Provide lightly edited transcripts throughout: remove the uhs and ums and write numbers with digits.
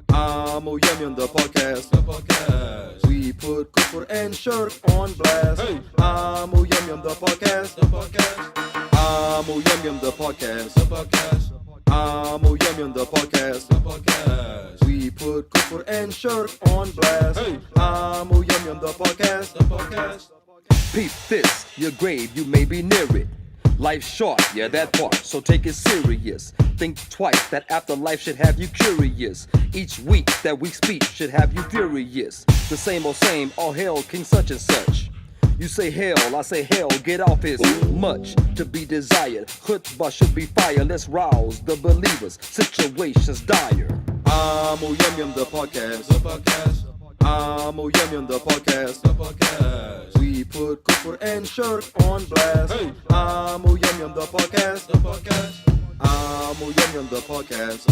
Amoo the podcast. We put kufr and shirk on blast. Amoo the podcast. Amoo the podcast. Amoo the podcast. We put kufr and shirk on blast. Amoo the podcast. Peep this, your grave, you may be near it. Life's short, yeah, that part, so take it serious. Think twice, that afterlife should have you curious. Each week, that week's speech should have you furious. The same, all hail King such and such. You say hell, I say hell, get off his much to be desired. Khutbah should be fire, let's rouse the believers. Situations dire. Amoo the podcast. Amoo the podcast. We put kufr and shirk on blast. Amoo the podcast. Amoo the podcast.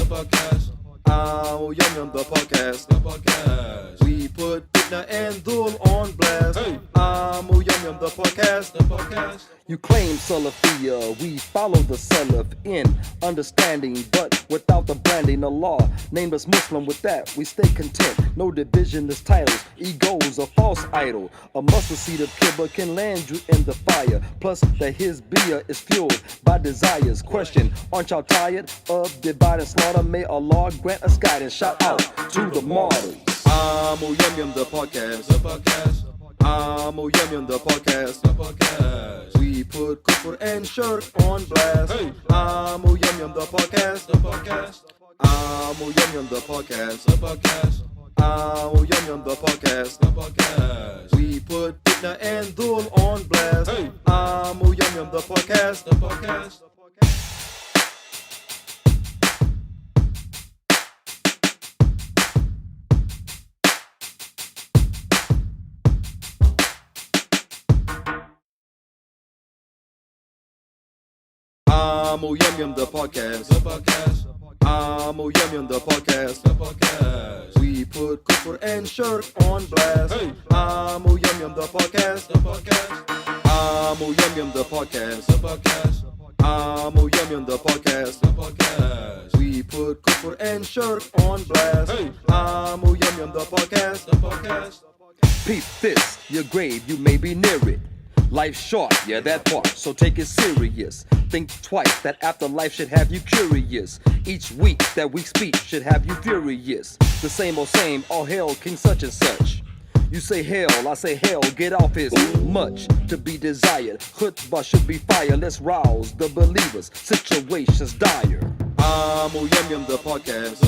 Amoo the podcast. We put fitna and dhul on blast. Amoo the podcast. You claim Salafiyya, we follow the Salaf in understanding, but without the branding of law. Named us Muslim, with that we stay content. No division is titles, ego's a false idol. A mustard seed of kibba can land you in the fire. Plus that his beer is fueled by desires. Question, aren't y'all tired of divide and slaughter? May Allah grant us guidance. Shout out to the martyrs. Amoo the podcast. Amoo the podcast. We put kufr and shirk on blast. Amoo the podcast. Amoo the podcast. Amoo the podcast. We put fitna and dhul on blast. Amoo the podcast. Amoo the podcast. Amoo the podcast. We put kufr and shirk on blast. Amoo the podcast. Amoo the podcast. Amoo the podcast. We put kufr and shirk on blast. Amoo the podcast. Peep this, your grave, you may be near it. Life's short, yeah, that part, so take it serious. Think twice, that afterlife should have you curious. Each week, that week's speech should have you furious. The same, all hail King such and such. You say hell, I say hell, get off his much to be desired. Khutbah should be fire, let's rouse the believers. Situations dire. Amoo the podcast.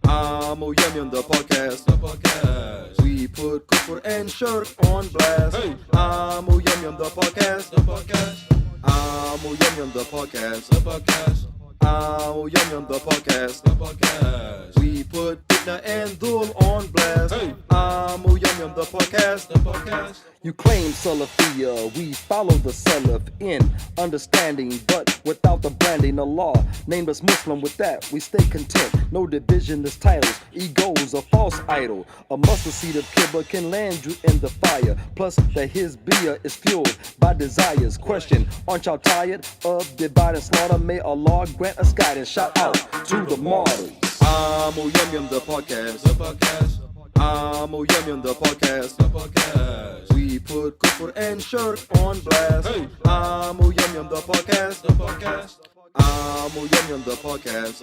Amoo the podcast. We put kufr and shirk on blast. Amoo the podcast. Amoo the podcast. Amoo the podcast. We put fitna and dhul on blast. Amoo the podcast. You claim Salafiyya, we follow the Salaf in understanding, but without the branding of law. Named us Muslim, with that we stay content. No division is titles, ego's a false idol. A mustard seed of kibba can land you in the fire. Plus that his beer is fueled by desires. Question, aren't y'all tired of divide and slaughter? May Allah grant us guidance. Shout out to the martyrs. Amoo the podcast. Amoo the podcast. We put kufr and shirk on blast. Amoo the podcast. Amoo the podcast.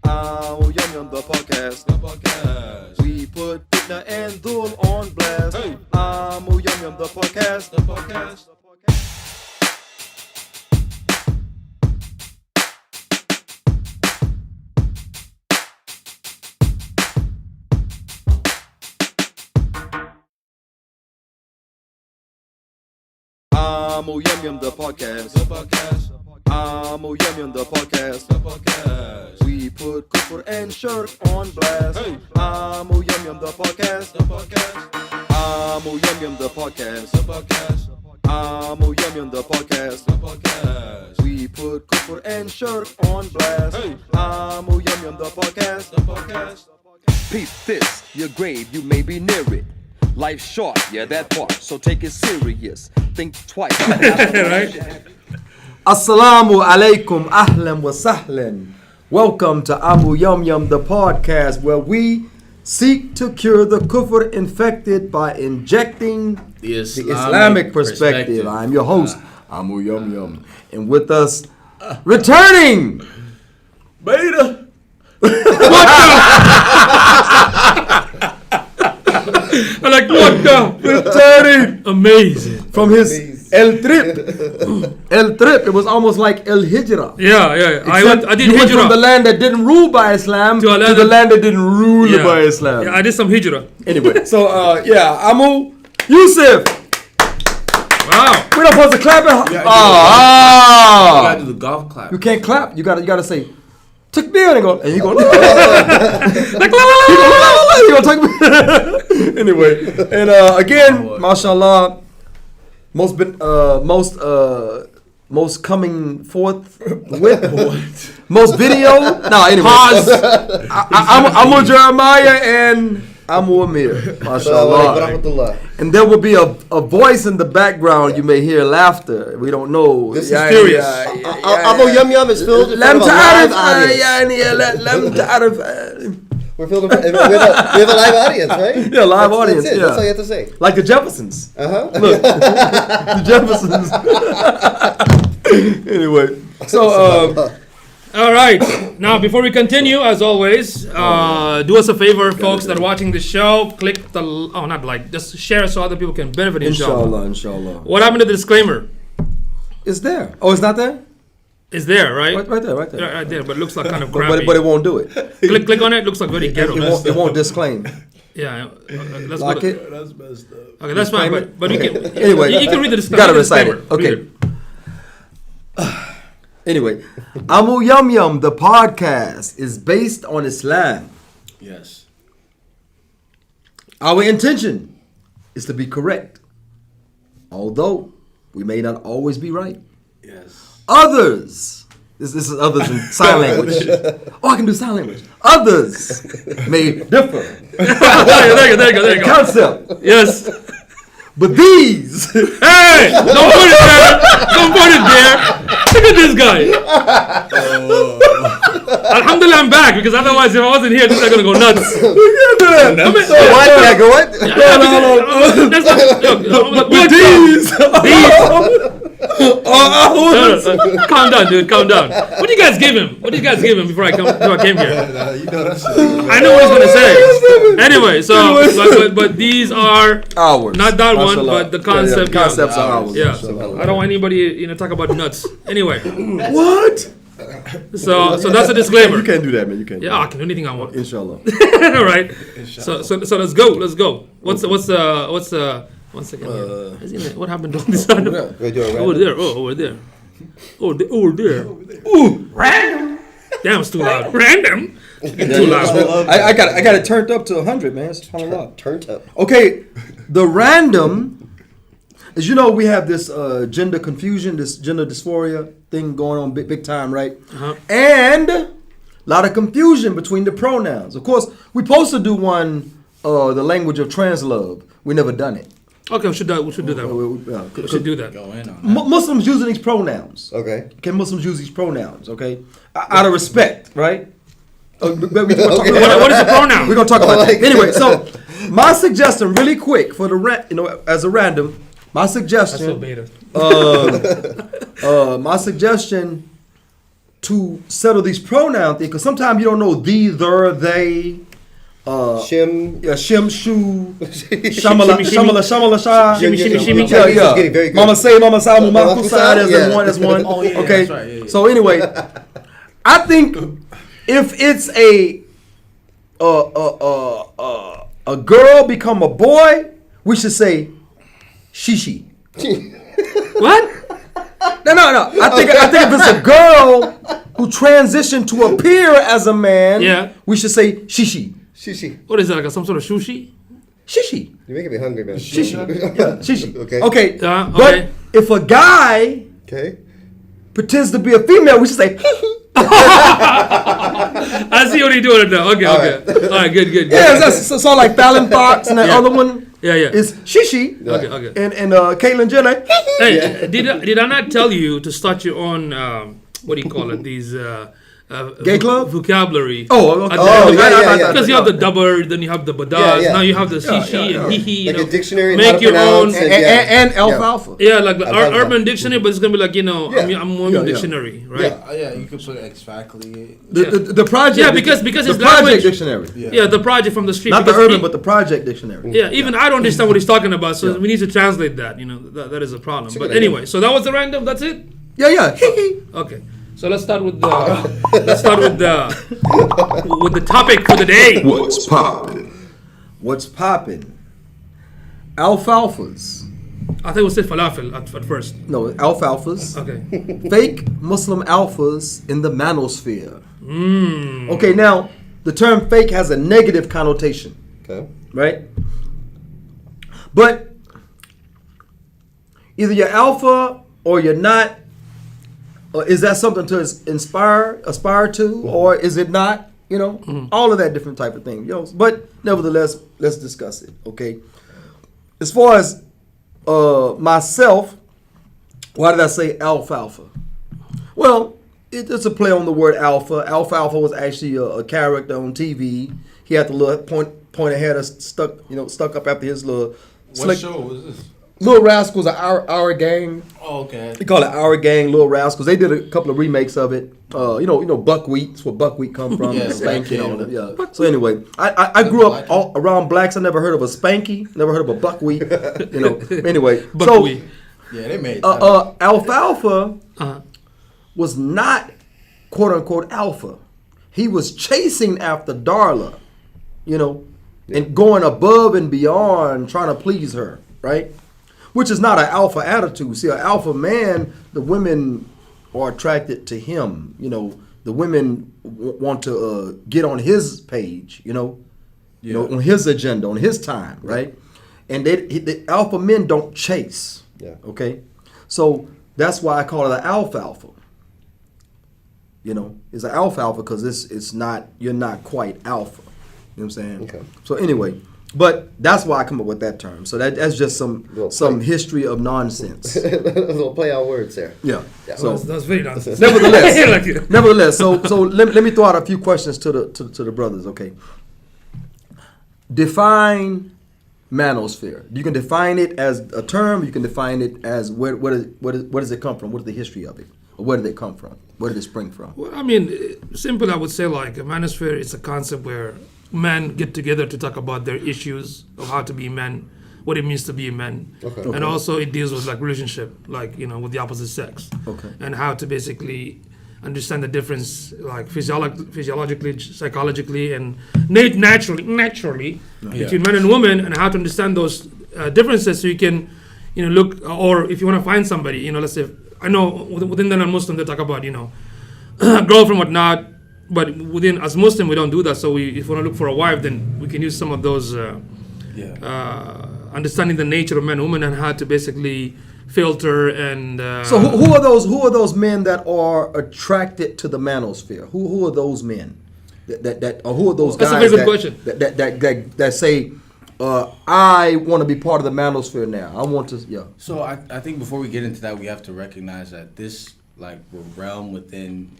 Amoo the podcast. We put fitna and dhul on blast. Amoo the podcast. Amoo the podcast. Amoo the podcast. We put kufr and shirk on blast. Amoo the podcast. Amoo the podcast. Amoo the podcast. We put kufr and shirk on blast. Amoo the podcast. Peep this, your grave, you may be near it. Life's short, yeah, that part, so take it serious. Think twice. Right? Assalamu alaikum, ahlan wa sahlan. Welcome to Amoo Yum Yum, the podcast where we seek to cure the kufr infected by injecting the Islamic perspective. I'm your host, Amoo Yum Yum. And with us, returning, Beta. I like what the returning, Amazing. from his El Trip. El Trip. It was almost like El Hijra. Yeah. I did you went from the hijrah. land that didn't rule by Islam to the land that didn't rule by Islam. Yeah, I did some hijrah. Anyway, so Amoo, Yusuf. Wow. We're not supposed to clap it. You gotta do the golf clap. You can't clap. You gotta say, takbir, and you go. You gonna takbir. Anyway, and again, mashallah, most coming forth with most video. No, anyway. Pause. I'm Jeremiah and Amoo Amir. Mashallah. And there will be a voice in the background. You may hear laughter. We don't know. This is serious. Amoo Yum Yum is filled in front of a live audience. We're filled in, we have a live audience, right? Yeah, live audience. That's it. Yeah. That's all you have to say. Like the Jeffersons. Uh-huh. Look, the Jeffersons. Anyway, so All right. Now, before we continue, as always, do us a favor, folks that are watching the show. Click the not like, just share so other people can benefit. inshallah. What happened to the disclaimer? It's there. Oh, it's not there? It's there, right? Right there. Right there, but it looks like kind of crappy. But it won't do it. click on it. Looks like very ghetto. It won't disclaim. Yeah. Let's Like go to- it? That's messed up. Okay, that's fine. But you can. Anyway, you can read the you disclaimer. gotta recite it. Read Okay. Anyway, Amoo Yum Yum, the podcast, is based on Islam. Yes. Our intention is to be correct, although we may not always be right. Yes. Others, this is others in sign language. Oh, I can do sign language. Others may differ There you go. in concept, Yes. but these Hey! Don't put it there! Don't put it there! Look at this guy! Alhamdulillah, I'm back, because otherwise, if I wasn't here, this is gonna go nuts. What? But these! Calm down, dude. Calm down. What do you guys give him? Before I came here? You know that's I know what he's gonna say. Anyway, so but these are ours. not that one, Mashallah. but the concept. Yeah, concepts are ours. Yeah. Mashallah. I don't want anybody talk about nuts. Anyway, What? so that's a disclaimer. You can't do that, man. You can't. Yeah, I can do anything I want. Inshallah. All right. So let's go. What's one second here. Isn't it? What happened to this side? We're doing Over there. Over there. Over there. Ooh, random. Damn, it's too loud. Random. Too loud. I got it turned up to 100, man. It's kind of loud. Turned up. Okay, the random. As you know, we have this gender confusion, this gender dysphoria thing going on big time, right? Uh-huh. And a lot of confusion between the pronouns. Of course, we're supposed to do one, the language of translove. We never done it. Okay, we should do that. We should do that. Go in on Muslims using these pronouns. Okay. Can Muslims use these pronouns? Okay, out of respect, right? What What is the pronoun? We're gonna talk about that. Anyway, so my suggestion, really quick, for the as a random, my That's so suggestion, beta. my suggestion to settle these pronoun things, because sometimes you don't know the, their, they, Shim. yeah, shim, shu, shamala, shamala, sha, Shimmy, shimmy, shimmy. yeah, This is getting very yeah. good. Mama say, mama sa, mama Mama kusa, kusa, there's yeah. one, there's one. Oh, yeah, Okay, that's right, yeah, yeah. so anyway, I think if it's a girl become a boy, we should say shishi. What? No. I think if it's a girl who transitioned to appear as a man, Yeah. we should say shishi. Shishi. What is that? Like some sort of sushi? Shishi. You're making me hungry, man. Shishi. Yeah, shishi. Okay. Okay. Okay. But if a guy Okay. pretends to be a female, we should say I see what you're doing now. Okay. All right. Good. yeah. That's so like Fallon Fox and that Yeah. other one Yeah. is shishi. Okay. And Caitlyn Jenner. Hey, did I not tell you to start your own? What do you call it? These Gay club vocabulary. Oh, okay. Because you have the dubber, then you have the badaz. Now you have the she and he. Like a dictionary. Make your own and alfalfa. Yeah, like the urban dictionary, but it's gonna be like I'm moving dictionary, right? Yeah, you could put exactly the project. Yeah, because the it's project language. Dictionary. Yeah, the project from the street. Not the urban, but the project dictionary. Yeah, even I don't understand what he's talking about, so we need to translate that. That is a problem. But anyway, so that was the random. That's it. Yeah. Okay. So let's start with the with the topic for the day. What's popping? Alfalphas. I think we'll say falafel at first. No, alfalphas. Okay. Fake Muslim alphas in the manosphere. Okay, now the term fake has a negative connotation. Okay. Right? But either you're alpha or you're not. Is that something to aspire to, or is it not? All of that different type of thing. But nevertheless, let's discuss it. Okay. As far as myself, why did I say alfalfa? Well, it's a play on the word alpha. Alfalfa was actually a character on TV. He had the little pointed head stuck up after his little. What show was this? Little Rascals, our gang. Oh, okay. They call it Our Gang, Little Rascals. They did a couple of remakes of it. Buckwheat. That's where buckwheat come from. Spanky. So anyway, I grew up around blacks. I never heard of a spanky. Never heard of a buckwheat. Anyway, buckwheat. Yeah, they made alfalfa was not quote unquote alpha. He was chasing after Darla, and going above and beyond, trying to please her, right? Which is not an alpha attitude. See, an alpha man, the women are attracted to him. The women want to get on his page, on his agenda, on his time, right? And the alpha men don't chase. Yeah. Okay? So that's why I call it an alfalfa. It's an alfalfa because it's not, you're not quite alpha. You know what I'm saying? Okay. So anyway. But that's why I come up with that term. So that's just some history of nonsense. A little play on words there. Yeah. So that's very nonsense. Nevertheless, so let me throw out a few questions to the brothers. Okay. Define manosphere. You can define it as a term. You can define it as where does it come from? What is the history of it? Or where did it come from? Where did it spring from? Well, I mean, simple. I would say like a manosphere is a concept where men get together to talk about their issues of how to be men, what it means to be a man. Okay. And also it deals with like relationship, like, with the opposite sex. Okay. And how to basically understand the difference, like physiologically, psychologically, and naturally between men and women, and how to understand those differences so you can, look, or if you want to find somebody, let's say, I know within the non-Muslim they talk about, girlfriend, whatnot. But within as Muslim, we don't do that. So if we want to look for a wife, then we can use some of those understanding the nature of men and women and how to basically filter and. So who are those? Who are those men that are attracted to the manosphere? Who are those men? That or who are those guys? That's a very good question. That say, I want to be part of the manosphere now. I want to. Yeah. So I think before we get into that, we have to recognize that this realm within.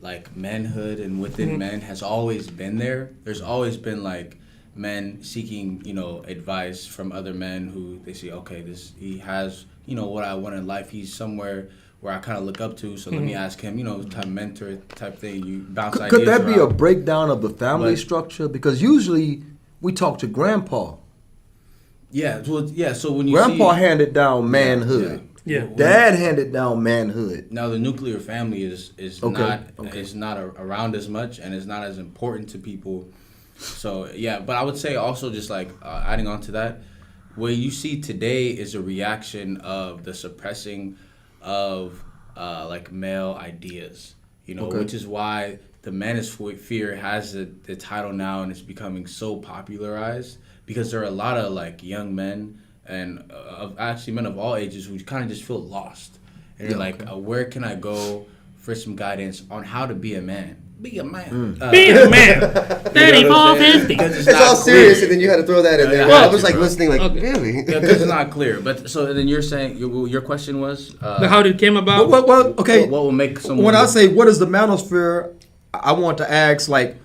Like manhood and within men has always been there. There's always been like men seeking, advice from other men who they say, okay, he has, what I want in life. He's somewhere where I kind of look up to. So let me ask him, type mentor type thing. You bounce ideas Could that be around. a breakdown of the family structure? Because usually we talk to grandpa. Yeah. Well, yeah. So when you grandpa handed down manhood. Yeah. Dad handed down manhood. Now the nuclear family is not around as much and is not as important to people. So yeah, but I would say also just like adding on to that, what you see today is a reaction of the suppressing of like male ideas, which is why the Manosphere has the title now and it's becoming so popularized because there are a lot of like young men and actually men of all ages who kind of just feel lost. And you're like, where can I go for some guidance on how to be a man? Be a man. Be a man. 3450. It's all serious, and then you had to throw that in there. I was like listening, like, really? Yeah, because it's not clear. But so then you're saying, your question was? How did it came about? Well, okay. What will make someone... When I say, what is the manosphere? I want to ask, like,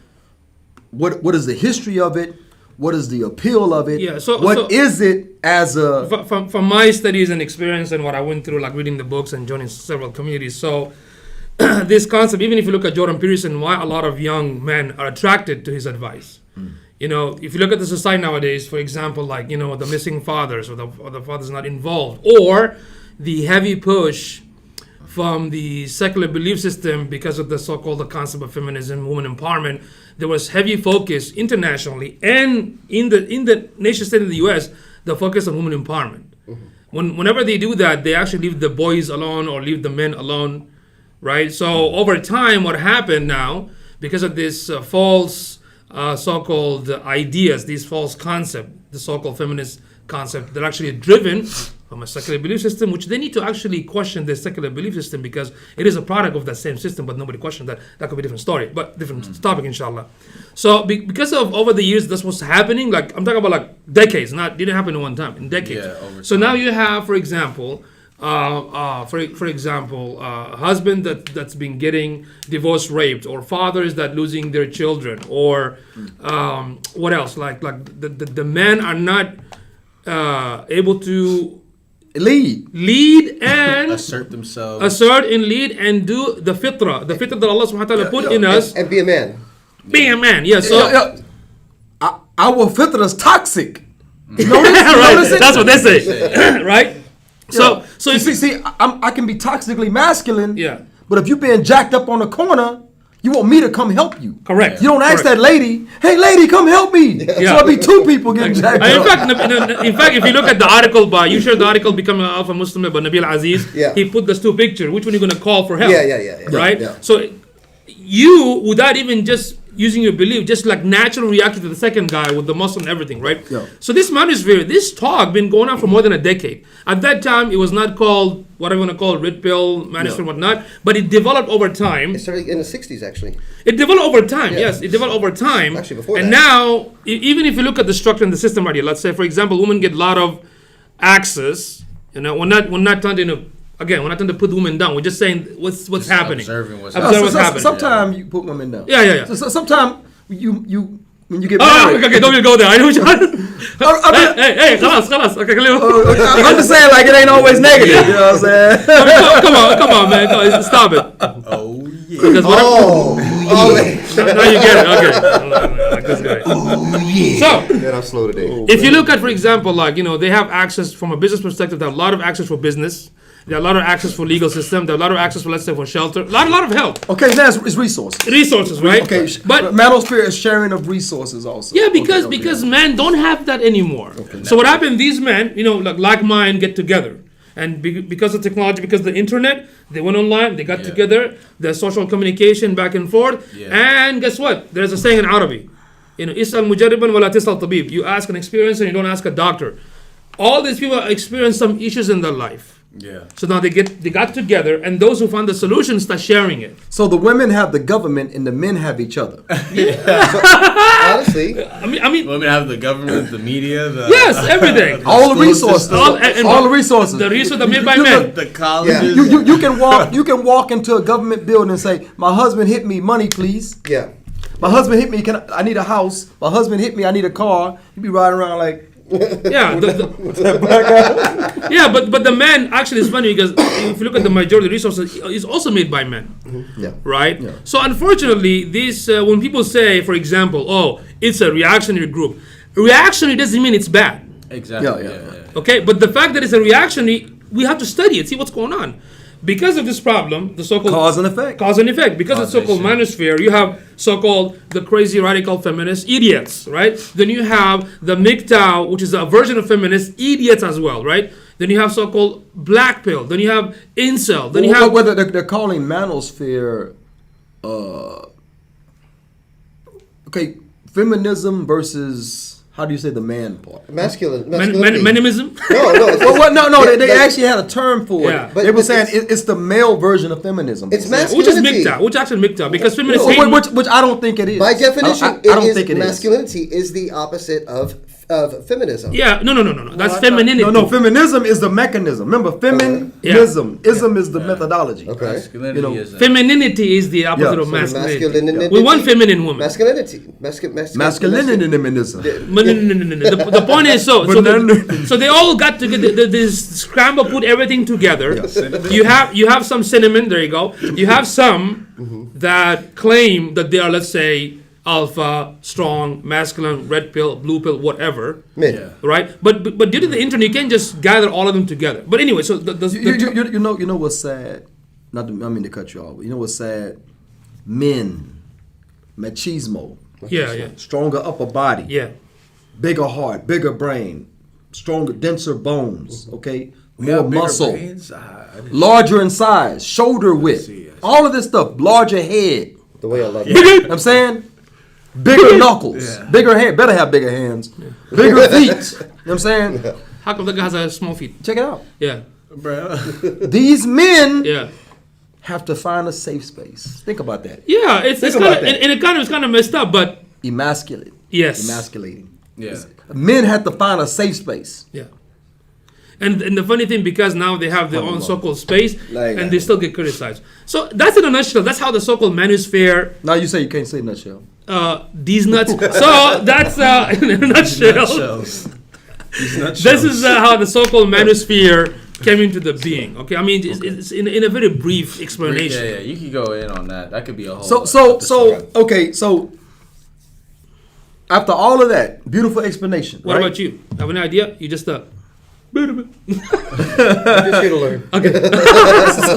what is the history of it? What is the appeal of it? Yeah, what is it as a... From my studies and experience and what I went through, like reading the books and joining several communities. So this concept, even if you look at Jordan Peterson, why a lot of young men are attracted to his advice. You know, if you look at the society nowadays, for example, like, you know, the missing fathers or the fathers not involved, or the heavy push from the secular belief system because of the so-called the concept of feminism, women empowerment. There was heavy focus internationally and in the nation state in the U.S. the focus on women empowerment. Whenever they do that, they actually leave the boys alone or leave the men alone, right? So over time, what happened now, because of this false so-called ideas, these false concepts, the so-called feminist concept, they're actually driven from a secular belief system, which they need to actually question the secular belief system because it is a product of that same system, but nobody questioned that. That could be a different story, but different topic, inshallah. So because of over the years, this was happening, like I'm talking about like decades, didn't happen in one time, in decades. So now you have, for example, a husband that's been getting divorced, raped, or fathers that losing their children, or what else? Like the men are not able to lead and assert themselves, lead and do the fitrah that Allah subhanahu wa ta'ala put in us, and be a man. Being a man, yeah. So our fitrah is toxic. You know right? That's what they say, right? So you see, I can be toxically masculine. Yeah. But if you're being jacked up on the corner, you want me to come help you. Correct. You don't ask that lady, hey lady, come help me. Yeah. So it'll be two people getting jacked up. In fact, if you look at the article you shared the article Becoming an Alpha Muslim by Nabil Aziz, he put those two pictures. Which one are you going to call for help? Yeah. Right? Yeah. So you, without even just using your belief, just like natural reaction to the second guy with the muscle and everything, right? Yeah. So this Manosphere, this talk been going on for more than a decade. At that time, it was not called whatever you want to call it, red pill, Manosphere, and whatnot, but it developed over time. It started in the 60s, actually. It developed over time, yes. It developed over time. Actually, before and that. now, even if you look at the structure and the system right here, let's say, for example, women get a lot of access. You know, we're not trying to, again, we're not trying to put women down. We're just saying what's just happening. Observing what's happening. Sometimes you put women down. Yeah. So sometimes you when you get married. Okay, don't even go there. I know what you're Hey, خلاص. Okay, I'm just saying, like, it ain't always negative. You know what I'm saying? Come on, man. Stop it. Oh, yeah. Because now you get it. Okay. Like this guy. So, Man, I'm slow today. if you look at, for example, like, you know, they have access from a business perspective. They have a lot of access for business. There are a lot of access for legal system. There are a lot of access for, let's say, for shelter. A lot of help. Okay, now it's resources. Resources, right? Okay, but Manosphere is sharing of resources also. Yeah, because men don't have that anymore. Okay. So what happened? These men, you know, like mind, get together, and because of technology, because of the internet, they went online, they got together, there's social communication back and forth, and guess what? There's a saying in Arabic, you know, "Is'al mujarriban wala tis'al tabib." You ask an experiencer, and you don't ask a doctor. All these people experience some issues in their life. Yeah. So now they got together, and those who found the solution start sharing it. So the women have the government, and the men have each other. Honestly, I mean, women have the government, the media, yes, everything, all the resources, all the resources. The resources are made by men. The colleges. You can walk into a government building and say, "My husband hit me, money please." Yeah. My husband hit me. I need a house. My husband hit me. I need a car. You be riding around like. Yeah, but the men actually is funny because if you look at the majority of the resources, it's also made by men, right? Yeah. So unfortunately, this when people say, for example, "Oh, it's a reactionary group," reactionary doesn't mean it's bad. Exactly. Yeah. Okay, but the fact that it's a reactionary, we have to study it, see what's going on. Because of this problem, the so-called cause and effect. Because of the so-called manosphere, you have so-called the crazy radical feminist idiots, right? Then you have the MGTOW, which is a version of feminist idiots as well, right? Then you have so-called black pill. Then you have incel. Then you have whether they're calling manosphere, okay, feminism versus. How do you say the man part? Masculinity. Menimism? No. They actually had a term for it. But they were saying it's the male version of feminism. It's masculinity. Which is MGTOW. Which actually MGTOW. Because feminists which I don't think it is. By definition, I don't think it is. Masculinity is the opposite of feminism. Yeah, no. That's femininity. No, feminism is the mechanism. Remember, feminism. Ism is the methodology. Okay. Masculinity is femininity is the opposite of masculinity. Masculinity. We want feminine women. Masculinity. Masculininism. No. The point is so they all got together. This scramble put everything together. You have some cinnamon. There you go. You have some that claim that they are, let's say, alpha, strong, masculine, red pill, blue pill, whatever. Yeah. Right? But due to the internet, you can't just gather all of them together. But anyway, so you know what's sad? I mean to cut you off. But you know what's sad? Men, machismo. Yeah. Stronger upper body. Yeah. Bigger heart, bigger brain, stronger, denser bones. Okay, more muscle, larger in size, shoulder width, all of this stuff. Larger head. The way I love You know what I'm saying? Bigger knuckles, bigger hand. Better have bigger hands, bigger feet. You know what I'm saying? How come the guy has a small feet? Check it out. Yeah. bro. These men Yeah. have to find a safe space. Think about that. Yeah, it's kind of, and it kind of messed up, but Emasculate. yes. Emasculating. Yeah. Men have to find a safe space. Yeah. And the funny thing, because now they have their own so-called space, and they still get criticized. So that's in a nutshell. That's how the so-called Manosphere. Now you say you can't say nutshell. These nuts. So that's in a nutshell. This is how the so-called Manosphere came into the being. Okay, I mean it's in a very brief explanation. Yeah, you could go in on that. That could be a whole. So after all of that beautiful explanation, What about you? Have an idea? You just I'm just here to learn. Okay.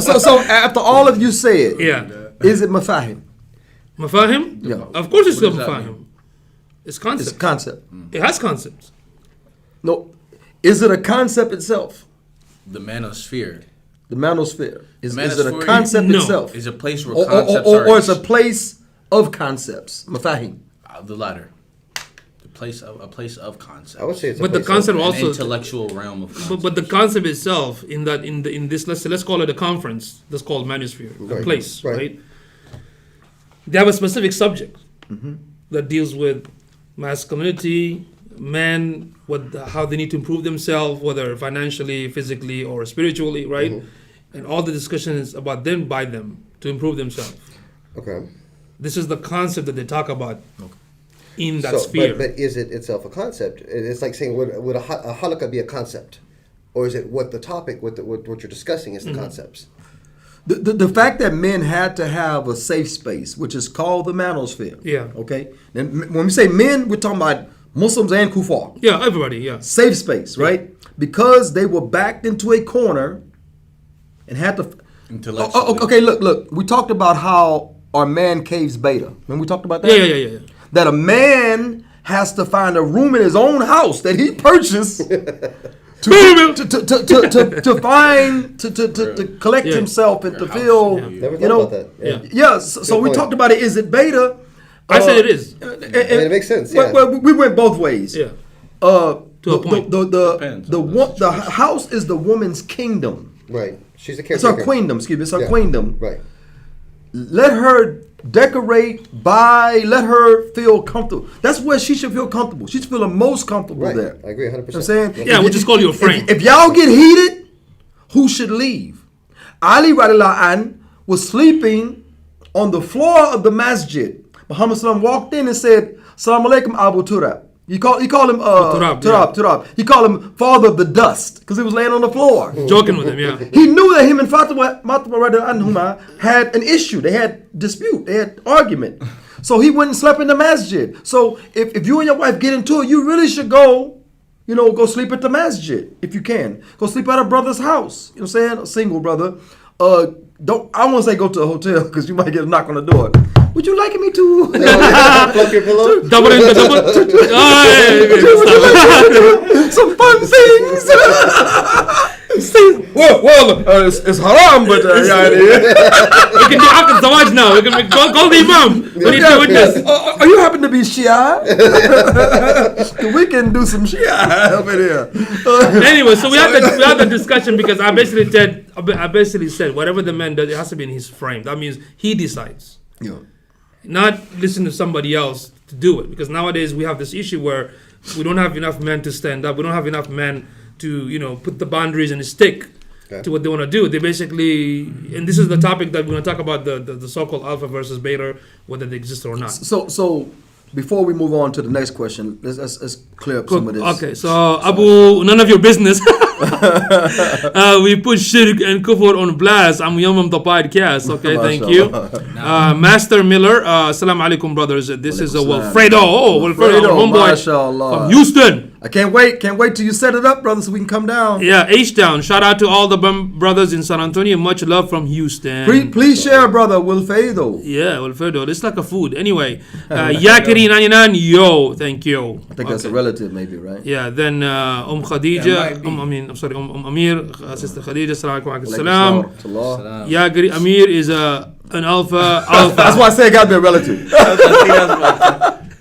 so after all of you said, Yeah. is it mafahim? Mafahim? Yeah. Of course it's still does that mafahim. mean? It's concept. It's a concept. It has concepts. No, is it a concept itself? The manosphere. The manosphere. Is it a manosphere concept No. itself? Is a place where concepts are. Or it's a place of concepts. Mafahim. The latter. A place of concepts. I would say it's But a the place concept of- An also. intellectual realm of concepts. But the concept itself in this let's call it a conference that's called Manosphere, a Right. place, Right. right? They have a specific subject that deals with masculinity, men, how they need to improve themselves, whether financially, physically, or spiritually, right? And all the discussion is about them by them to improve themselves. Okay. This is the concept that they talk about in that So, sphere. but is it itself a concept? It's like saying, would a halakha be a concept? Or is it what the topic, what you're discussing is the concepts? The fact that men had to have a safe space, which is called the manosphere. Yeah. Okay. And when we say men, we're talking about Muslims and kuffar. Yeah, everybody, yeah. Safe space, right? Because they were backed into a corner and had to. Intellectually. Okay, look. We talked about how our man caves beta. Remember we talked about that? Yeah. That a man has to find a room in his own house that he purchased to collect himself and to feel. Never thought You know, about that. yeah. So we point. talked about it. Is it beta? I said it is. I mean, it makes sense, yeah. Well, we went both ways. Yeah. To a point. The house is the woman's kingdom. Right. She's a It's caretaker. her queendom. Excuse me. It's her Yeah. queendom. Right. Let her decorate, buy. Let her feel comfortable. That's where she should feel comfortable. She should feel the most comfortable Right. there. I agree 100%. You know what I'm saying? Yeah, we'll just call you a frame. If y'all get heated, who should leave? Ali radiallahu an was sleeping on the floor of the masjid. Muhammad sallam walked in and said, "Assalamu alaikum Abu Turab." You call him Turab. He called him father of the dust because he was laying on the floor. Joking with him, yeah. He knew that him and Fatima radiallahu anhuma had an issue. They had dispute. They had argument. So he went and slept in the masjid. So if you and your wife get into it, you really should go sleep at the masjid if you can. Go sleep at a brother's house. You know what I'm saying? A single brother. I won't say go to a hotel because you might get a knock on the door. Would you like me to? Fluff your pillow? Double. Some fun things. It's haram, but We can do Akad Zawaj now. We can call the Imam. We need to witness. Are you happen to be Shia? We can do some Shia over there. Anyway, so we had the discussion because I basically said whatever the man does, it has to be in his frame. That means he decides. Yeah. Not listen to somebody else to do it. Because nowadays we have this issue where we don't have enough men to stand up. We don't have enough men to, put the boundaries and stick to what they want to do. They basically, and this is the topic that we're going to talk about, the so-called alpha versus beta, whether they exist or not. So before we move on to the next question, let's clear up some of this. Okay, so Abu, none of your business. We put shirk and kufr on blast. I'm Yomam the podcast. Okay, thank you. Master Miller, assalamu alaikum, brothers. This is Wilfredo. Oh, Wilfredo, homeboy from Houston. I can't wait till you set it up, brother, so we can come down. Yeah, H-Town. Shout out to all the brothers in San Antonio. Much love from Houston. Please share, brother, Wilfredo. Yeah, Wilfredo. It's like a food. Anyway, Yakiri99, yo, thank you. I think that's a relative, maybe, right? Yeah, then Khadija, Amir, Sister Khadija, assalamu alaikum salam. Yakiri Amir is an alpha. That's why I say it got to be a relative.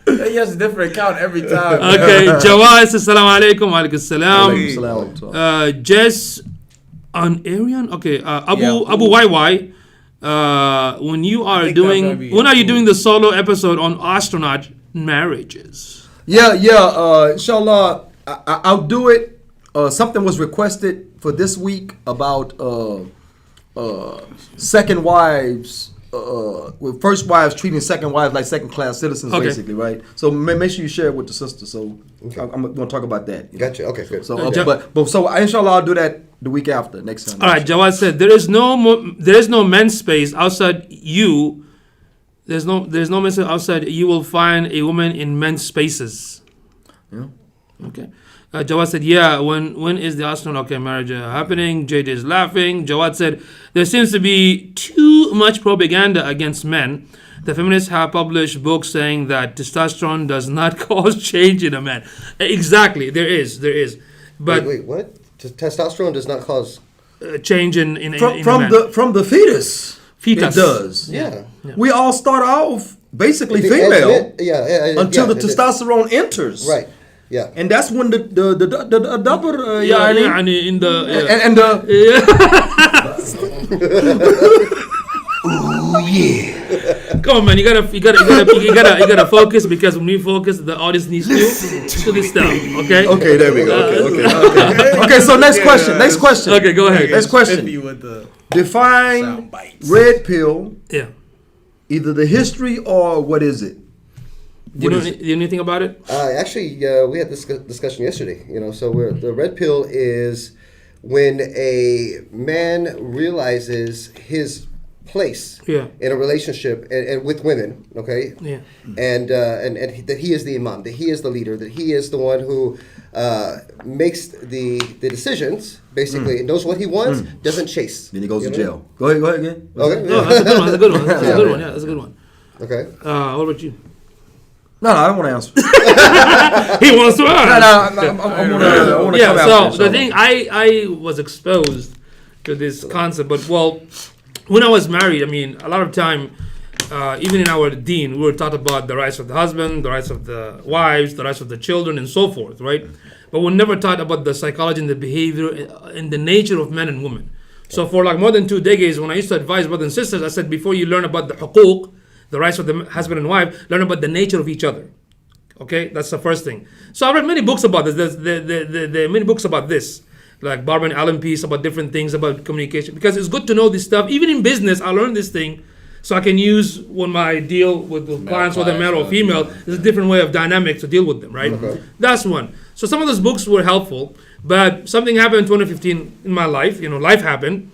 He has a different account every time. Okay, Jawaz, assalamu alaikum, alaikum salam. Jess on Arian, okay. Abu YY. When are you doing the solo episode on astronaut marriages? Yeah, inshallah, I'll do it. Something was requested for this week about second wives. With first wives treating second wives like second-class citizens, basically, right? So make sure you share it with the sister. So I'm going to talk about that. Gotcha. Okay, good. So, so inshallah, I'll do that the week after, next time. All right, Jawad said there is no men's space outside you. There's no men's space outside. You will find a woman in men's spaces. Yeah. Okay. Jawad said, yeah, when is the astronaut marriage happening? JJ is laughing. Jawad said, there seems to be too much propaganda against men. The feminists have published books saying that testosterone does not cause change in a man. Exactly, there is. But wait, what? Testosterone does not cause change in a man. From the fetus. It does. Yeah. We all start off basically female. Until the testosterone enters. Right. Yeah, and that's when the double in the and ooh yeah. Come on, man, you gotta focus, because when we focus, the audience needs to this stuff. Okay. Okay, there we go. Okay. So next question. Okay, go ahead. Next question. Define red pill. Yeah. Either the history or what is it? Do you know anything about it? Actually, we had this discussion yesterday. So the red pill is when a man realizes his place in a relationship and with women, okay? Yeah. And that he is the imam, that he is the leader, that he is the one who makes the decisions, basically, knows what he wants, doesn't chase. Then he goes to jail. Go ahead again. Okay. No, that's a good one. Yeah, that's a good one. Okay. What about you? No, I don't want to answer. He wants to ask. I want to come out. So the thing, I was exposed to this concept, but when I was married, I mean, a lot of time, even in our deen, we were taught about the rights of the husband, the rights of the wives, the rights of the children, and so forth, right? But we're never taught about the psychology and the behavior and the nature of men and women. So for like more than 2 decades, when I used to advise brothers and sisters, I said, before you learn about the huquq, the rights of the husband and wife, learn about the nature of each other. Okay, that's the first thing. So I read many books about this. There are many books about this, like Barbara and Allen Peace, about different things about communication. Because it's good to know this stuff. Even in business, I learned this thing, so I can use when I deal with clients, whether male or female. There's a different way of dynamics to deal with them, right? Okay. That's one. So some of those books were helpful, but something happened in 2015 in my life. Life happened.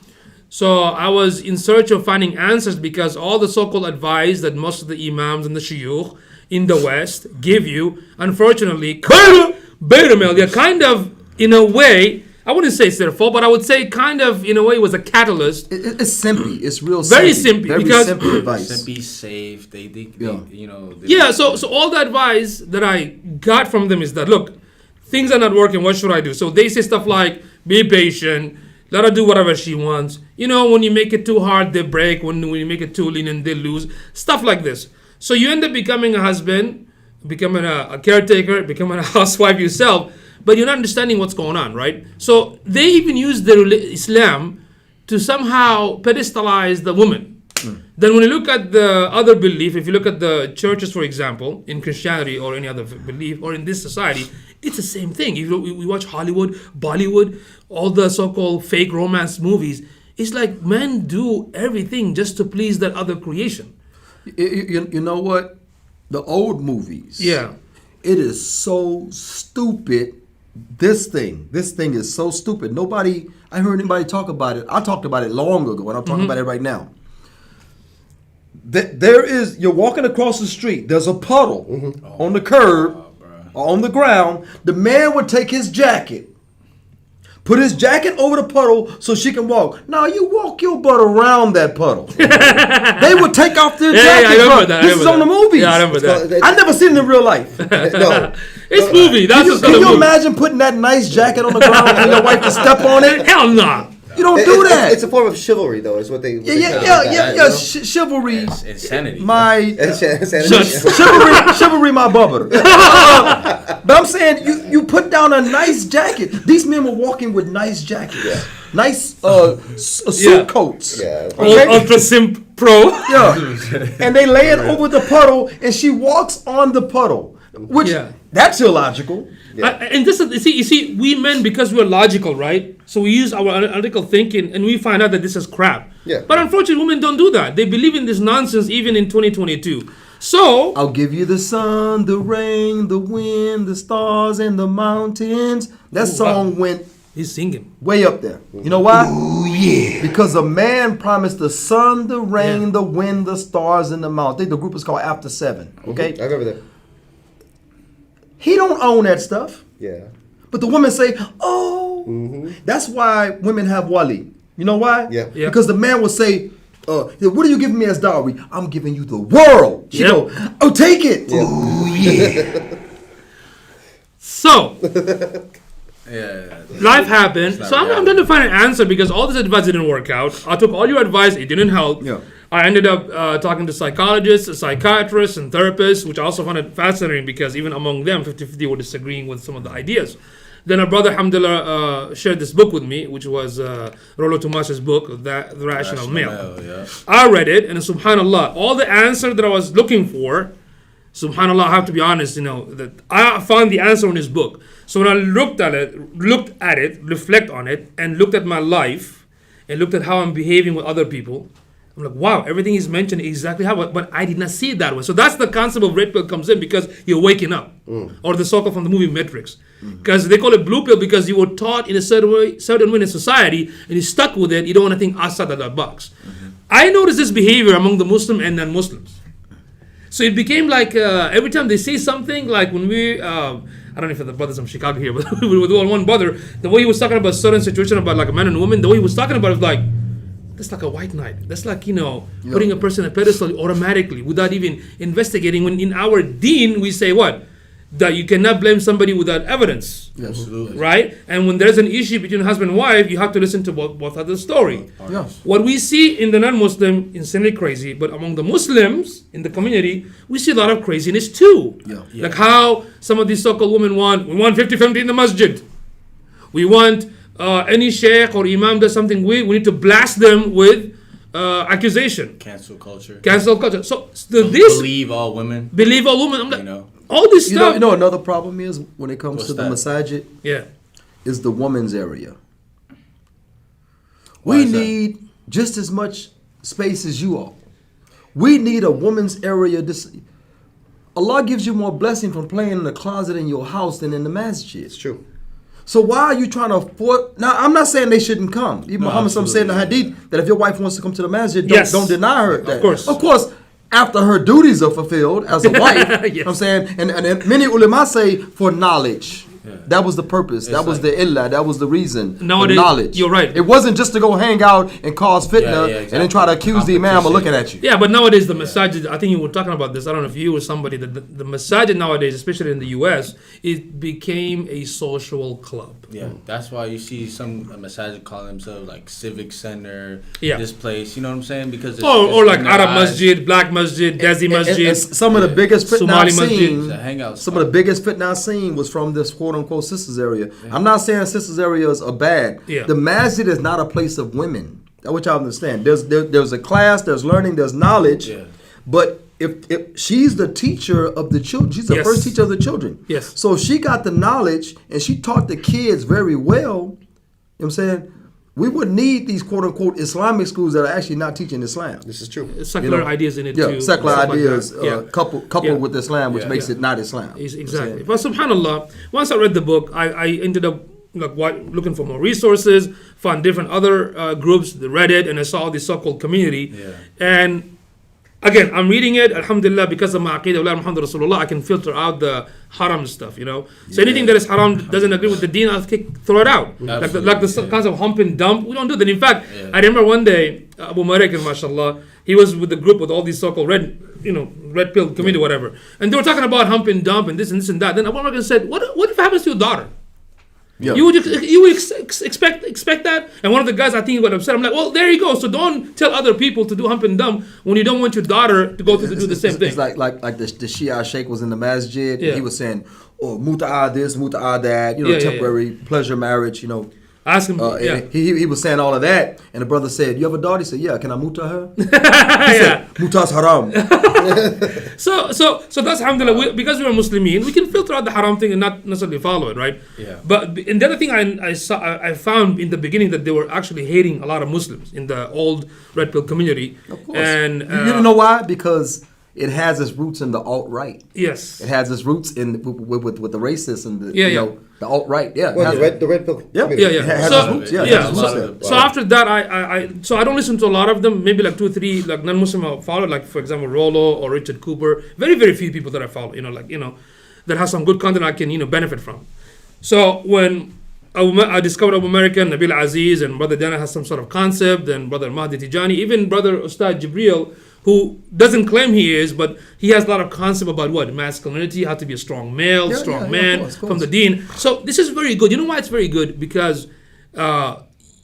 So I was in search of finding answers, because all the so-called advice that most of the imams and the shuyukh in the West give you, unfortunately, beta male, they're kind of, in a way, I wouldn't say it's their fault, but I would say kind of, in a way, was a catalyst. It's simply. It's real very simply. Very because simple advice. Simply safe. They So all the advice that I got from them is that, look, things are not working, what should I do? So they say stuff like, be patient, let her do whatever she wants. When you make it too hard, they break. When you make it too lenient, they lose. Stuff like this. So you end up becoming a husband, becoming a caretaker, becoming a housewife yourself, but you're not understanding what's going on, right? So they even use Islam to somehow pedestalize the woman. Then when you look at the other belief, if you look at the churches, for example, in Christianity or any other belief, or in this society, it's the same thing. If we watch Hollywood, Bollywood, all the so-called fake romance movies, it's like men do everything just to please that other creation. You know what? The old movies. Yeah. It is so stupid. This thing is so stupid. I heard anybody talk about it. I talked about it long ago, and I'm talking about it right now. You're walking across the street. There's a puddle on the curb or on the ground. The man would take his jacket, put his jacket over the puddle so she can walk. Now you walk your butt around that puddle. They would take off their jacket. I remember that. This is on the movies. Yeah, I remember that. I never seen it in real life. No. It's movie. That's Can you imagine putting that nice jacket on the ground and your wife to step on it? Hell no. You don't do that. It's a form of chivalry, though, is what they. Yeah. Chivalry. It's insanity. Chivalry, my bubber. But I'm saying you put down a nice jacket. These men were walking with nice jackets, nice suit coats. Yeah. Okay? Ultra Simp Pro. Yeah. And they lay it over the puddle, and she walks on the puddle, which that's illogical. Yeah. And this is you see, we men, because we're logical, right? So we use our analytical thinking, and we find out that this is crap. Yeah. But unfortunately, women don't do that. They believe in this nonsense even in 2022. So I'll give you the sun, the rain, the wind, the stars, and the mountains. That song went. He's singing way up there. You know why? Oh yeah. Because a man promised the sun, the rain, the wind, the stars, and the mountains. The group is called After 7. Okay. I remember that. He don't own that stuff. Yeah. But the women say, oh. That's why women have wali. You know why? Yeah. Because the man will say, what are you giving me as dowry? I'm giving you the world. She go, oh, take it. Yeah. Oh, yeah. So, life happened. So I'm trying to find an answer because all this advice didn't work out. I took all your advice. It didn't help. Yeah. I ended up talking to psychologists, psychiatrists, and therapists, which I also found it fascinating because even among them, 50-50 were disagreeing with some of the ideas. Then our brother, alhamdulillah, shared this book with me, which was Rollo Tomas's book, The Rational Male. Yeah. I read it, and subhanAllah, all the answer that I was looking for, subhanAllah, I have to be honest, that I found the answer in his book. So when I looked at it, reflect on it, and looked at my life, and looked at how I'm behaving with other people, I'm like, wow, everything he's mentioned is exactly how, but I did not see it that way. So that's the concept of red pill comes in because you're waking up. Or the so-called from the movie Matrix. Because they call it blue pill because you were taught in a certain way in society, and you're stuck with it. You don't want to think outside of that box. I noticed this behavior among the Muslim and non-Muslims. So it became like every time they say something, like when we, I don't know if the brothers from Chicago here, but with one brother, the way he was talking about a certain situation about like a man and a woman, the way he was talking about it was like, that's like a white knight. That's like, putting a person on a pedestal automatically without even investigating. When in our deen, we say what? That you cannot blame somebody without evidence. Yes. Absolutely. Right? And when there's an issue between husband and wife, you have to listen to both sides of the story. Yeah. What we see in the non-Muslim, insanely crazy, but among the Muslims in the community, we see a lot of craziness too. Yeah. Like how some of these so-called women we want 50-50 in the masjid. We want any sheikh or imam does something weird, we need to blast them with accusation. Cancel culture. So believe all women. I'm like, all this stuff. You know another problem is when it comes to the masajid. Yeah. Is the woman's area. We need just as much space as you all. We need a woman's area. Allah gives you more blessing from playing in the closet in your house than in the masjid. It's true. So why are you trying to afford? Now, I'm not saying they shouldn't come. Even Muhammad said in the hadith that if your wife wants to come to the masjid, don't deny her that. Of course, after her duties are fulfilled as a wife, I'm saying, and many ulama say for knowledge. Yeah. That was the purpose. That was the illah. That was the reason. Nowadays, knowledge. You're right. It wasn't just to go hang out and cause fitna and then try to accuse the imam of looking at you. Yeah, but nowadays the masajid, I think you were talking about this, I don't know if you or somebody, the masajid nowadays, especially in the US, it became a social club. Yeah, that's why you see some masajid calling themselves like civic center, this place, you know what I'm saying? Because it's like Arab Masjid, Black Masjid, Desi Masjid. And some of the biggest fitna I've seen, some of the biggest fitna I've seen was from this quote-unquote sisters area. I'm not saying sisters areas are bad. The masjid is not a place of women. Which I understand. There's a class, there's learning, there's knowledge, but if she's the teacher of the children, she's the first teacher of the children. Yes. So if she got the knowledge and she taught the kids very well, you know what I'm saying? We wouldn't need these quote unquote Islamic schools that are actually not teaching Islam. This is true. Secular ideas in it too. Secular ideas coupled with Islam, which makes it not Islam. Exactly. But subhanAllah, once I read the book, I ended up looking for more resources, found different other groups, the Reddit, and I saw this so-called community. And again, I'm reading it, alhamdulillah, because of my aqidah, Muhammad Rasulullah, I can filter out the haram stuff, you know. So anything that is haram, doesn't agree with the deen, I'll throw it out. Like the concept of hump and dump, we don't do that. In fact, I remember one day, Abu Marek, mashallah, he was with the group with all these so-called red pill committee, whatever. And they were talking about hump and dump and this and that. Then Abu Marek said, what if it happens to your daughter? Yeah. You would expect that? And one of the guys, I think he got upset. I'm like, well, there you go. So don't tell other people to do hump and dump when you don't want your daughter to go to do the same thing. It's like the Shia Sheikh was in the masjid. He was saying, oh, muta'ah this, muta'ah that, temporary pleasure marriage, Ask him. He was saying all of that, and the brother said, "You have a daughter?" He said, "Yeah, can I muta her?" He said, "Muta's haram." So that's alhamdulillah. Because we are Muslimin, we can filter out the haram thing and not necessarily follow it, right? Yeah. But the other thing I found in the beginning that they were actually hating a lot of Muslims in the old red pill community. Of course. And you know why? Because it has its roots in the alt-right. Yes. It has its roots in with the racists and the alt-right. Yeah. Well, the red pill. Yeah. It has its roots. So after that, I don't listen to a lot of them. Maybe like 2 or 3 like non-Muslim I follow, like for example Rollo or Richard Cooper. Very very few people that I follow. That has some good content I can benefit from. So when I discovered Abu American, Nabil Aziz, and Brother Dana has some sort of concept, and Brother Mahdi Tijani, even Brother Ustad Jibreel, who doesn't claim he is, but he has a lot of concept about what? Masculinity, how to be a strong male, strong man, of course. From the deen. So this is very good. You know why it's very good? Because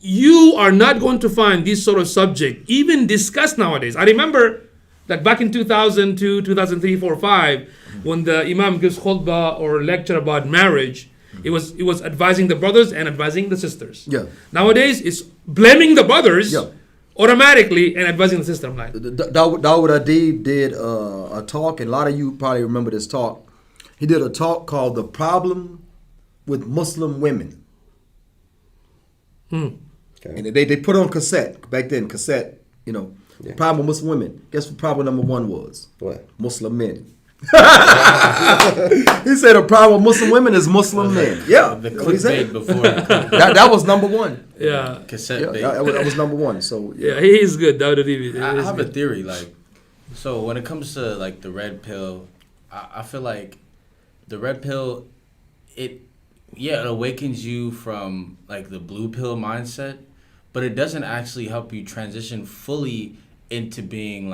you are not going to find this sort of subject even discussed nowadays. I remember that back in 2002, 2003, 4, 5, when the Imam gives khutbah or lecture about marriage, it was advising the brothers and advising the sisters. Yeah. Nowadays, it's blaming the brothers automatically and advising the sister. I'm like, Dawud Adib did a talk, and a lot of you probably remember this talk. He did a talk called "The Problem with Muslim Women." Okay. And they put on cassette back then. Cassette, the problem with Muslim women. Guess what problem number 1 was? What? Muslim men. He said the problem with Muslim women is Muslim men. Yeah, the clickbait before. that was number 1. Yeah, cassette bait. That was number 1. So yeah, he is good. I have a theory. So when it comes to the red pill, I feel like the red pill, it awakens you from the blue pill mindset, but it doesn't actually help you transition fully into being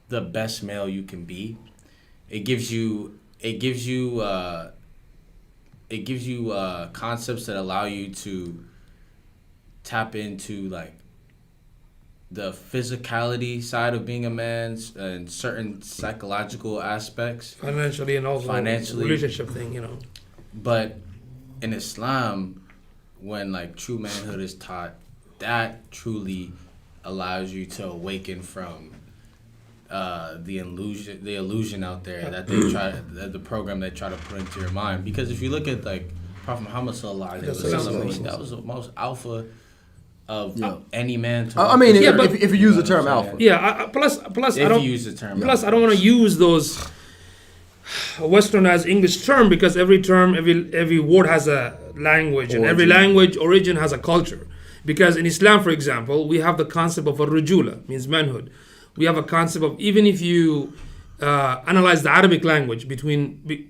the best male you can be. It gives you concepts that allow you to tap into the physicality side of being a man and certain psychological aspects, financially and also relationship thing, But in Islam, when true manhood is taught, that truly allows you to awaken from the illusion out there that the program they try to put into your mind. Because if you look at Prophet Muhammad sallallahu alaihi wasallam, that was the most alpha of any man. If you use the term alpha. Yeah. Plus, I don't use the term. Plus, I don't want to use those westernized English term because every word has a language, and every language origin has a culture. Because in Islam, for example, we have the concept of ar-rujula, means manhood. We have a concept of, even if you analyze the Arabic language,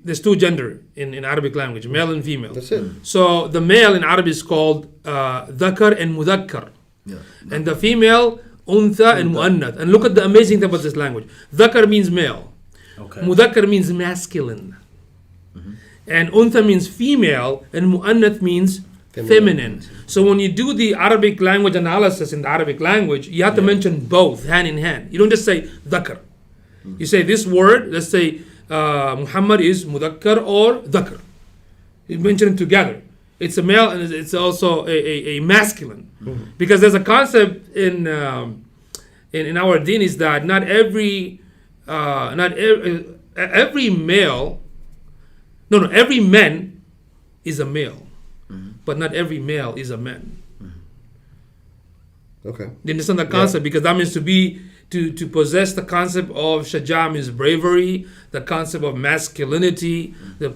there's 2 gender in Arabic language, male and female. That's it. So the male in Arabic is called dhakar and mudhakkar. Yeah. And the female, untha and muannath. And look at the amazing thing about this language. Dhakar means male. Okay. Mudhakkar means masculine. Mm-hmm. And untha means female, and muannath means feminine. So when you do the Arabic language analysis in the Arabic language, you have to mention both hand in hand. You don't just say dhakar. You say this word, let's say Muhammad is mudhakkar or dhakar. You mention it together. it's a male and it's also a masculine, because there's a concept in our deen is that not every male, every man is a male, but not every male is a man. Okay. You understand the concept? Because that means to possess the concept of shaja means bravery, the concept of masculinity, the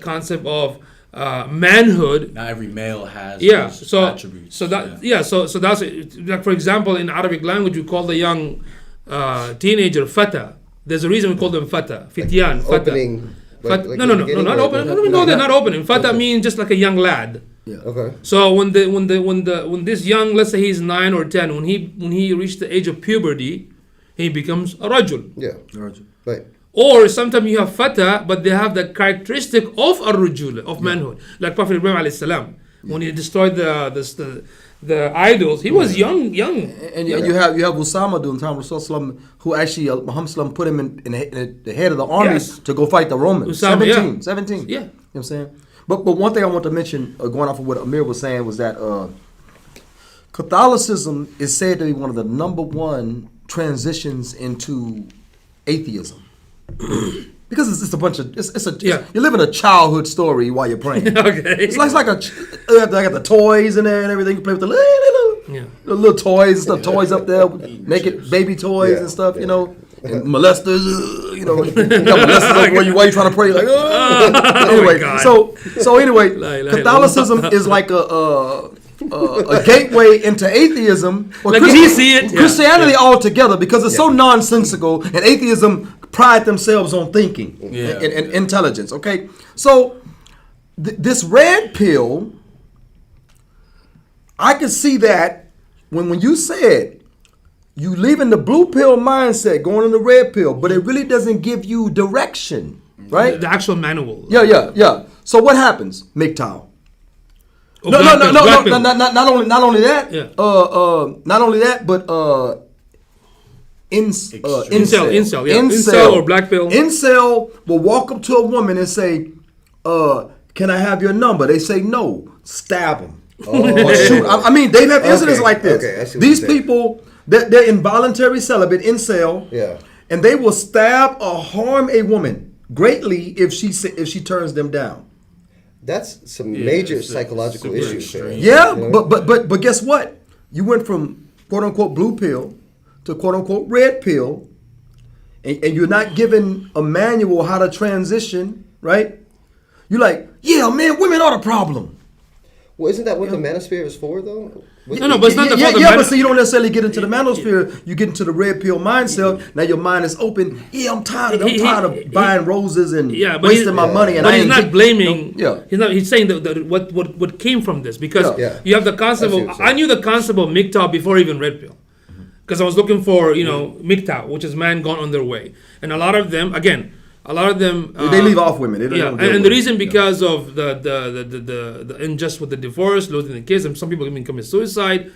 concept of manhood. Not every male has those attributes. So that's like, for example, in Arabic language we call the young teenager fata. There's a reason we call them fata, fityan, fata. Opening. No, not opening. No, they're not opening. Fata means just like a young lad. Yeah. Okay. So when this young, let's say he's 9 or 10, when he reached the age of puberty, he becomes a rajul. Yeah. Rajul. Right. Or sometimes you have fata, but they have the characteristic of a rajul, of manhood. Like Prophet Ibrahim alayhi salam, when he destroyed the idols, he was young. And you have Usama during the time of Rasulullah, who actually Muhammad Sallam put him in the head of the army to go fight the Romans. Usama, 17. Yeah. You know what I'm saying? But one thing I want to mention, going off of what Amir was saying, was that Catholicism is said to be one of the number one transitions into atheism. Because it's a bunch of you're living a childhood story while you're praying. Okay. It's like I got the toys in there and everything. You play with the little toys, toys up there, naked baby toys and stuff, you know. And molesters, you know, you got molesters while you trying to pray, like, anyway. So anyway, Catholicism is like a gateway into atheism, or like you see it, Christianity altogether, because it's so nonsensical, and atheism pride themselves on thinking and intelligence. Okay, so this red pill, I can see that when you said you leaving the blue pill mindset, going in the red pill, but it really doesn't give you direction, right? The actual manual. Yeah. So what happens, MGTOW? Oh, Not only that. Yeah. Not only that, but incel or black pill. Incel will walk up to a woman and say, "Can I have your number?" They say no. Stab them. Or shoot. I mean, they have incidents like this. Okay, I see what These you're saying. people, they're involuntary celibate, incel. Yeah. And they will stab or harm a woman greatly if she turns them down. That's some major psychological issues there. Yeah, you know? but guess what? You went from quote unquote blue pill to quote unquote red pill, and you're not given a manual how to transition, right? You're like, yeah, man, women are the problem. Well, isn't that what the Manosphere is for, though? No, but it's not the fault of but see, you don't necessarily get into the Manosphere. You get into the red pill mindset. Now your mind is open. Yeah, I'm tired of buying roses and wasting my money. And but he's not blaming. He's saying that what came from this, because you have the concept of. I knew the concept of MGTOW before even red pill, because I was looking for MGTOW, which is man gone on their way, and a lot of them they leave off women. And the reason because of the unjust with the divorce, losing the kids, and some people even commit suicide,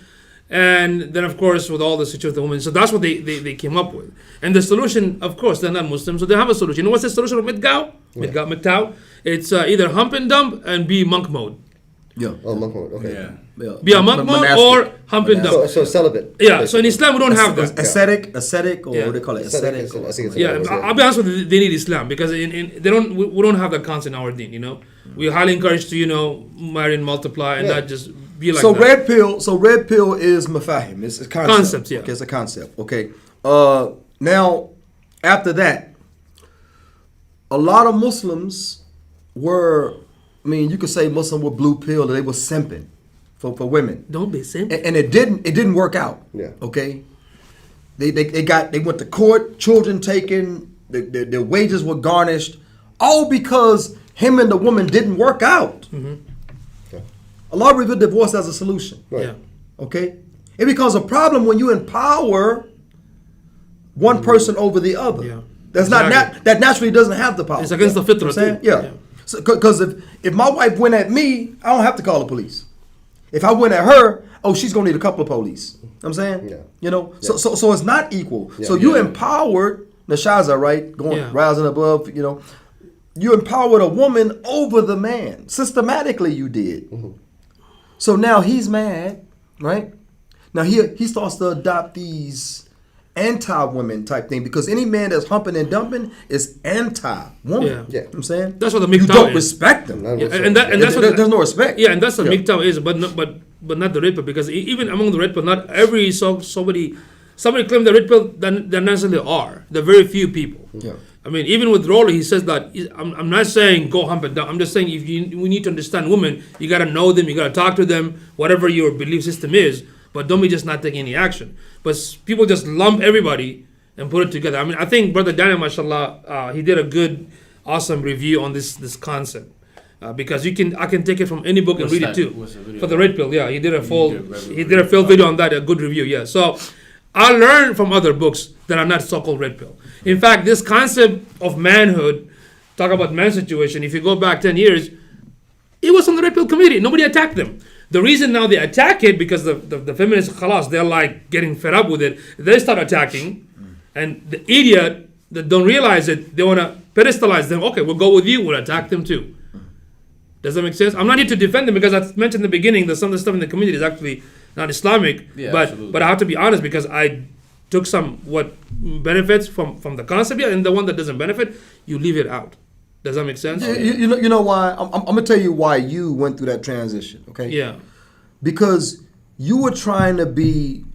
and then of course with all the situation with the women. So that's what they came up with. And the solution, of course, they're not Muslims, so they have a solution. You know what's the solution of MGTOW? It's either hump and dump and be monk mode. Yeah. Oh, monk mode. Okay. Yeah. Be a monk mode or hump and dump. So celibate. Yeah. So in Islam we don't have that. Ascetic, or what do they call it? Ascetic. I'll be honest with you, they need Islam, because we don't have that concept in our deen. We highly encourage to marry and multiply and not just be like that. Red pill is mafahim. It's a concept. Concepts, yeah. Okay, it's a concept. Okay. Now, after that, a lot of Muslims were. I mean, you could say Muslim were blue pill, they were simping for women. Don't be simping. And it didn't work out. Yeah. Okay. They went to court, children taken, their wages were garnished, all because him and the woman didn't work out. Mm-hmm. Okay. Allah revealed divorce as a solution. Right. Yeah. Okay. It becomes a problem when you empower one person over the other. Yeah. That's that naturally doesn't have the power. It's against the fitrah too. Yeah. Because if my wife went at me, I don't have to call the police. If I went at her, she's gonna need a couple of police. You know what I'm saying? Yeah. So it's not equal. Yeah. So you empowered Nashaza, right? Rising above, you empowered a woman over the man. Systematically, you did. So now he's mad, right? Now he starts to adopt these anti-women type thing, because any man that's humping and dumping is anti-woman. Yeah. You know what I'm saying? That's what the You MGTOW don't is. respect them. And that's what there's no respect. Yeah, and that's what MGTOW is, but not the red pill, because even among the red pill, not every somebody claim the red pill that necessarily are. There are very few people. Yeah. I mean, even with Roller, he says that I'm not saying go hump and dump. I'm just saying we need to understand women. You got to know them. You got to talk to them. Whatever your belief system is. But don't be just not taking any action. But people just lump everybody and put it together. I mean, I think Brother Daniel, mashallah, he did a good, awesome review on this concept. Because I can take it from any book and read it too. For the red pill, yeah. He did a full video on that, a good review, yeah. So I learned from other books that are not so-called red pill. In fact, this concept of manhood, talk about man situation, if you go back 10 years, it was on the red pill community. Nobody attacked them. The reason now they attack it, because the feminists, khalas, they're like getting fed up with it. They start attacking, and the idiot that don't realize it, they want to pedestalize them. Okay, we'll go with you. We'll attack them too. Does that make sense? I'm not here to defend them, because I mentioned in the beginning that some of the stuff in the community is actually not Islamic. Yeah, but I have to be honest, because I took some benefits from the concept, and the one that doesn't benefit, you leave it out. Does that make sense? You know why? I'm gonna tell you why you went through that transition. Okay. Yeah. Because you were trying to be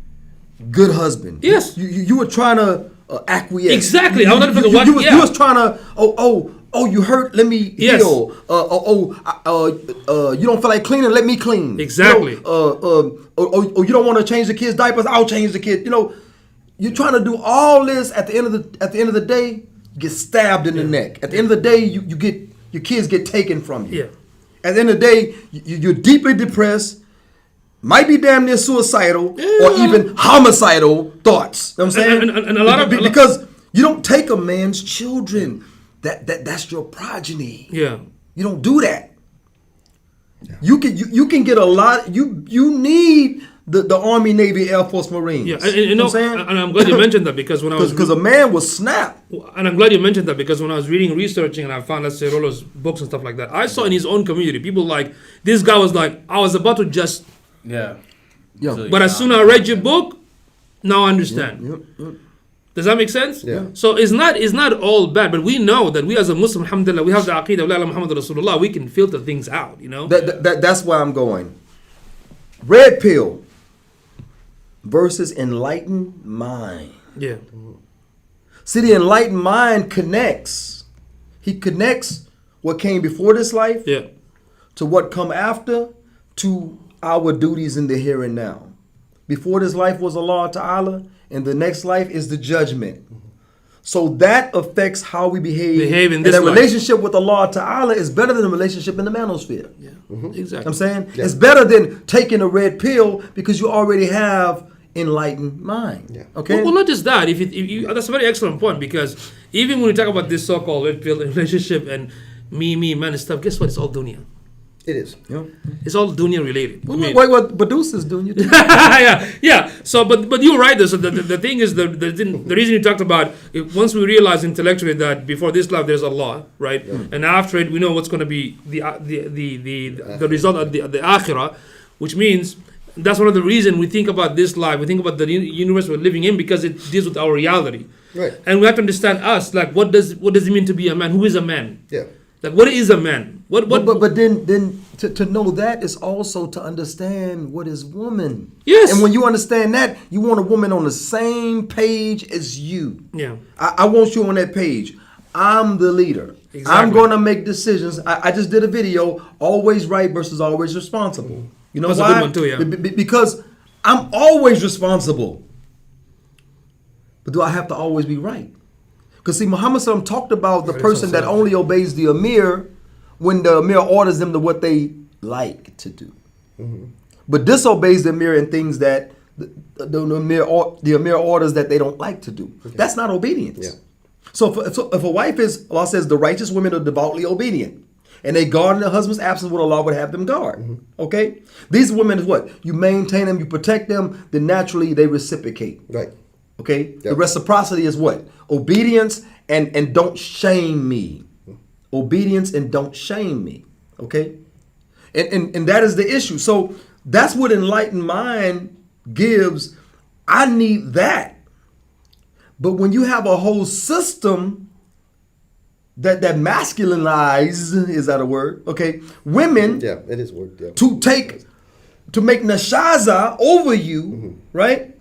good husband. Yes. You were trying to acquiesce. Exactly. You was trying to. You hurt. Let me heal. You don't feel like cleaning. Let me clean. Exactly. You don't want to change the kids' diapers. I'll change the kids. You're trying to do all this. At the end of the day, you get stabbed in the neck. At the end of the day, you get your kids get taken from you. Yeah. At the end of the day, you're deeply depressed. Might be damn near suicidal or even homicidal thoughts. You know what I'm saying? And a lot of because you don't take a man's children. That's your progeny. Yeah. You don't do that. Yeah. You can get a lot. You need the Army, Navy, Air Force, Marines. Yeah, and you know what I'm saying? And I'm glad you mentioned that, because when I was because a man will snap. And I'm glad you mentioned that, because when I was researching, and I found, let's say, Rollo's books and stuff like that, I saw in his own community people like this guy was like, I was about to just but as soon as I read your book, now I understand. Does that make sense? Yeah. So it's not all bad, but we know that we as a Muslim, alhamdulillah, we have the aqeedah of La ilaha Muhammad Rasulullah. We can filter things out, That's where I'm going. Red pill versus enlightened mind. Yeah. See, the enlightened mind connects. He connects what came before this life to what come after, to our duties in the here and now. Before this life was Allah Ta'ala, and the next life is the judgment. So that affects how we behave in this life. life. Relationship with Allah Ta'ala is better than a relationship in the Manosphere. Yeah, exactly. I'm saying it's better than taking a red pill, because you already have enlightened mind. Yeah. Okay. Well, not just that. If you that's a very excellent point, because even when we talk about this so-called red pill relationship and me, man and stuff, guess what? It's all dunya. It is. Yeah. It's all dunya related. Wait, what Badusa's dunya? yeah. So, but you're right. So the thing is, the reason you talked about once we realize intellectually that before this life there's Allah, right, and after it we know what's going to be the result of the akhirah, which means that's one of the reasons we think about this life. We think about the universe we're living in, because it deals with our reality, right? And we have to understand us. Like, what does it mean to be a man? Who is a man? Yeah. Like, what is a man? But then to know that is also to understand what is woman. Yes. And when you understand that, you want a woman on the same page as you. Yeah. I want you on that page. I'm the leader. Exactly. I'm going to make decisions. I just did a video, always right versus always responsible. You know That's why? a good one too, yeah. Because I'm always responsible. But do I have to always be right? Because see, Muhammad SAW talked about the person that only obeys the Amir when the Amir orders them to what they like to do. But disobeys the Amir in things that the Amir orders that they don't like to do. Okay. That's not obedience. Yeah. So if a wife is, Allah says, the righteous women are devoutly obedient, and they guard in their husband's absence what Allah would have them guard. Okay? These women is what? You maintain them, you protect them, then naturally they reciprocate. Right. Okay? Yep. The reciprocity is what? Obedience and don't shame me. obedience and don't shame me. Okay? And that is the issue. So that's what enlightened mind gives. I need that. But when you have a whole system that masculinizes, is that a word? Okay, women. Yeah, it is a word. Yeah. To make nashaza over you, right?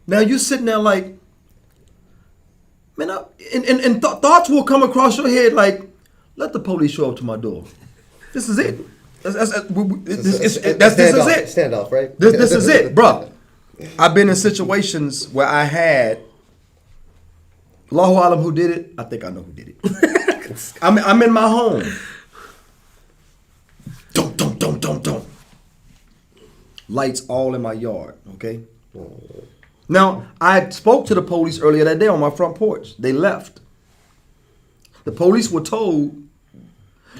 Now you're sitting there like, man, thoughts will come across your head like, let the police show up to my door. This is it. This is it. Standoff, right? This is it, bro. I've been in situations where I had, Allahu Alam who did it. I think I know who did it. I'm in my home. Don't. Lights all in my yard, okay? Now, I spoke to the police earlier that day on my front porch. They left. The police were told,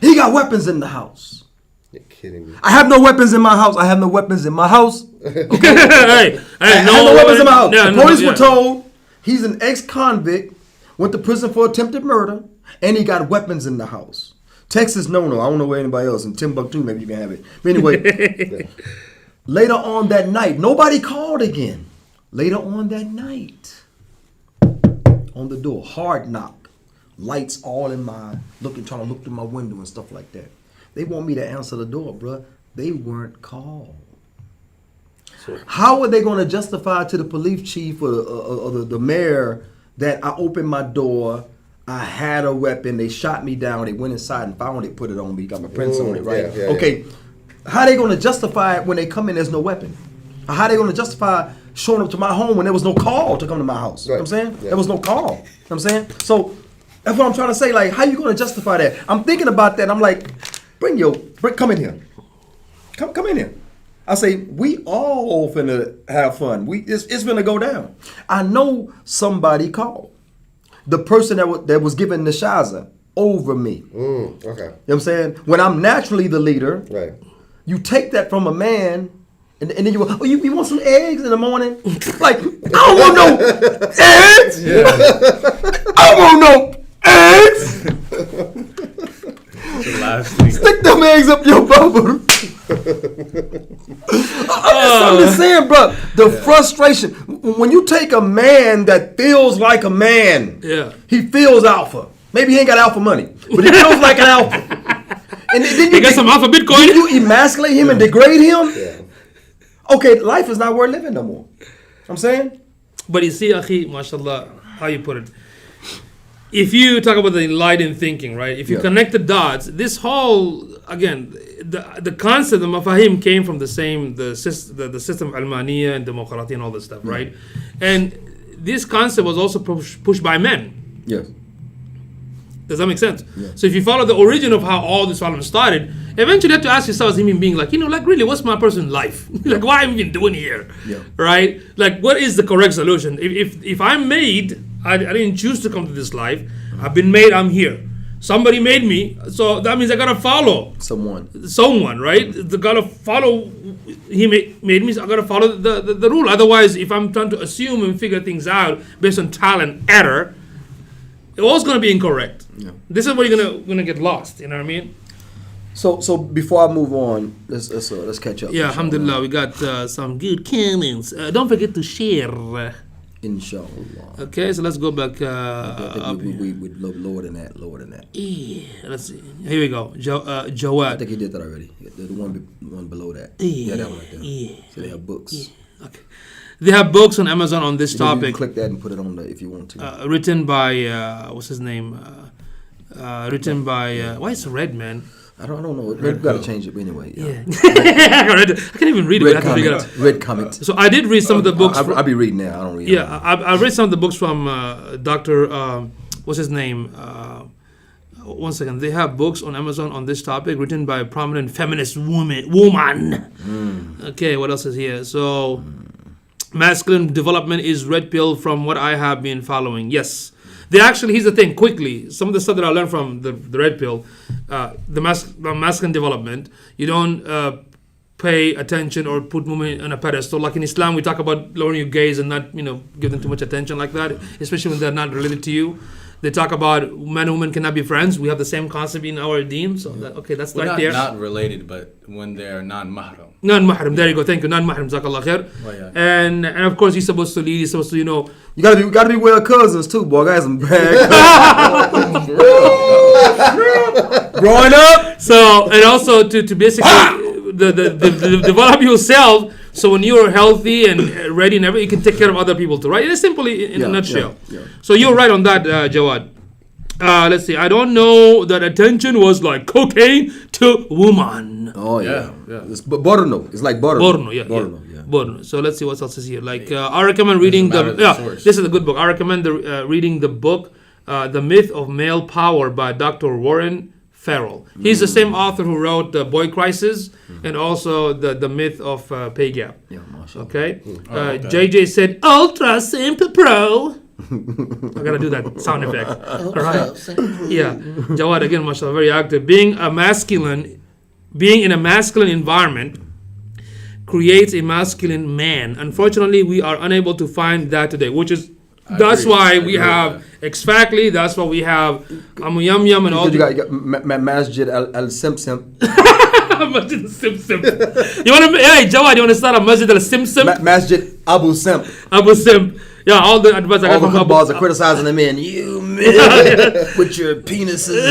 he got weapons in the house. You're kidding me. I have no weapons in my house. I have no weapons in my house. Okay? I have no weapons in my house. The police were told he's an ex-convict, went to prison for attempted murder, and he got weapons in the house. Texas, no. I don't know where anybody else. In Timbuktu, maybe you can have it. But anyway, later on that night, nobody called again. Later on that night, on the door, hard knock, lights all in my, trying to look through my window and stuff like that. They want me to answer the door, bruh. They weren't called. So, how are they going to justify to the police chief or the mayor that I opened my door, I had a weapon, they shot me down, they went inside and found it, put it on me, got my prints on it, right? Okay, how are they going to justify it when they come in, there's no weapon? How are they going to justify showing up to my home when there was no call to come to my house? You know what I'm saying? There was no call. You know what I'm saying? So that's what I'm trying to say. Like, how you going to justify that? I'm thinking about that. I'm like, come in here. Come in here. I say, we all finna have fun. It's finna go down. I know somebody called. The person that was given the shaza over me. Okay. You know what I'm saying? When I'm naturally the leader, right? You take that from a man, and then you go, oh, you want some eggs in the morning? Like, I don't want no eggs! Yeah. I don't want no eggs! The last thing. Stick them eggs up your bubble. I'm just saying, bro, the frustration. When you take a man that feels like a man, he feels alpha. Maybe he ain't got alpha money, but he feels like an alpha. And then you got some alpha Bitcoin. You emasculate him and degrade him. Yeah. Okay, life is not worth living no more. I'm saying. But you see, Akhi, mashallah, how you put it. If you talk about the enlightened thinking, right? If you connect the dots, this whole, again, the concept of mafahim came from the system of Almaniya and Democracy and all this stuff, right? And this concept was also pushed by men. Yes. Does that make sense? Yeah. So if you follow the origin of how all this problem started, eventually you have to ask yourself as a human being, like, really, what's my person's life? Like, what am I even doing here? Yeah. Right? Like, what is the correct solution? If I'm made, I didn't choose to come to this life. I've been made, I'm here. Somebody made me, so that means I gotta follow someone, right? They gotta follow. He made me, so I gotta follow the rule. Otherwise, if I'm trying to assume and figure things out based on trial and error, it's always gonna be incorrect. Yeah. This is where you're gonna get lost. You know what I mean? So before I move on, let's catch up. Yeah, alhamdulillah, we got some good comments. Don't forget to share. Inshallah. Okay, so let's go back. We lower than that. Yeah, let's see. Here we go. Jawad. I think he did that already. The one below that. Yeah, that one right there. Yeah. So they have books. Yeah. Okay. They have books on Amazon on this topic. You can click that and put it on if you want to. Written by what's his name? Written by why is it red, man? I don't know. We've got to change it anyway. Yeah. I can't even read it. Red Comet. So I did read some of the books. I'll be reading now. I don't read. Yeah, I read some of the books from Dr. What's his name? One second. They have books on Amazon on this topic written by a prominent feminist woman. Okay, what else is here? So, masculine development is red pill from what I have been following. Yes. Here's the thing, quickly, some of the stuff that I learned from the red pill, the masculine development, you don't pay attention or put women on a pedestal. Like in Islam, we talk about lowering your gaze and not, give them too much attention like that, especially when they're not related to you. They talk about men and women cannot be friends. We have the same concept in our deen. So, that's right there. Not related, but when they're non-mahram. Non-mahram. There you go. Thank you. Non-mahram. Jazakallah khair. And of course, you're supposed to lead. You're supposed to, You gotta be well cousins too, boy. Guys, some bad growing up. So, and also to basically develop yourself. So when you're healthy and ready and everything, you can take care of other people too, right? It's simply in a nutshell. So you're right on that, Jawad. Let's see. I don't know that attention was like cocaine to woman. Oh yeah. It's Borno. It's like Borno. Borno. So let's see what else is here. Like I recommend reading this is a good book. I recommend reading the book The Myth of Male Power by Dr. Warren Farrell. He's the same author who wrote The Boy Crisis and also the Myth of Pay Gap. Okay. JJ said Ultra Simple Pro. I gotta do that sound effect. All right. Yeah. Jawad again, mashallah, very active. Being in a masculine environment creates a masculine man. Unfortunately, we are unable to find that today, which is that's why we have exactly. That's why we have Amoo Yum Yum and all. You got Masjid Al Simsim. Masjid Al Simsim. You want to? Hey, Jawad, you want to start a Masjid Al Simsim? Masjid Abu Simp. Abu Simp. Yeah, all the advice I got from Abu. All the are criticizing the men. You men with your penises.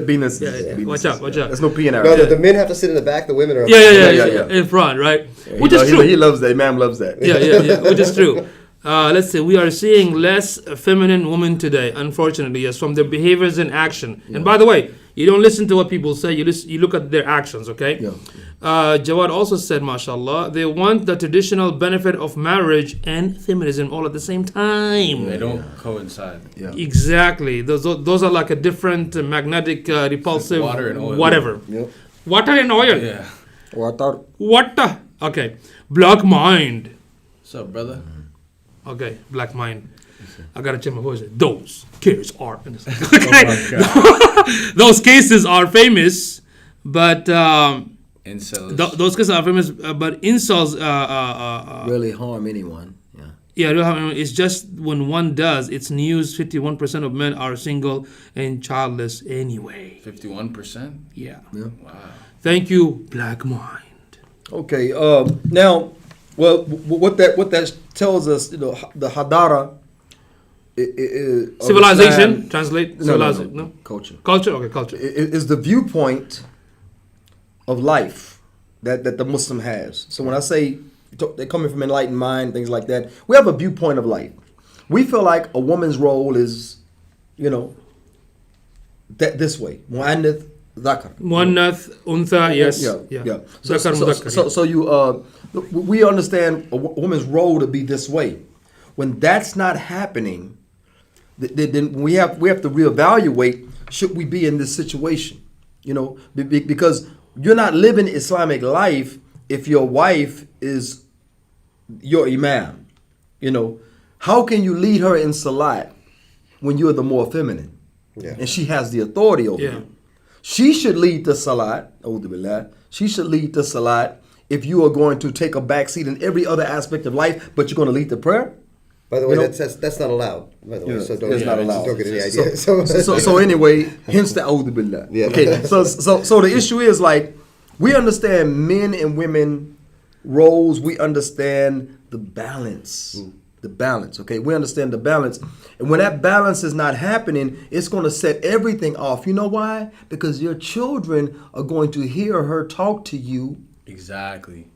Penises. Yeah. Watch out. There's no P in there. No, the men have to sit in the back. The women are. Yeah. In front, right? Which is true. He loves that. Imam loves that. Yeah. Which is true. Let's say we are seeing less feminine women today, unfortunately, yes, from their behaviors and action. And by the way, you don't listen to what people say, you look at their actions, okay? Jawad also said, mashallah, they want the traditional benefit of marriage and feminism all at the same time. They don't coincide. Exactly. Those are like a different magnetic, repulsive, water and oil. Whatever. Water and oil. Yeah. Water. Okay. Black mind. What's up, brother? Okay, black mind. I gotta check my voice. Those cases are those cases are famous, but incels. Those cases are famous, but incels really harm anyone. It's just when one does, it's news. 51% of men are single and childless anyway. 51%. Yeah. Wow. Thank you, black mind. Okay. Now. Well, what that tells us, the Hadara civilization. Translate civilization. No? Culture. Okay, culture. Is the viewpoint of life that the Muslim has. So when I say they're coming from enlightened mind, things like that, we have a viewpoint of life. We feel like a woman's role is, that this way. Mu'annath, dhakar. Mu'annath, untha, yes. Yeah. So we understand a woman's role to be this way. When that's not happening, then we have to reevaluate, should we be in this situation? Because you're not living Islamic life if your wife is your imam. How can you lead her in salat when you're the more feminine? And she has the authority over you. She should lead the salat. She should lead the salat if you are going to take a back seat in every other aspect of life, but you're going to lead the prayer. By the way, that's not allowed. By the way, so it's not allowed. Don't get any idea. So anyway, hence the A'udhu Billah. Okay. So the issue is like we understand men and women roles. We understand the balance. The balance. Okay, we understand the balance, and when that balance is not happening, it's going to set everything off. You know why? Because your children are going to hear her talk to you. Exactly.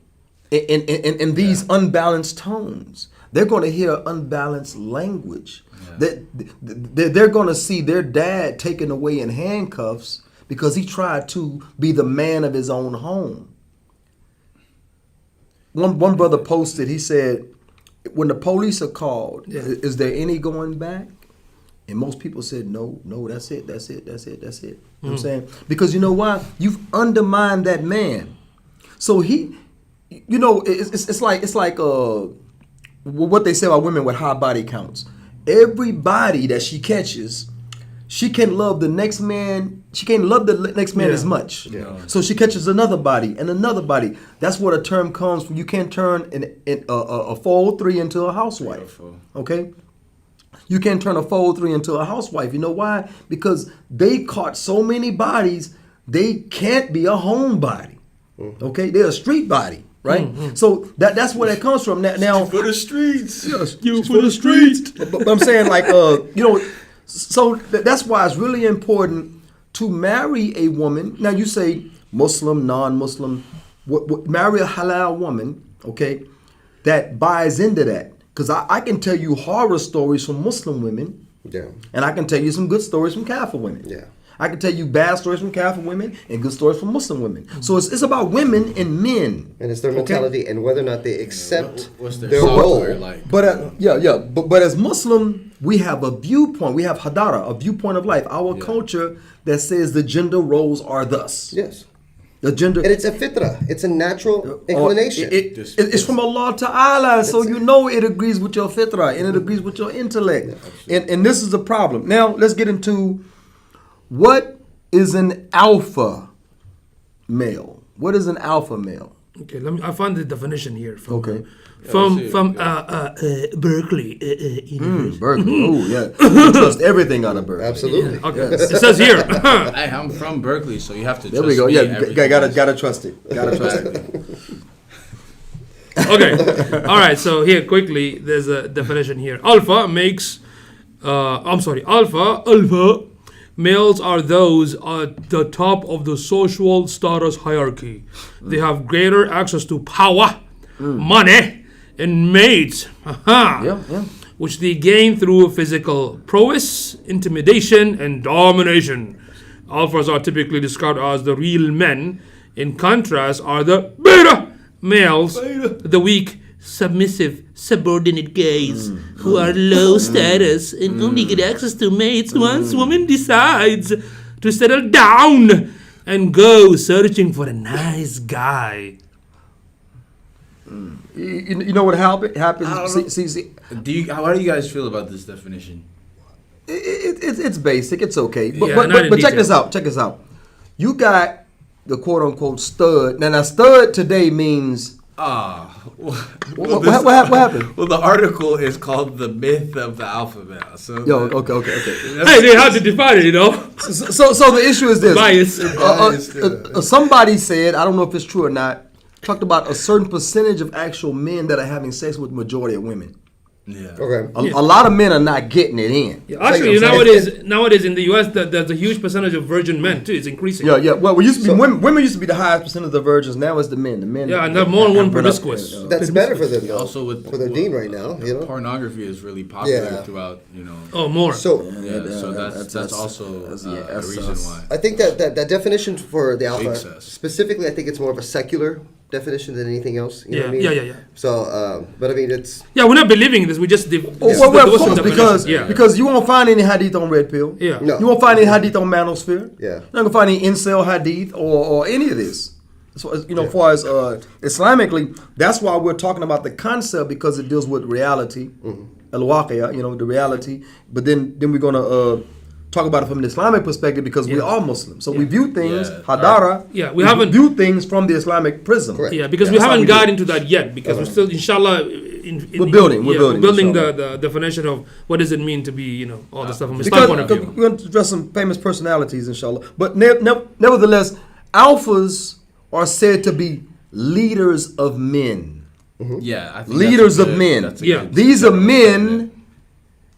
In these unbalanced tones. They're going to hear unbalanced language. They're going to see their dad taken away in handcuffs because he tried to be the man of his own home. One brother posted, he said, when the police are called, is there any going back? And most people said, no, that's it. You know what I'm saying? Because you know why? You've undermined that man. So it's like what they say about women with high body counts. Every body that she catches, she can love the next man. She can't love the next man as much. So she catches another body and another body. That's where the term comes from. You can't turn a 403 into a housewife. Okay? You can't turn a 403 into a housewife. You know why? Because they caught so many bodies, they can't be a homebody. Okay? They're a street body, right? So that's where that comes from. Now for the streets. Yes, you for the streets. But I'm saying, like, so that's why it's really important to marry a woman. Now, you say Muslim, non-Muslim, marry a halal woman, okay, that buys into that. Because I can tell you horror stories from Muslim women, and I can tell you some good stories from Kafir women. Yeah. I can tell you bad stories from Kafir women and good stories from Muslim women. So it's about women and men. And it's their mentality and whether or not they accept what's their their role. like. But but as Muslim, we have a viewpoint. We have hadara, a viewpoint of life. Our culture that says the gender roles are thus. Yes. The gender, and it's a fitra. It's a natural inclination. It's from Allah Ta'ala, so you know it agrees with your fitra and it agrees with your intellect. And this is the problem. Now let's get into what is an alpha male. What is an alpha male? Okay, I found the definition here from Berkeley University. Berkeley. Oh yeah, you trust everything out of Berkeley. Absolutely. Yeah, okay. It says here. Hey, I'm from Berkeley, so you have to. There trust we go. Me, Yeah, gotta trust it. Gotta trust it. Okay. All right. So here quickly, there's a definition here. Alpha males are those at the top of the social status hierarchy. They have greater access to power, money, and mates, which they gain through physical prowess, intimidation, and domination. Alphas are typically described as the real men. In contrast are the beta males, the weak, submissive, subordinate guys who are low status and only get access to mates once woman decides to settle down and go searching for a nice guy. You know what happens? How do you guys feel about this definition? It's basic. It's okay. But check this out. Check this out. You got the quote unquote stud. Now stud today means. What happened? Well, the article is called "The Myth of the Alpha Male." So okay. Hey, they have to define it, you know. So the issue is this. Bias. Somebody said, I don't know if it's true or not, talked about a certain percentage of actual men that are having sex with the majority of women. Yeah. Okay. A lot of men are not getting it in. Yeah, actually, nowadays in the U.S., there's a huge percentage of virgin men too. It's increasing. Yeah. Well, we used to be women used to be the highest percent of the virgins. Now it's the men. Yeah, and they're more and more promiscuous. That's better for them, though. Also, for their deen right now, you know. Pornography is really popular throughout, you know. Oh, more. So that's also a reason why. I think that definition for the alpha specifically, I think it's more of a secular definition than anything else. You know what I mean? Yeah. So, but I mean, it's we're not believing this. We just of course, because you won't find any hadith on Red Pill. Yeah, no. You won't find any hadith on Manosphere. Yeah, you're not gonna find any incel hadith or any of this. So as far as Islamically, that's why we're talking about the concept, because it deals with reality, al-waqi'ah, the reality. But then we're gonna talk about it from an Islamic perspective, because we are Muslims. So we view things, hadara, we haven't view things from the Islamic prism. Correct. Yeah, because we haven't got into that yet, because we're still, inshallah, we're building the definition of what does it mean to be, all the stuff from Islam point of view. We're going to address some famous personalities, inshallah. But nevertheless, alphas are said to be leaders of men. Yeah, I think leaders of men. These are men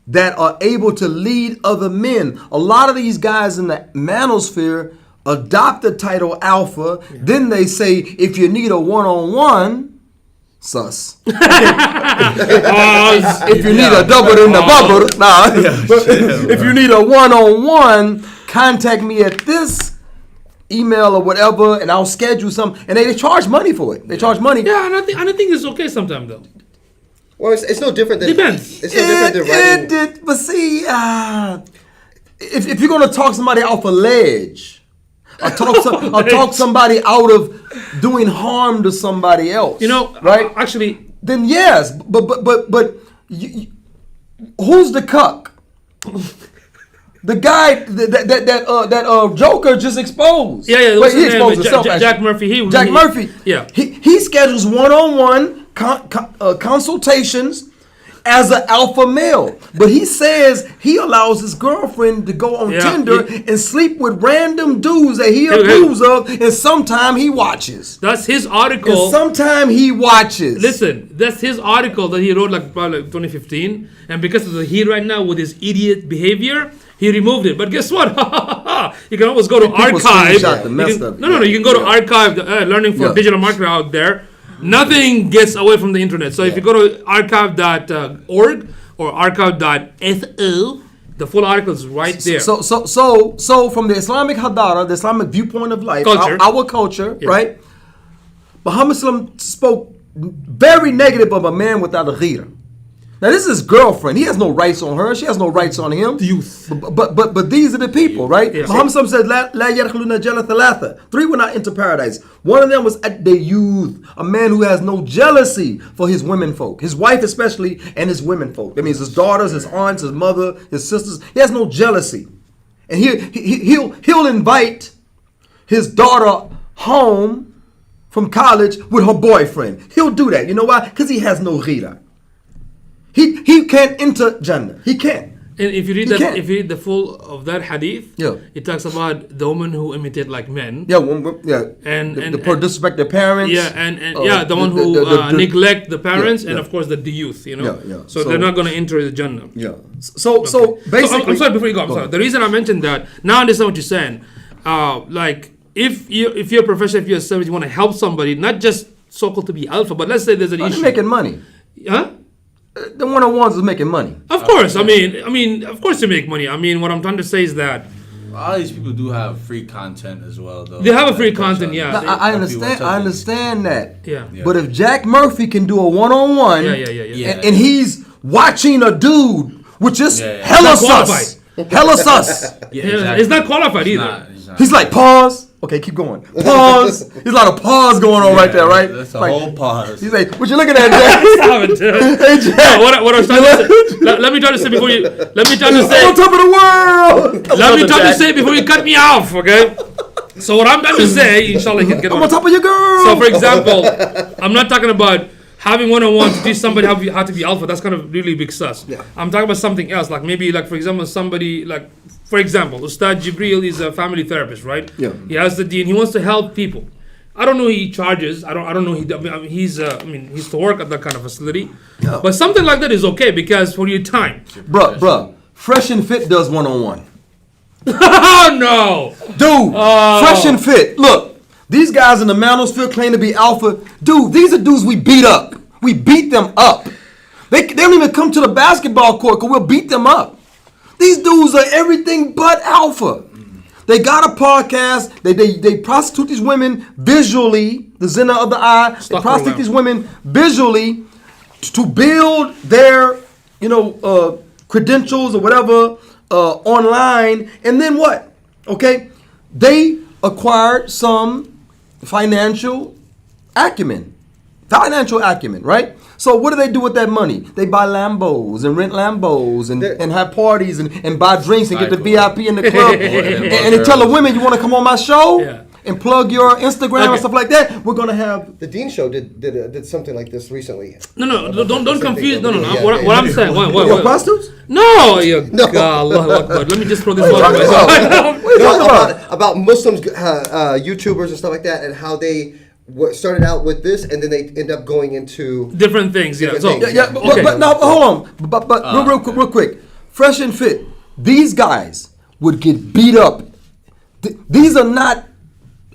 that are able to lead other men. A lot of these guys in the manosphere adopt the title alpha. Then they say, if you need a one-on-one, sus. If you need a double in the bubble, if you need a one-on-one, contact me at this email or whatever, and I'll schedule something. And they charge money for it. They charge money. Yeah, and I think it's okay sometimes, though. Well, it's no different than... Depends. It's no different than writing... But see, if you're going to talk somebody off a ledge, or talk somebody out of doing harm to somebody else, right? Actually... Then yes, but who's the cuck? The guy that Joker just exposed. Yeah. Wait, he exposed himself. Jack Murphy. Jack Murphy. Yeah. He schedules one-on-one consultations, as an alpha male. But he says he allows his girlfriend to go on Tinder and sleep with random dudes that he approves of, and sometime he watches. That's his article. And sometime he watches. Listen, that's his article that he wrote probably 2015, and because of the heat right now with his idiot behavior, he removed it. But guess what? You can always go to archive. You can go to archive, learning for digital marketer out there. Nothing gets away from the internet. So if you go to archive.org or archive.fo, the full article is right there. So from the Islamic Hadara, the Islamic viewpoint of life, our culture, right? Muhammad spoke very negative of a man without a ghira. Now this is his girlfriend. He has no rights on her. She has no rights on him. The youth. But these are the people, right? Yeah. Muhammad said, La yadkhuluna jannah thalatha. 3 will not enter paradise. One of them was at the youth, a man who has no jealousy for his women folk, his wife especially, and his women folk. That means his daughters, his aunts, his mother, his sisters. He has no jealousy, and he'll invite his daughter home from college with her boyfriend. He'll do that. You know why? Because he has no ghira. He can't enter Jannah. He can't. And if you read if you read the full of that hadith, it talks about the women who imitate like men. And disrespect their parents. The one who neglect the parents, and of course the youth. You know. So they're not going to enter the Jannah. So basically, I'm sorry. Before you go, I'm sorry. The reason I mentioned that, now I understand what you're saying. Like if you're a professional, if you're a service, you want to help somebody, not just so-called to be alpha, but let's say there's an issue. You're making money. Huh? The one-on-ones is making money. Of course. I mean, of course you make money. I mean, what I'm trying to say is that all these people do have free content as well, though. They have a free content, yeah. I understand that. Yeah. But if Jack Murphy can do a one-on-one, and he's watching a dude, which is hella sus. Hella sus. Exactly. It's not qualified either. He's like, pause. Okay, keep going. Pause. There's a lot of pause going on right there, right? That's a whole pause. He's like, what you looking at, Jack? Stop it, dude. Hey, Jack. No, what I was trying to say, let me try to say before you, let me try to say. I'm on top of the world. Let me try to say before you cut me off, okay? So what I'm trying to say, inshallah, you can get I'm on top of your girl. So for example, I'm not talking about having one-on-one to teach somebody how to be alpha. That's kind of really big sus. Yeah. I'm talking about something else, like maybe, like for example, somebody like, for example, Ustad Jibril is a family therapist, right? Yeah. He has the deen. He wants to help people. I don't know he charges. I don't know he's to work at that kind of facility. Yeah. But something like that is okay because for your time. Bruh. Fresh and Fit does one-on-one. Oh no, dude. Fresh and Fit. Look, these guys in the Manosphere claim to be alpha. Dude, these are dudes we beat up. We beat them up. They don't even come to the basketball court because we'll beat them up. These dudes are everything but alpha. They got a podcast. They prostitute these women visually. The zina of the eye. They prostitute these women visually to build their, credentials or whatever online. And then what? Okay, they acquired some financial acumen, right? So what do they do with that money? They buy Lambos and rent Lambos and have parties and buy drinks and get the VIP in the club. and they tell the women, you want to come on my show and plug your Instagram and stuff like that? We're going to have... The Dean Show did something like this recently. No, don't confuse. No. What I'm saying... What, prostitutes? No, God, let me just throw this one away. About Muslims, YouTubers and stuff like that, and how they... started out with this, and then they end up going into different things. But now hold on. But real quick. Fresh and Fit. These guys would get beat up. These are not.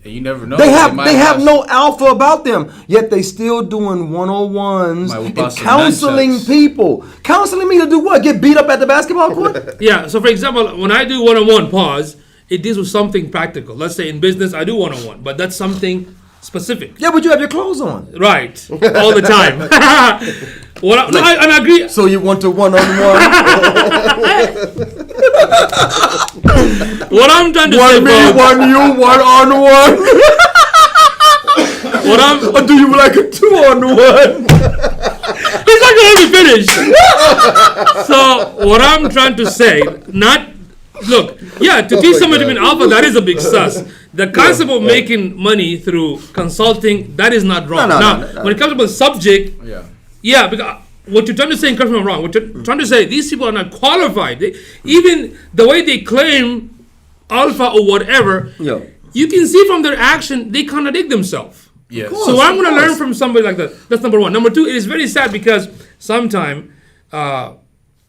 You never know. They have no alpha about them. Yet they still doing one-on-ones and counseling people. Counseling me to do what? Get beat up at the basketball court? Yeah. So for example, when I do one-on-one, pause. It deals with something practical. Let's say in business, I do one-on-one, but that's something specific. Yeah, but you have your clothes on. Right. All the time. I agree. So you want to one-on-one? What I'm trying to say, one you, one-on-one. Or do you like a two-on-one? He's not going to be finished. So what I'm trying to say, to teach somebody to be an alpha, that is a big sus. The concept of making money through consulting, that is not wrong. When it comes to the subject, because what you're trying to say, and correct me if I'm wrong, what you're trying to say, these people are not qualified. Even the way they claim alpha or whatever, you can see from their action, they contradict themselves. Yes. So I'm going to learn from somebody like that. That's number one. Number two, it is very sad because sometimes,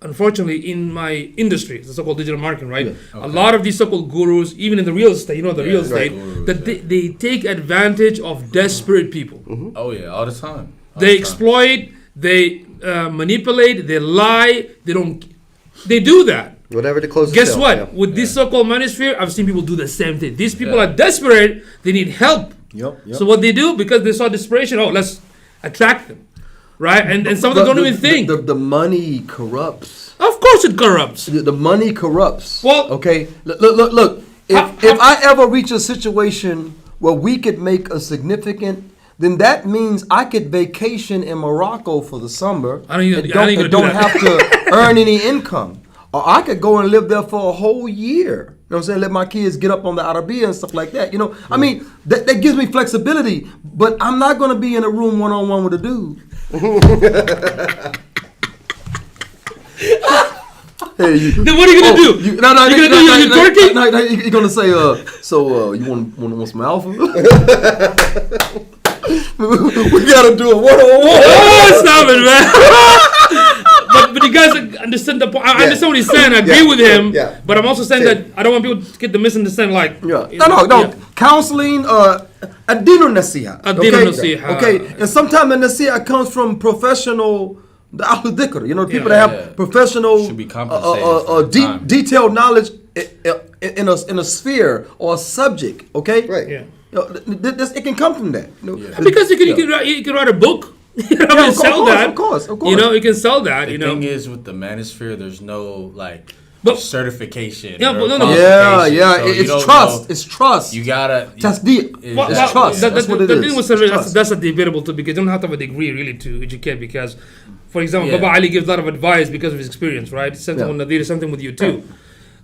unfortunately, in my industry, the so-called digital marketing, right? Yeah. Okay. A lot of these so-called gurus, even in the real estate, real estate, they take advantage of desperate people. Mm-hmm. Oh yeah, all the time. They exploit, they manipulate, they lie, they do that. Whatever to close. Guess what? With this so-called Manosphere, I've seen people do the same thing. These people are desperate. They need help. Yep. So what they do, because they saw desperation, let's attract them, right? And some of them don't even think. The money corrupts. Of course it corrupts. The money corrupts. Well, okay. Look. If I ever reach a situation where we could make a significant, then that means I could vacation in Morocco for the summer. don't have to earn any income. Or I could go and live there for a whole year. You know what I'm saying? Let my kids get up on the Arabia and stuff like that. I mean, that gives me flexibility. But I'm not going to be in a room one-on-one with a dude. Hey, then what are you going to do? You're going to do Turkey? No, you're going to say, you want some alpha? We got to do a one-on-one. Oh, stop it, man. But you guys understand the point. I understand what he's saying. I agree with him. Yeah. But I'm also saying that I don't want people to get the misunderstanding. No. Counseling, adino nasiha. Okay. And sometimes the nasiha comes from professional, the ahlul dhikr. People that have professional, should be compensated detailed knowledge in a sphere or a subject. Okay. Right. Yeah. It can come from that. Because you can write a book. Sell that. Of course. You can sell that. The thing is, with the Manosphere, there's no certification. Yeah, it's trust. It's trust. You gotta. It's trust. That's what it is. That's a debatable too, because you don't have to have a degree really to educate. Because, for example, Baba Ali gives a lot of advice because of his experience, right? Something with Nadir, something with you too.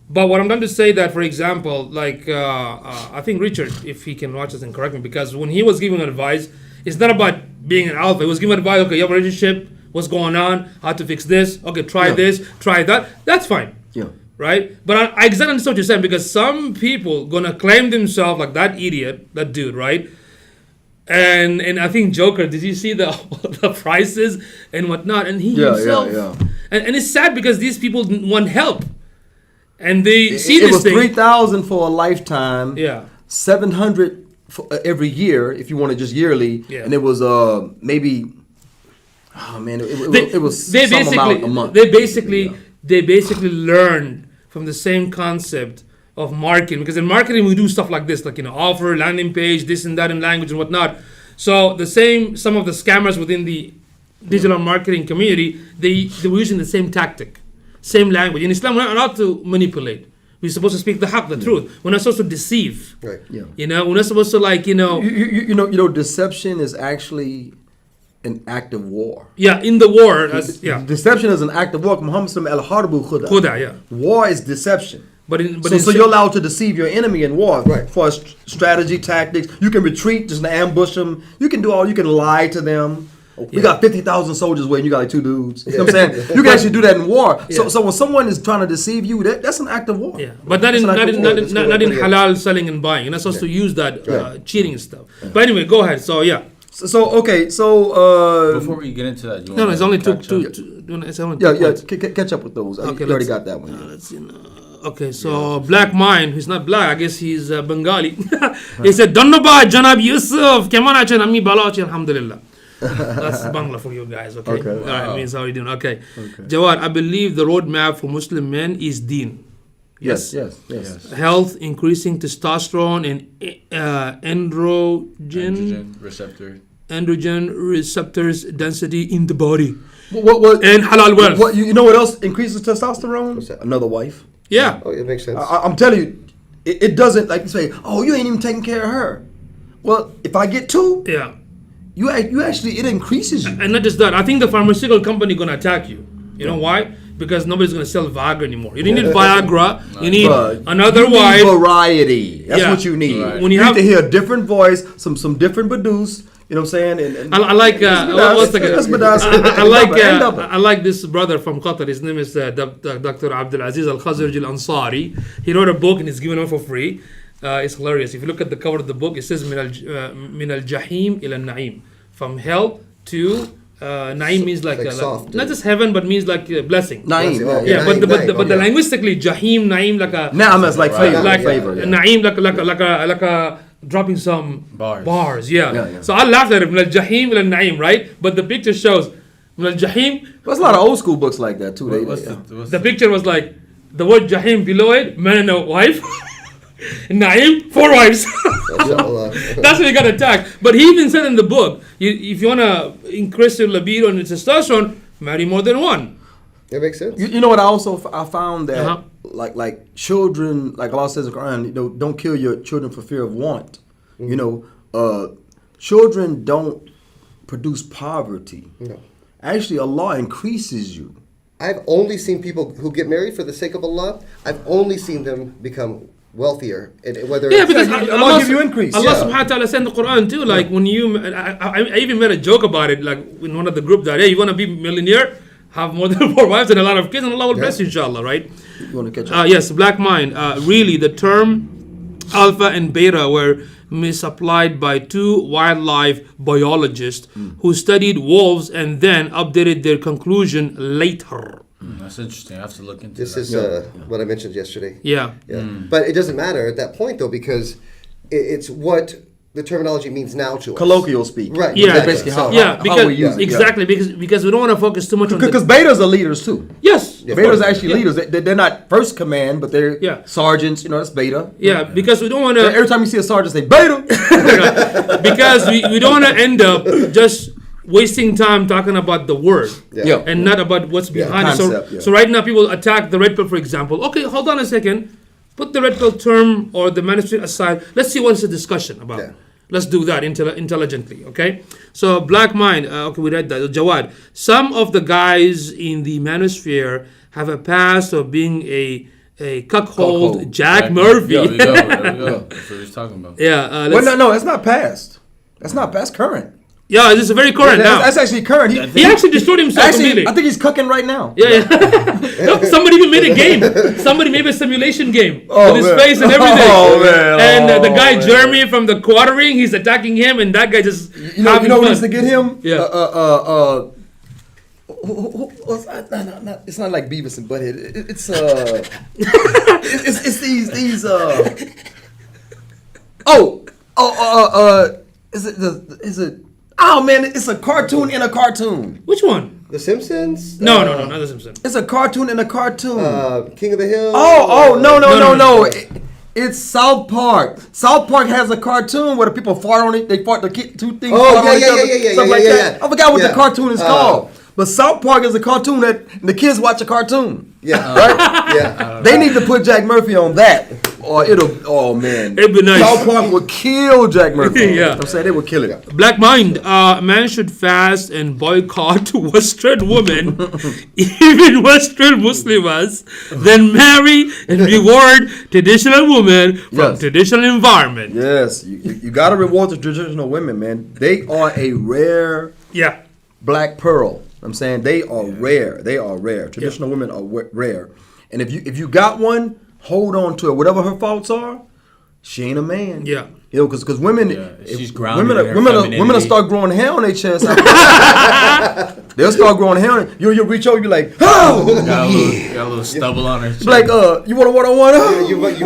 But what I'm trying to say that, for example, I think Richard, if he can watch this and correct me, because when he was giving advice, it's not about being an alpha. It was giving advice, okay, you have a relationship, what's going on, how to fix this, okay, try this, try that. That's fine. Yeah. Right? But I exactly understand what you're saying, because some people gonna claim themselves like that idiot, that dude, right? And I think Joker, did you see the prices and whatnot? And he himself. Yeah. And it's sad because these people want help. And they see this thing. It was $3,000 for a lifetime. Yeah. $700 for every year, if you want to just yearly. Yeah. And it was maybe. Oh man, it was some amount a month. They basically learned from the same concept of marketing, because in marketing we do stuff like this, offer, landing page, this and that in language and whatnot. So some of the scammers within the digital marketing community, they were using the same tactic. Same language. In Islam, we're not allowed to manipulate. We're supposed to speak the haqq, the truth. We're not supposed to deceive. Right. Yeah. We're not supposed to deception is actually an act of war. Yeah, in the war. Deception is an act of war. Muhammad said, al-harbu khuda. Yeah. War is deception. So you're allowed to deceive your enemy in war. Right. For strategy, tactics. You can retreat, just ambush them. You can lie to them. We got 50,000 soldiers waiting. You got 2 dudes. You know what I'm saying? You can actually do that in war. Yeah. So when someone is trying to deceive you, that's an act of war. Yeah, but not in halal selling and buying. You're not supposed to use that cheating stuff. Yeah. But anyway, go ahead. So yeah. Okay. Before we get into that, it's only two. Catch up with those. Okay, you already got that one. Let's see. Okay, so Black Mind, he's not black. I guess he's Bengali. He said, "Dhanyabad Janab Yusuf. Keman achen ami bala achen alhamdulillah." That's Bangla for you guys, okay? All right, means how are you doing? Okay. Jawad, I believe the roadmap for Muslim men is deen. Yes. Health, increasing testosterone and androgen receptors density in the body. And halal wealth. You know what else increases testosterone? Another wife. Yeah. Oh, it makes sense. I'm telling you, it doesn't, like you say, oh, you ain't even taking care of her. Well, if I get 2, you actually, it increases you. And not just that, I think the pharmaceutical company going to attack you. You know why? Because nobody's going to sell Viagra anymore. You don't need Viagra. You need another wife. Variety. That's what you need. Right. When you have to hear a different voice, some different badus. You know what I'm saying? And I like I like this brother from Qatar. His name is Dr. Abdul Aziz Al Khazraj Al Ansari. He wrote a book and it's given away for free. It's hilarious. If you look at the cover of the book, it says Min al Jahim ila Naim, from hell to Naim means like soft, not just heaven, but means like blessing. Naim, but the linguistically Jahim, Naim like a Naim is like favor, Naim like a dropping some bars. Yeah. So I laughed at it. Min al Jahim ila Naim, right? But the picture shows Min al Jahim. There's a lot of old school books like that too. The picture was like the word Jahim below it, man and a wife. Naim, 4 wives. That's what he got attacked. But he even said in the book, if you want to increase your libido and testosterone, marry more than one. That makes sense. You know what? I found that like children, like Allah says in the Quran, don't kill your children for fear of want. Mm-hmm. Children don't produce poverty. No. Actually, Allah increases you. I've only seen people who get married for the sake of Allah. I've only seen them become wealthier, and whether because Allah give you increase. Allah subhanahu wa ta'ala said in the Quran too, like when you, I even made a joke about it, like in one of the group that, hey, you want to be millionaire, have more than 4 wives and a lot of kids, and Allah will bless you, inshallah, right? You want to catch up? Yes, Black Mind. Really, the term alpha and beta were misapplied by 2 wildlife biologists who studied wolves and then updated their conclusion later. That's interesting. I have to look into this. This is what I mentioned yesterday. Yeah. But it doesn't matter at that point, though, because it's what the terminology means now to us. Colloquial speak. Right. Yeah. Basically how we use it. Exactly, because we don't want to focus too much on because betas are leaders too. Yes. Betas are actually leaders. They're not first command, but they're sergeants. That's beta. Yeah, because we don't want to... So every time you see a sergeant, say beta. Because we don't want to end up just wasting time talking about the word and not about what's behind it. So right now people attack the red pill, for example. Okay, hold on a second. Put the red pill term or the Manosphere aside. Let's see what's the discussion about. Yeah. Let's do that intelligently, okay? So Black Mind, okay, we read that. Jawad, some of the guys in the Manosphere have a past of being a cuckold Jack Murphy. There we go. That's what he's talking about. Yeah. No, that's not past. That's not past. Current. Yeah, this is very current now. That's actually current. He actually destroyed himself completely. I think he's cooking right now. Yeah. No, somebody even made a game. Somebody made a simulation game with his face and everything. And the guy Jeremy from the quartering, he's attacking him, and that guy just you know what needs to get him? Yeah. It's not like Beavis and Butthead. It's these is it? Oh man, it's a cartoon in a cartoon. Which one? The Simpsons? No, not The Simpsons. It's a cartoon in a cartoon. King of the Hill? No. It's South Park. South Park has a cartoon where the people fart on it. They fart, the two things fart on each other. Stuff like that. I forgot what the cartoon is called. But South Park is a cartoon that the kids watch a cartoon. Yeah. Right? Yeah. They need to put Jack Murphy on that. Or it'd be nice. South Park would kill Jack Murphy. Yeah. I'm saying they would kill it. Black Mind, man should fast and boycott Western women, even Western Muslims, then marry and reward traditional women from traditional environment. Yes, you got to reward the traditional women, man. They are a rare black pearl. I'm saying they are rare. They are rare. Traditional women are rare. And if you got one, hold on to it. Whatever her faults are, she ain't a man. Yeah. Because women, she's grounded. Women will start growing hair on their chest. They'll start growing hair. You'll reach over, you like, oh, got a little stubble on her chest. Like, you want a one-on-one? You might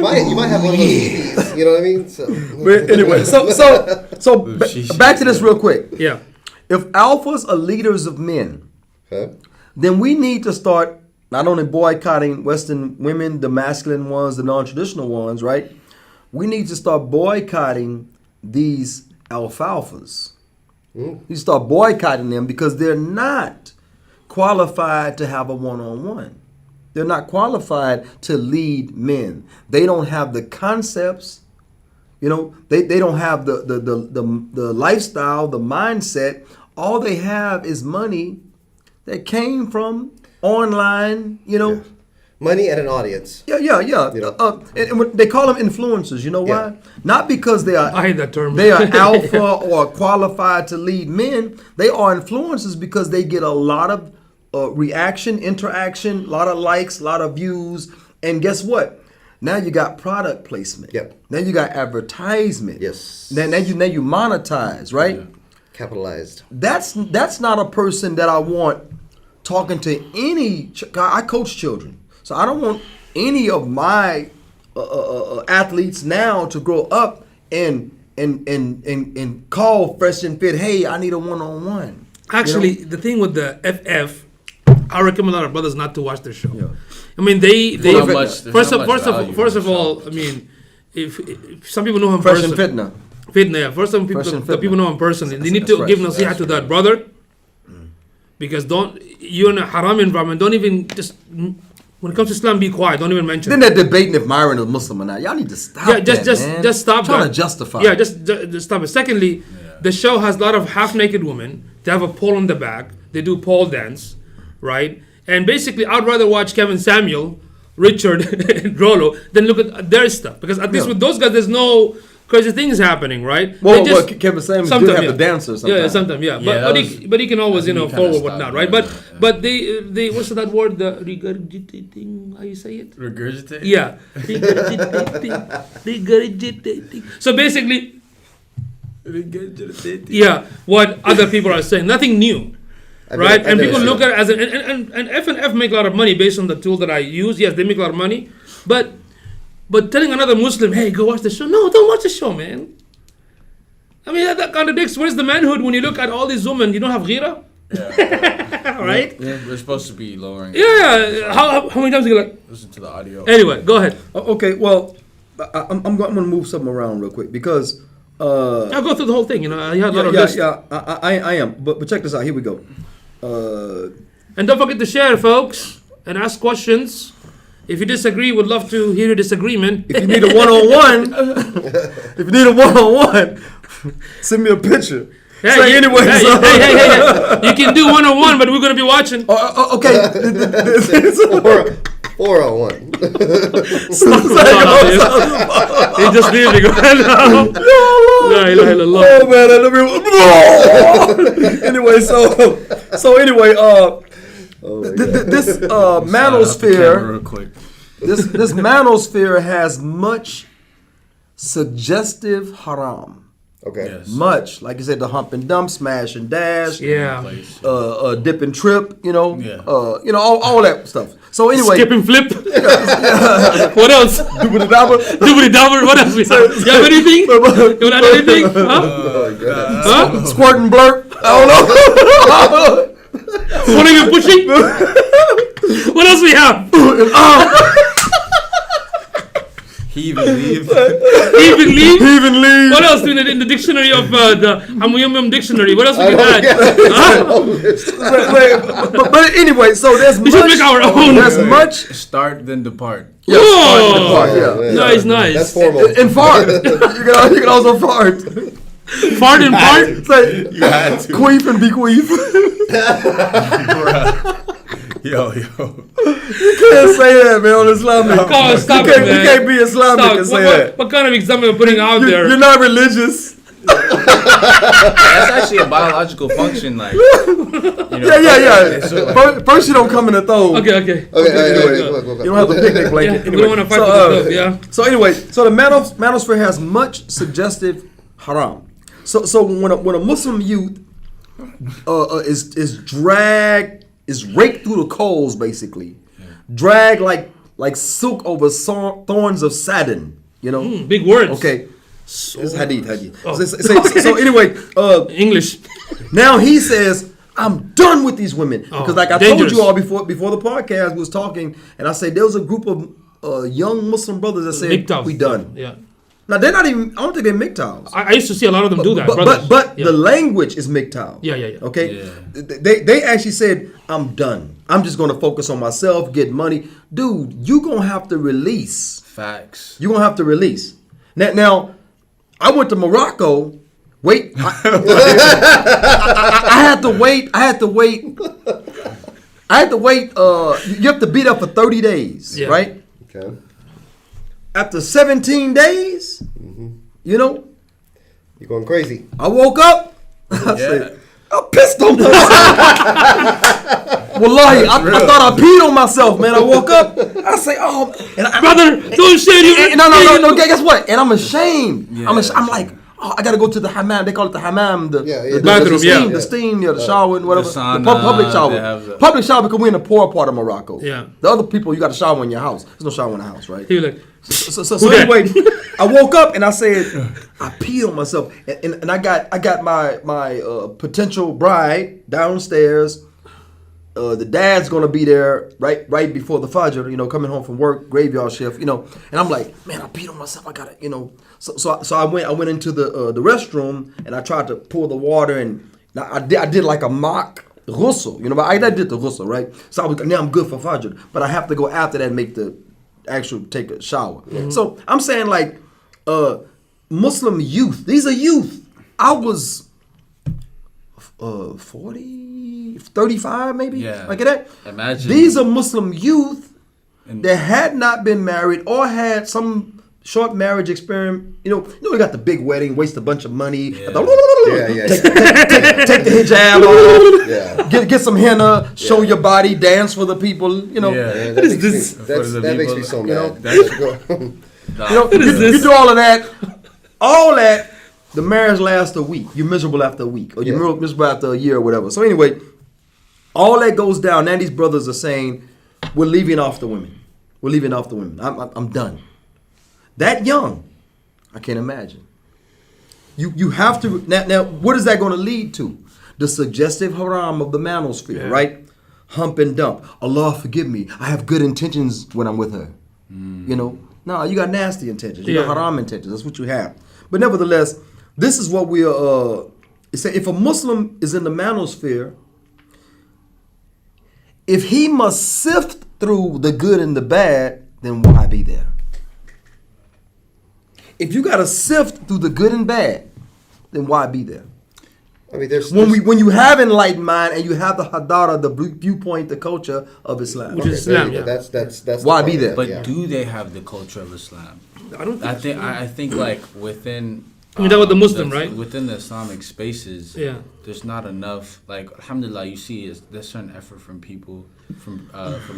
have one of those BBs. You know what I mean? So. But anyway, so back to this real quick. Yeah. If alphas are leaders of men, then we need to start not only boycotting Western women, the masculine ones, the non-traditional ones, right? We need to start boycotting these alfalfas. You start boycotting them because they're not qualified to have a one-on-one. They're not qualified to lead men. They don't have the concepts. They don't have the lifestyle, the mindset. All they have is money that came from online, money and an audience. Yeah. You know? And they call them influencers. You know why? Not because they are. I hate that term. They are alpha or qualified to lead men. They are influencers because they get a lot of reaction, interaction, a lot of likes, a lot of views, and guess what? Now you got product placement. Yep. Now you got advertisement. Yes. Now you monetize, right? Yeah. Capitalized. That's not a person that I want talking to any. I coach children, so I don't want any of my athletes now to grow up and call Fresh and Fit. Hey, I need a one-on-one. Actually, the thing with the FF, I recommend a lot of brothers not to watch their show. Yeah. I mean, they first of all, I show. mean, if some people know him Fresh personally. and Fitna. Fitna, yeah. First, some people, the people know him personally. They need to give nasiha to that brother, because you're in a haram environment. Don't even just when it comes to Islam, be quiet. Don't even mention. Then they're debating if Myron is Muslim or not. Y'all need to stop. Yeah, just stop. Trying that. to justify. Yeah, just stop it. Secondly, the show has a lot of half-naked women. They have a pole on the back. They do pole dance, right? And basically, I'd rather watch Kevin Samuel, Richard, and Rollo than look at their stuff, because at least with those guys, there's no crazy things happening, right? Well, Kevin Samuels did have the dancers sometimes. Yeah, sometimes, yeah. But he can always, forward whatnot, right? But they what's that word? The regurgitating. How you say it? Regurgitate. Yeah, regurgitating. So basically, yeah, what other people are saying, nothing new. Right, and people look at it as and F&F make a lot of money based on the tool that I use. Yes, they make a lot of money, but telling another Muslim, hey, go watch the show. No, don't watch the show, man. I mean, that contradicts. What is the manhood when you look at all these women? You don't have ghira? Yeah. Right? Yeah, we're supposed to be lowering. Yeah. How many times do you listen to the audio? Anyway, go ahead. Okay, well, I'm going to move something around real quick because I'll go through the whole thing. I had a lot of lists. Yeah, I am. But check this out. Here we go. And don't forget to share, folks, and ask questions. If you disagree, we'd love to hear your disagreement. If you need a one-on-one, send me a picture. Hey, so anyway, hey. You can do one-on-one, but we're going to be watching. Okay. 4-on-1. He's just leaving right now. Oh man, anyway, this manosphere, real quick. this manosphere has much suggestive haram. Okay. Yes. Much, like you said, the hump and dump, smash and dash, Yeah. dip and trip, Yeah. all that stuff. So anyway, skip and flip. What else? Doobity dabber. What else? You have anything? You want to add anything? Huh? Huh? Squirt and blurt. I don't know. Pulling and pushing. What else we have? Heave and leave. Heave and leave. Heave and leave. What else in the dictionary of the Amoo dictionary? What else we can add? But anyway, so there's We should make our own. There's much. Start then depart. Yeah, Whoa! Nice. That's formal. And fart. You can also fart. Fart and fart. Say, You had to. queef and bequeath. Yo. You can't say that, man, on Islamic. Come on, stop you it, man. can't be Islamic and say that. What kind of example are you putting out there? You're not religious. That's actually a biological function, like. Yeah. First, you don't come in a throw. Okay. Okay. You don't have the picnic blanket. Yeah, we don't want to fight with the club, yeah. So anyway, the manosphere has much suggestive haram. So when a Muslim youth is raked through the coals, basically, dragged like silk over thorns of Saturn, Big words. Okay. It's hadith. Oh. So anyway, English. now he says, I'm done with these women. Because like I dangerous. told you all before the podcast, we was talking, and I said there was a group of young Muslim brothers that said, MGTOWs. we done. Yeah. Now they're not even, I don't think they're MGTOWs. I used to see a lot of them do that. But the language is MGTOW. Yeah. Okay? Yeah. They actually said, I'm done. I'm just going to focus on myself, get money. Dude, you're going to have to release. Facts. You're going to have to release. Now, I went to Morocco. I had to wait I had to wait. You have to be there for 30 days, right? Okay. After 17 days, you know, you're going crazy. I woke up. I said, I'm pissed on myself. Wallahi, I thought I peed on myself, man. I woke up. I say, oh, brother, don't say it. No. Guess what? And I'm ashamed. Yeah. I'm like, oh, I gotta go to the hammam. They call it the hammam, the bathroom, the steam, the shower, and whatever. The public shower. Public shower because we're in the poor part of Morocco. Yeah. The other people, you got to shower in your house. There's no shower in the house, right? He like, so anyway, I woke up and I said, I peed on myself, and I got my potential bride downstairs. The dad's gonna be there right before the Fajr, you know, coming home from work, graveyard shift, you know, and I'm like, man, I peed on myself. I gotta, you know, so I went into the restroom and I tried to pour the water and I did like a mock ghusl, you know, but I did the ghusl, right? So now I'm good for Fajr, but I have to go after that and make the actual take a shower. Mm-hmm. So I'm saying like Muslim youth, these are youth. I was 40, 35 maybe, like that. Imagine these are Muslim youth that had not been married or had some short marriage experience. You know, we got the big wedding, waste a bunch of money. Take the hijab off, get some henna, show your body, dance for the people. You know, that makes me so mad. You do all of that, the marriage lasts a week. You're miserable after a week, or you're miserable after a year, or whatever. So anyway, all that goes down. Now these brothers are saying, we're leaving off the women. We're leaving off the women. I'm done. That young, I can't imagine. You have to now. What is that going to lead to? The suggestive haram of the manosphere, right? Hump and dump. Allah forgive me. I have good intentions when I'm with her. You know, no, you got nasty intentions. You got haram intentions. That's what you have. But nevertheless, this is what we are. If a Muslim is in the manosphere, if he must sift through the good and the bad, then why be there? If you got to sift through the good and bad, then why be there? I mean, when you have enlightened mind and you have the hadara, the viewpoint, the culture of Islam, which is Islam, that's why be there? But do they have the culture of Islam? I don't think so. I think like within. I mean, that was the Muslim, right? Within the Islamic spaces, there's not enough. Like, alhamdulillah, you see, there's certain effort from people, from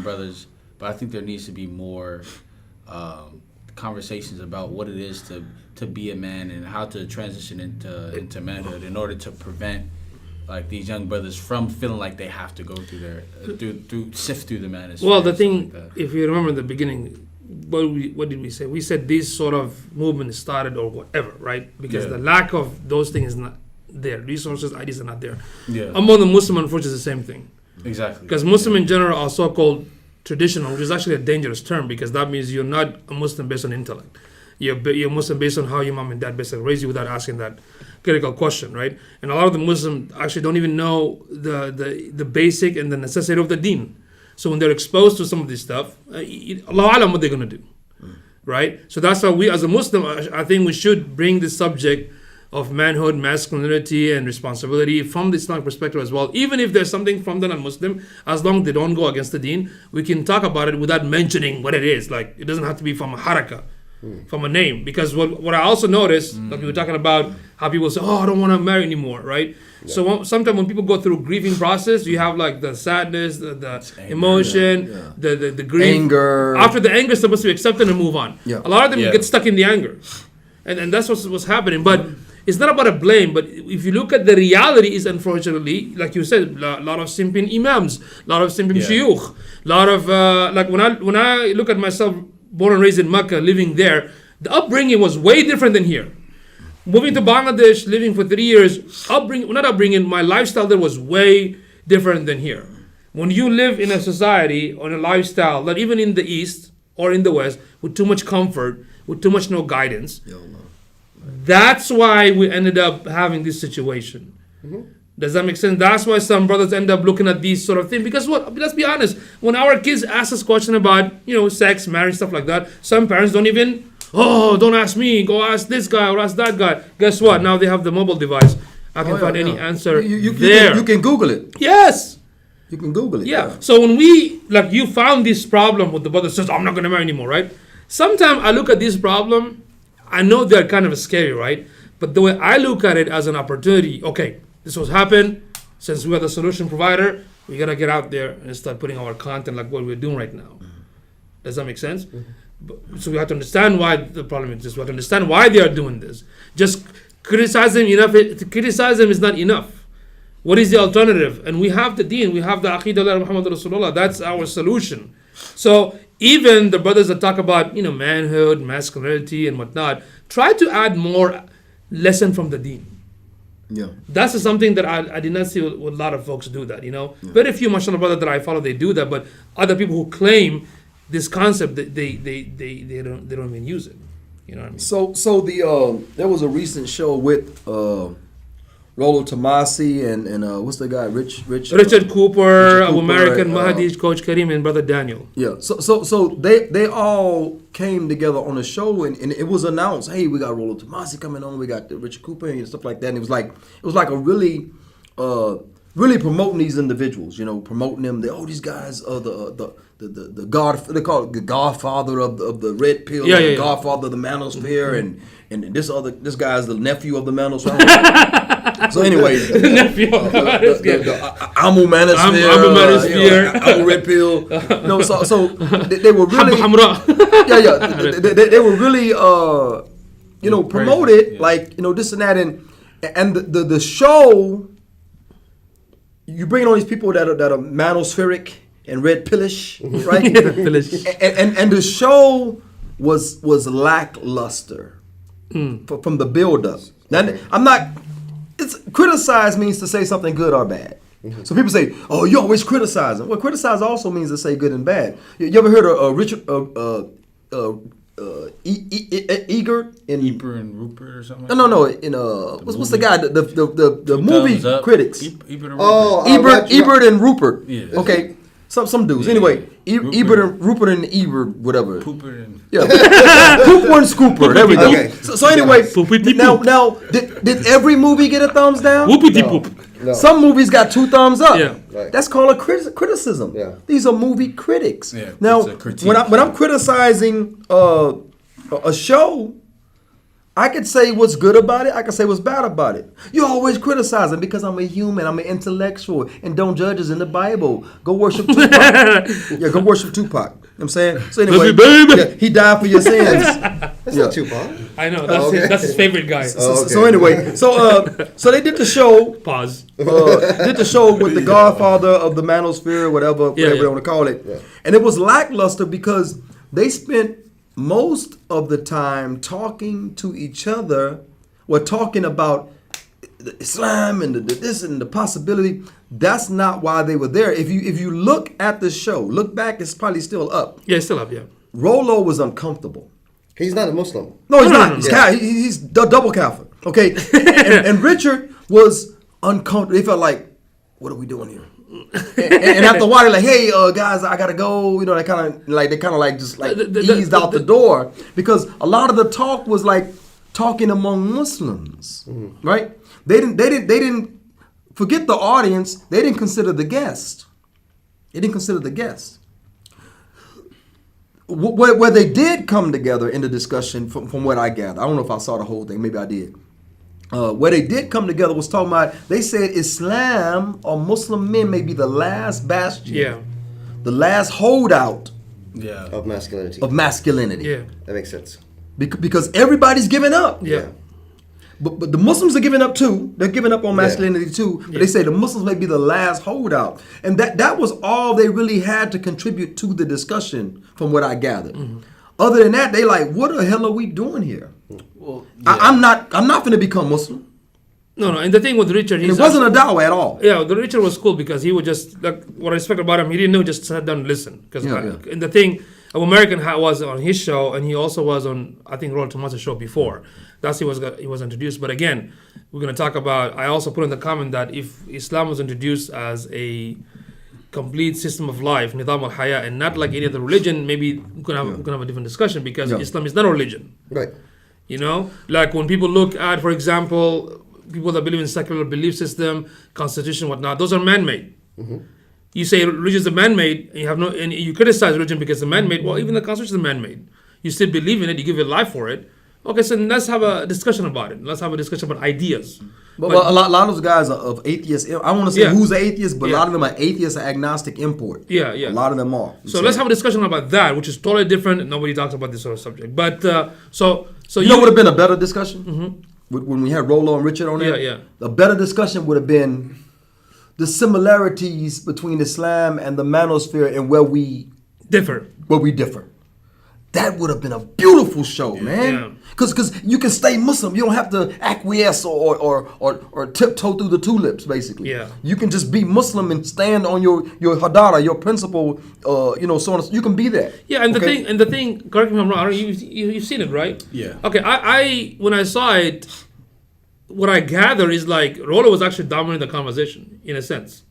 brothers, but I think there needs to be more conversations about what it is to be a man and how to transition into manhood in order to prevent like these young brothers from feeling like they have to go through sift through the manosphere. Well, the thing, if you remember in the beginning, what did we say? We said this sort of movement started or whatever, right? Because the lack of those things is not there. Resources, ideas are not there. Yeah. Among the Muslim, unfortunately, it's the same thing. Exactly. Because Muslim in general are so-called traditional, which is actually a dangerous term because that means you're not a Muslim based on intellect. You're Muslim based on how your mom and dad basically raised you without asking that critical question, right? And a lot of the Muslims actually don't even know the basic and the necessity of the deen. So when they're exposed to some of this stuff, Allah Alam what they're going to do, right? So that's why we as a Muslim, I think we should bring the subject of manhood, masculinity, and responsibility from the Islamic perspective as well. Even if there's something from the non-Muslim, as long as they don't go against the deen, we can talk about it without mentioning what it is. Like, it doesn't have to be from a haraka, from a name. Because what I also noticed, like we were talking about how people say, oh, I don't want to marry anymore, right? Yeah. So sometimes when people go through grieving process, you have like the sadness, the emotion, the grief. Anger. After the anger is supposed to be accepted and move on. Yeah. A lot of them get stuck in the anger. And that's what's happening. But it's not about a blame, but if you look at the reality is unfortunately, like you said, a lot of simping imams, a lot of simping shuyukh, a lot of, like when I look at myself, born and raised in Mecca, living there, the upbringing was way different than here. Moving to Bangladesh, living for 3 years, my lifestyle there was way different than here. When you live in a society or in a lifestyle that even in the East or in the West, with too much comfort, with too much no guidance, that's why we ended up having this situation. Does that make sense? That's why some brothers end up looking at these sort of things. Because let's be honest, when our kids ask us question about, sex, marriage, stuff like that, some parents don't even, don't ask me, go ask this guy or ask that guy. Guess what? Now they have the mobile device. I can find any answer there. You can Google it. Yes. You can Google it. Yeah. So when you found this problem with the brother says, I'm not going to marry anymore, right? Sometimes I look at this problem, I know they're kind of scary, right? But the way I look at it as an opportunity, okay, this was happened. Since we are the solution provider, we got to get out there and start putting our content like what we're doing right now. Does that make sense? So we have to understand why the problem exists. We have to understand why they are doing this. Just criticize them enough. To criticize them is not enough. What is the alternative? And we have the deen. We have the Aqidah of Muhammad Rasulullah. That's our solution. So even the brothers that talk about, manhood, masculinity and whatnot, try to add more lesson from the deen. Yeah. That's something that I did not see a lot of folks do that, Very few, mashallah, brother that I follow, they do that. But other people who claim this concept, they don't even use it. You know what I mean? So there was a recent show with Rollo Tomasi and what's the guy, Richard Cooper, American Mahdi, Coach Kareem, and Brother Daniel. Yeah. So they all came together on a show and it was announced, hey, we got Rollo Tomasi coming on, we got Richard Cooper and stuff like that. And it was like a really promoting these individuals, promoting them. These guys are the God, they call it the Godfather of the Red Pill, the Godfather of the Manosphere, and this guy's the nephew of the Manosphere. So anyway, the nephew of the Amoo Manosphere, Amoo Red Pill. So they were really, they were really, promoted like this and that, and the show. You bring on these people that are manospheric and red pillish, right? and the show was lackluster from the build up. Now I'm not. Criticize means to say something good or bad. So people say, "Oh, you always criticizing." Well, criticize also means to say good and bad. You ever heard of Richard Eager in Eber and Rupert or something? No. In what's the guy? The movie critics. Ebert and Rupert. Yeah. Okay. Some dudes. Yeah. Anyway, Ebert and Rupert and Ebert, whatever. Pooper and Pooper and Scooper. There we go. Okay. So anyway, now did every movie get a thumbs down? No. Some movies got 2 thumbs up. Yeah. Right. That's called a criticism. Yeah. These are movie critics. Yeah, now, it's a when I'm criticizing a show, I could say what's good about it. I could say what's bad about it. You're always criticizing because I'm a human. I'm an intellectual. And don't judge us in the Bible. Go worship Tupac. Go worship Tupac. You know what I'm saying? So anyway, he died for your sins. That's not Tupac. I know. That's his favorite guy. So anyway, so they did the show. Pause. Did the show with the Godfather of the Manosphere, whatever you want to call it. Yeah. And it was lackluster because they spent most of the time talking to each other, talking about Islam and this and the possibility. That's not why they were there. If you look at the show, look back, it's probably still up. Yeah, it's still up, yeah. Rollo was uncomfortable. He's not a Muslim. No, he's not. He's double Catholic. Okay, and Richard was uncomfortable. He felt like, what are we doing here? and after a while, they're like, "Hey, guys, I gotta go." They kind of just eased out the door because a lot of the talk was like talking among Muslims, right? They didn't forget the audience. They didn't consider the guest. Where they did come together in the discussion, from what I gather, I don't know if I saw the whole thing. Maybe I did. Where they did come together was talking about, they said Islam or Muslim men may be the last bastion, the last holdout of masculinity. Yeah. That makes sense. Because everybody's giving up. Yeah. But the Muslims are giving up too. They're giving up on masculinity too. But they say the Muslims may be the last holdout. And that was all they really had to contribute to the discussion, from what I gathered. Mm-hmm. Other than that, they like, what the hell are we doing here? Well, I'm not going to become Muslim. No. And the thing with Richard, it wasn't a dawah at all. Yeah, the Richard was cool because he would just, like, what I respect about him, he didn't know, just sat down and listen. Because and the thing, American was on his show, and he also was on, I think, Rollo Tomasi's show before. That's he was introduced. But again, we're going to talk about, I also put in the comment that if Islam was introduced as a complete system of life, nidam al-haya, and not like any other religion, maybe we can have a different discussion, because Islam is not a religion. Right. Like when people look at, for example, people that believe in secular belief system, constitution, whatnot, those are man-made. Mm-hmm. you say religion is man-made, and you criticize religion because it's man-made. Well, even the Constitution is man-made. You still believe in it. You give your life for it. Okay, so let's have a discussion about it. Let's have a discussion about ideas. But a lot of those guys are of atheists. I want to say who's an atheist, but a lot of them are atheists or agnostic import. Yeah. A lot of them are. So let's have a discussion about that, which is totally different. Nobody talks about this sort of subject. But so you know what would have been a better discussion when we had Rollo and Richard on there. Yeah. A better discussion would have been the similarities between Islam and the Manosphere and where we differ. That would have been a beautiful show, man. Because you can stay Muslim. You don't have to acquiesce or tiptoe through the tulips, basically. Yeah. You can just be Muslim and stand on your hadara, your principle, so on. You can be that. Yeah, and the thing, correct me if I'm wrong, you've seen it, right? Yeah. Okay, I when I saw it, what I gather is like Rollo was actually dominating the conversation, in a sense.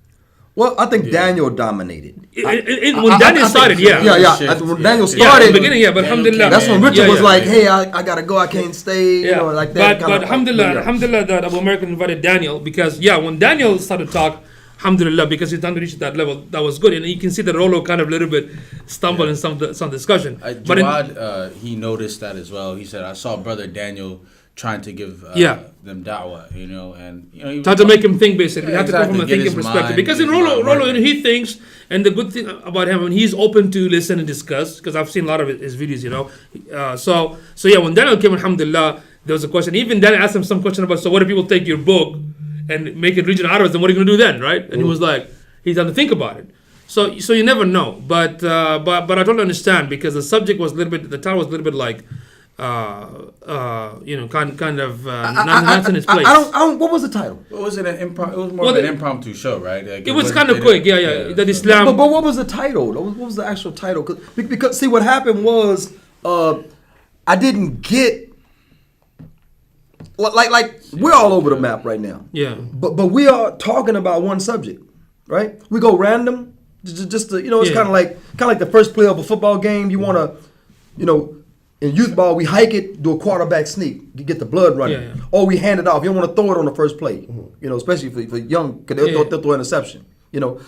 Well, I think Daniel dominated. When Daniel started, when Daniel started, in the beginning, but alhamdulillah. That's when Richard was like, "Hey, I gotta go. I can't stay." Like that. But alhamdulillah, that Abu American invited Daniel because when Daniel started to talk, alhamdulillah, because he's done to reach that level, that was good, and you can see that Rollo kind of a little bit stumbled in some discussion. Jawad, he noticed that as well. He said, "I saw Brother Daniel trying to give them da'wah, and try to make him think. Basically, you have to come from a thinking perspective. Mind, because in Rollo, he thinks, and the good thing about him, when he's open to listen and discuss, because I've seen a lot of his videos, So when Daniel came, alhamdulillah, there was a question. Even Daniel asked him some question about, so what if people take your book and make it religion out of it? Then what are you going to do then, right? And he was like, he's had to think about it. So you never know. But I totally understand because the subject was a little bit, the title was a little bit like. Not in its place. I don't. What was the title? It was it was more of an impromptu show, right? Like it was kind of quick. Yeah. That Islam. But what was the title? What was the actual title? Because see, what happened was I didn't get like we're all over the map right now. Yeah. But we are talking about one subject, right? We go random, just to, it's kind of like the first play of a football game. You want to, in youth ball, we hike it, do a quarterback sneak, you get the blood running. Or we hand it off. You don't want to throw it on the first play, especially for young, because they'll throw interception.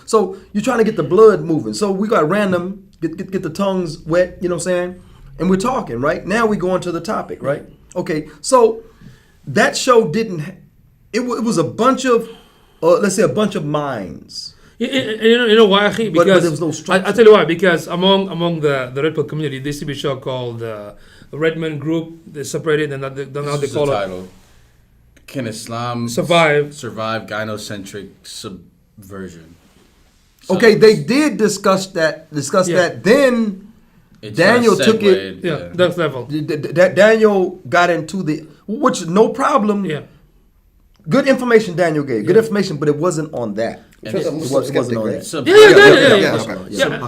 So you're trying to get the blood moving. So we got random, get the tongues wet, you know what I'm saying? And we're talking, right? Now we go into the topic, right? Okay, so that show it was a bunch of, let's say a bunch of minds. You know why? Because but there was no structure. I tell you why. Because among the Red Pill community, there used to be a show called the Redman Group. They separated, and now they call it title. Can Islam survive gynocentric subversion? So okay, they did discuss that. Then Daniel took it. That level. Daniel got into which no problem. Yeah. Good information Daniel gave. Good information, but it wasn't on that. It wasn't on that.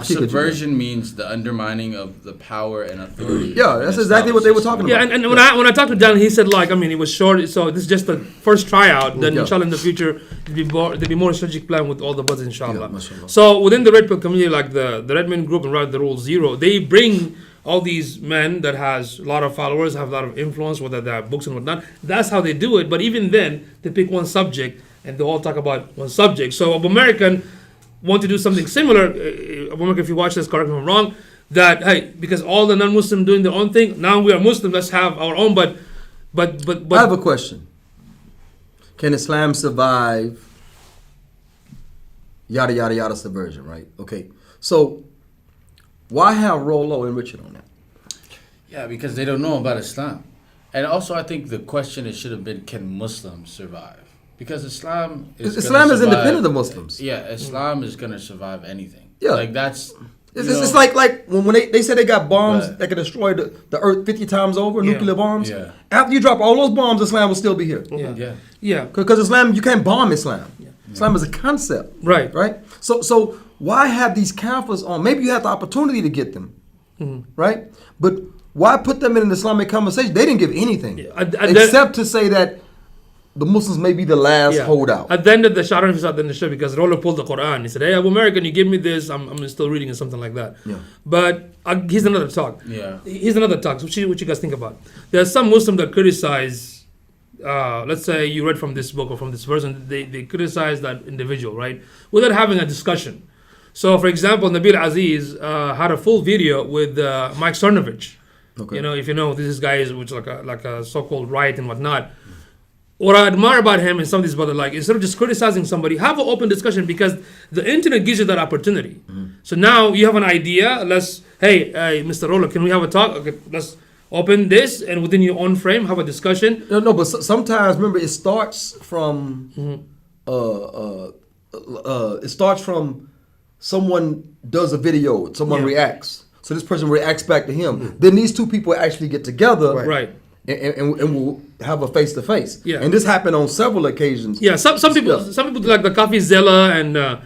Subversion means the undermining of the power and authority. Yeah, that's exactly what they were talking about. Yeah, and when I talked to Daniel, he said he was short. So this is just the first tryout. Then inshallah in the future there'll be more strategic plan with all the brothers inshallah. Yeah, so within the Red Pill community, like the Redman Group and Right the Rule Zero, they bring all these men that has a lot of followers, have a lot of influence, whether they have books and whatnot. That's how they do it. But even then, they pick one subject and they all talk about one subject. So Abu American want to do something similar. Abu American, if you watch this, correct me if I'm wrong, that, hey, because all the non-Muslim doing their own thing, now we are Muslim, let's have our own. But I have a question. Can Islam survive yada, yada, yada subversion, right? Okay. So why have Rollo and Richard on that? Yeah, because they don't know about Islam. And also I think the question should have been, can Muslims survive? Because Islam is independent of Muslims. Yeah, Islam is going to survive anything. Yeah. Like that's... It's like when they said they got bombs that can destroy the earth 50 times over, nuclear bombs. Yeah. After you drop all those bombs, Islam will still be here. Yeah. Because Islam, you can't bomb Islam. Yeah. Islam is a concept. Right. So why have these Kafirs on? Maybe you have the opportunity to get them, right? But why put them in an Islamic conversation? They didn't give anything except to say that the Muslims may be the last holdout. At the end of the Sharon Fisad in the show, because Rollo pulled the Quran, he said, "Hey, Abu American, you give me this, I'm still reading it," something like that. Yeah. But here's another talk. Yeah. Here's another talk. What you guys think about? There are some Muslims that criticize. Let's say you read from this book or from this version, they criticize that individual, right? Without having a discussion. So, for example, Nabil Aziz had a full video with Mike Cernovich. Okay. You know, if you know, this guy is which like a so-called right and whatnot. What I admire about him and some of these brothers, like, instead of just criticizing somebody, have an open discussion, because the internet gives you that opportunity. So now you have an idea. Hey, Mr. Rollo, can we have a talk? Okay, let's open this, and within your own frame, have a discussion. No, but sometimes, remember, it starts from someone does a video, someone reacts. So this person reacts back to him. Then these two people actually get together, right? And we'll have a face to face. Yeah. And this happened on several occasions. Yeah. Some people do like the Coffee Zilla and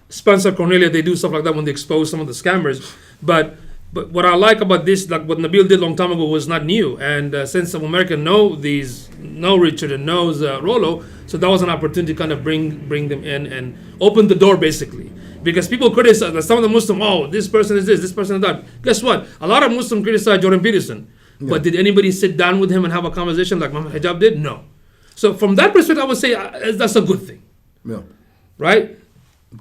Spencer Cornelia. They do stuff like that when they expose some of the scammers. But what I like about this, like what Nabil did a long time ago, was not new. And since some Americans know Richard and knows Rollo, so that was an opportunity to kind of bring them in and open the door, basically. Because people criticize, some of the Muslims, this person is this person is that. Guess what? A lot of Muslims criticize Jordan Peterson. Yeah. But did anybody sit down with him and have a conversation like Muhammad Hijab did? No. So from that perspective, I would say that's a good thing. Yeah. Right?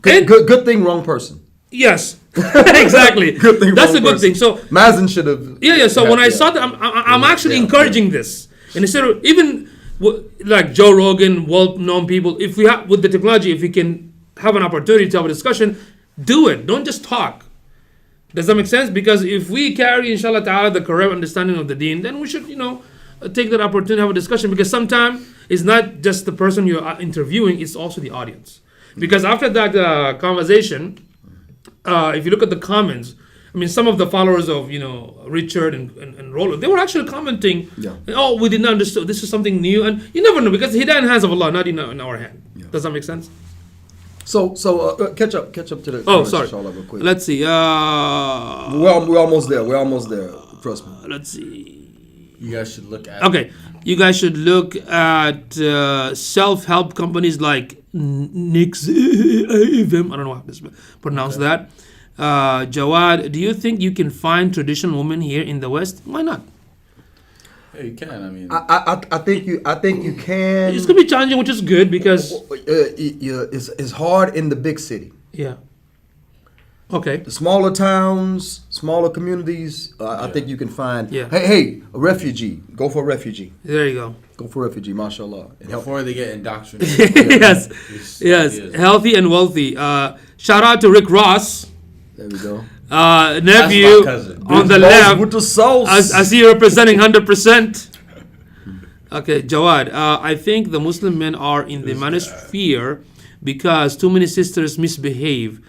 Good thing, wrong person. Yes. Exactly. Good thing, that's a good thing. So Mazen should have. Yeah. So when I saw that, I'm actually encouraging this. And instead of even like Joe Rogan, well-known people, if we have with the technology, if we can have an opportunity to have a discussion, do it. Don't just talk. Does that make sense? Because if we carry, inshallah ta'ala, the correct understanding of the deen, then we should, take that opportunity to have a discussion. Because sometimes it's not just the person you're interviewing, it's also the audience. Because after that conversation, if you look at the comments, I mean, some of the followers of, Richard and Rollo, they were actually commenting, we did not understand, this is something new. And you never know, because Hidayah in the hands of Allah, not in our hand. Yeah. Does that make sense? So catch up to the. Oh, sorry. Real quick. Let's see. We're almost there. Trust me. Let's see. You guys should look at. Okay, you guys should look at self-help companies like Nix. I don't know how to pronounce that. Jawad, do you think you can find traditional women here in the West? Why not? Yeah, you can. I mean, I think you can. It's gonna be challenging, which is good because it's hard in the big city. Yeah. Okay. The smaller towns, smaller communities, I think you can find. Yeah. Hey, a refugee. Go for a refugee. There you go. Go for a refugee, mashallah. Before they get indoctrinated. Yes. Healthy and wealthy. Shout out to Rick Ross. There we go. Nephew on the left. With the sauce. I see you representing 100%. Okay, Jawad. I think the Muslim men are in the Manosphere because too many sisters misbehave.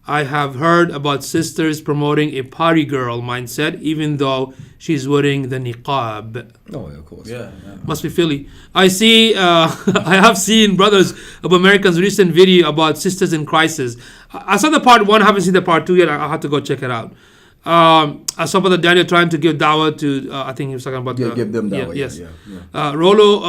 I have heard about sisters promoting a party girl mindset, even though she's wearing the niqab. Oh, yeah, of course. Yeah. Must be Philly. I see. I have seen Brothers of Americans' recent video about sisters in crisis. I saw the part 1. I haven't seen the part 2 yet. I have to go check it out. I saw Brother Daniel trying to give dawah to. I think he was talking about. Give them dawah. Yes. Yeah. Rollo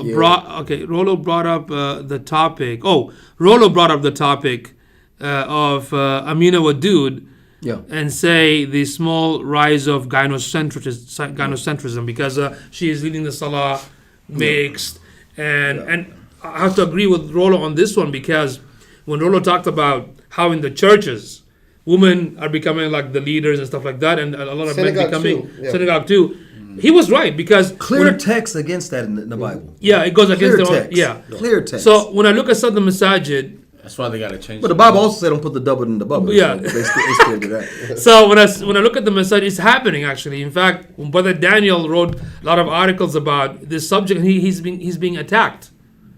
brought up the topic. Oh, Rollo brought up the topic of Amina Wadud. Yeah. And say the small rise of gynocentrism because she is leading the salah mixed. And I have to agree with Rollo on this one because when Rollo talked about how in the churches, women are becoming like the leaders and stuff like that, and a lot of men becoming synagogue too. He was right because clear text against that in the Bible. Yeah, it goes against the text. Yeah, clear text. So when I look at some of the masajid, that's why they got to change. But the Bible also said don't put the double in the bubble. Yeah, so they still do that. So when I look at the message, it's happening actually. In fact, Brother Daniel wrote a lot of articles about this subject, and he's being attacked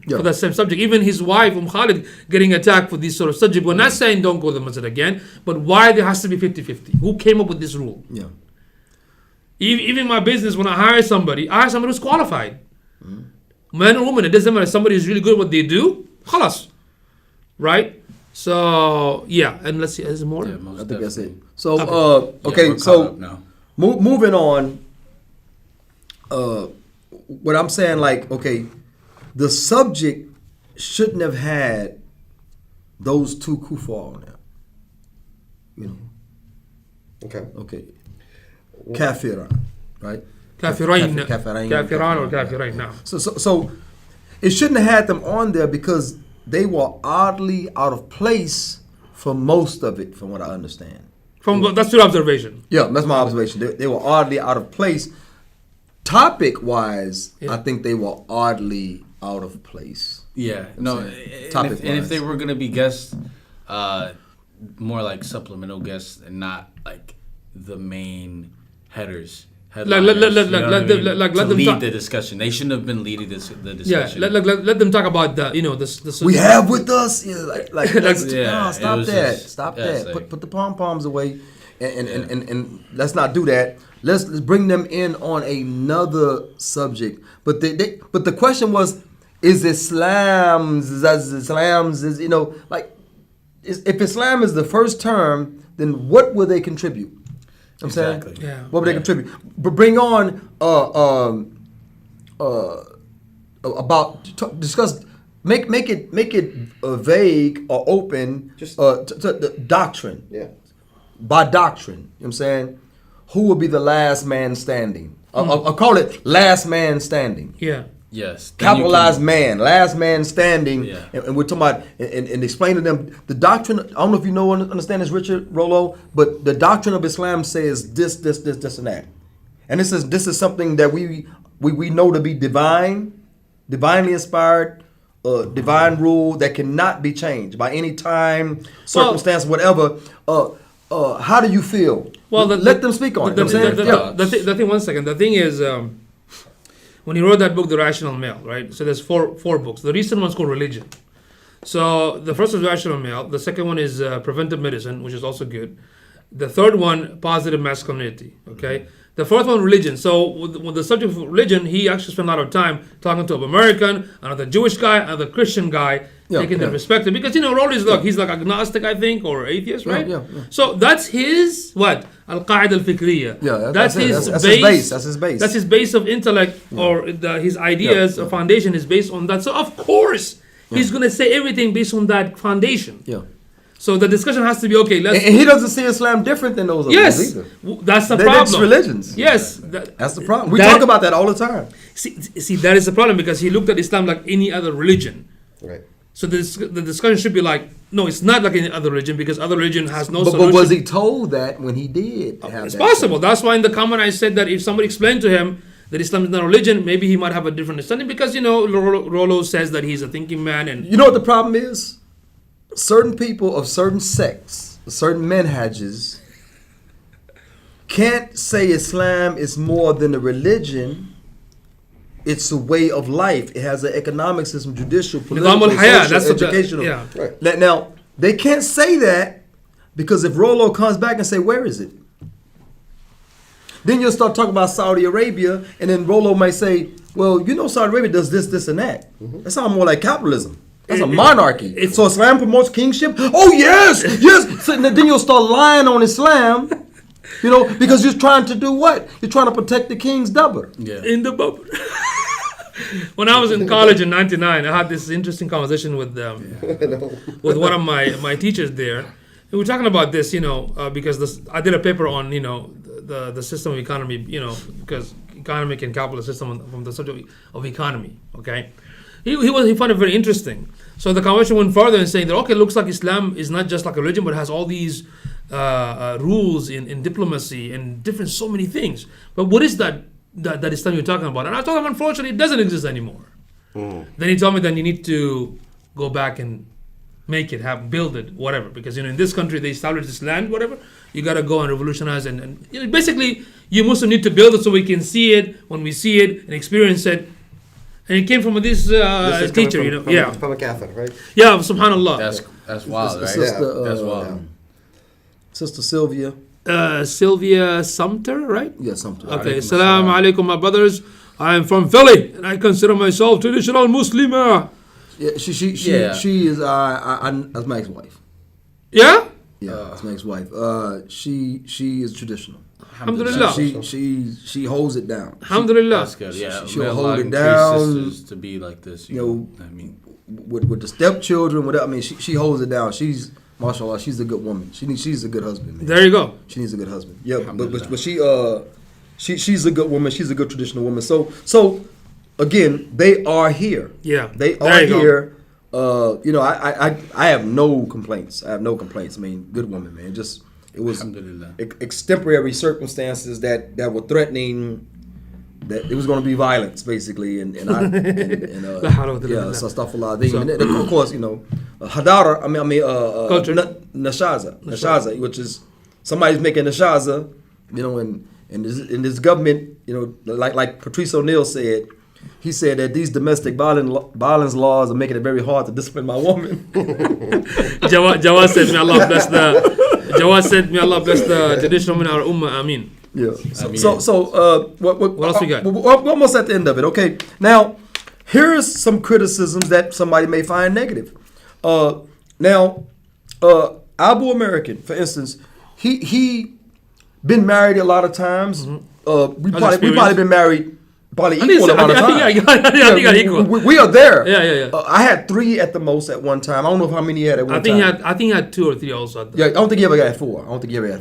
for that same subject. Even his wife, Khalid, getting attacked for this sort of subject. We're not saying don't go to the masjid again, but why there has to be 50-50? Who came up with this rule? Yeah. Even my business, when I hire somebody who's qualified, man or woman. It doesn't matter. Somebody who's really good at what they do. Khalas. Right? So, yeah. And let's see. Is there more? Yeah, I think that's it. So, okay. So, moving on. What I'm saying, like, okay, the subject shouldn't have had those two kuffar on there. You know? Okay. Kafiran, right? Kafiran or Kafiran now. So, it shouldn't have had them on there because they were oddly out of place for most of it, from what I understand. That's your observation. Yeah, that's my observation. They were oddly out of place. Topic-wise, I think they were oddly out of place. Yeah, no. And if they were going to be guests, more like supplemental guests and not like the main headers. Let them lead the discussion. They shouldn't have been leading the discussion. Yeah, let them talk about the we have with us. Stop that. Put the pom poms away, and let's not do that. Let's bring them in on another subject. But the question was, is Islam? If Islam is the first term, then what will they contribute? I'm saying, what would they contribute? But bring on discuss, make it vague or open, just to doctrine. Yeah. By doctrine, you know what I'm saying, who will be the last man standing? I'll call it last man standing. Yeah. Yes. Capitalized man, last man standing, and we're talking about and explain to them the doctrine. I don't know if you know understand this, Richard Rollo, but the doctrine of Islam says this, and that, and this is something that we know to be divinely inspired, divine rule that cannot be changed by any time, circumstance, whatever. How do you feel? Well, let them speak on it. The thing. One second. The thing is. When he wrote that book, The Rational Male, right? So there's four books. The recent one's called Religion. So the first is Rational Male. The second one is Preventive Medicine, which is also good. The third one, Positive Masculinity, okay? The fourth one, Religion. So with the subject of religion, he actually spent a lot of time talking to an American, another Jewish guy, another Christian guy, taking their perspective. Because, Rolly's, he's like agnostic, I think, or atheist, right? Yeah. So that's his, Al-Qaeda al-Fikriyya. Yeah, that's his base. That's his base of intellect, or his ideas, or foundation is based on that. So, of course, he's going to say everything based on that foundation. Yeah. So the discussion has to be and he doesn't see Islam different than those others either. That's the problem. It's religions. Yes, that's the problem. We talk about that all the time. See, that is the problem, because he looked at Islam like any other religion. Right. So the discussion should be no, it's not like any other religion, because other religion has no solution. But was he told that when he did? It's possible. That's why in the comment I said that if somebody explained to him that Islam is not a religion, maybe he might have a different understanding, because Rollo says that he's a thinking man, and you know what the problem is? Certain people of certain sects, certain manhages, can't say Islam is more than a religion. It's a way of life. It has an economic system, judicial, political, social, educational. Right. Now, they can't say that, because if Rollo comes back and say, where is it? Then you'll start talking about Saudi Arabia, and then Rollo might say, well, Saudi Arabia does this, and that. Mm-hmm. That sounds more like capitalism. That's a monarchy. So Islam promotes kingship? Oh, yes. So then you'll start lying on Islam, because you're trying to do what? You're trying to protect the king's dubber. Yeah. In the bubble. When I was in college in '99, I had this interesting conversation with one of my teachers there. And we were talking about this, because I did a paper on, the system of economy, because economic and capitalist system from the subject of economy, okay? He found it very interesting. So the conversation went further and saying that, it looks like Islam is not just like a religion, but has all these rules in diplomacy and so many things. But what is that Islam you're talking about? And I told him, unfortunately, it doesn't exist anymore. Mm. Then he told me that you need to go back and make it happen, build it, whatever. Because, in this country, they established this land, whatever. You got to go and revolutionize. And basically, you Muslims need to build it so we can see it when we see it and experience it. And it came from this teacher, from a Catholic, right? Yeah, subhanallah. That's wild, right? That's wild. Sister Sylvia. Sylvia Sumter, right? Yeah, Sumter. Okay, assalamu alaikum, my brothers. I am from Philly, and I consider myself traditional Muslimah. Yeah, she is. That's my ex-wife. Yeah. Yeah, that's my ex-wife. She is traditional. Alhamdulillah. She holds it down. Alhamdulillah. That's good. Yeah, she'll hold it down. Sisters to be like this, with the stepchildren, whatever. She holds it down. She's, mashallah, she's a good woman. She's a good husband. Man. There you go. She needs a good husband. Yeah, but she's a good woman. She's a good traditional woman. So again, they are here. Yeah, they are here. you know, I have no complaints. I mean, good woman, man. Just it was extemporary circumstances that were threatening. That it was going to be violence, basically, and stuff a lot. And then, of course, you know, Hadara. Nashaza, which is somebody's making Nashaza, you know, and in this government, you know, like Patrice O'Neill said, he said that these domestic violence laws are making it very hard to discipline my woman. Jawad said, "May Allah bless the." Jawad said, "May Allah bless the traditional women of our ummah." Amin. Yeah. What else we got? We're almost at the end of it. Okay. Now, here's some criticisms that somebody may find negative. Abu American, for instance, he been married a lot of times. We probably been married equal amount of time. I think equal. We are there. Yeah. I had 3 at the most at one time. I don't know how many he had at one time. I think he had 2 or 3 also. Yeah, I don't think he ever got 4.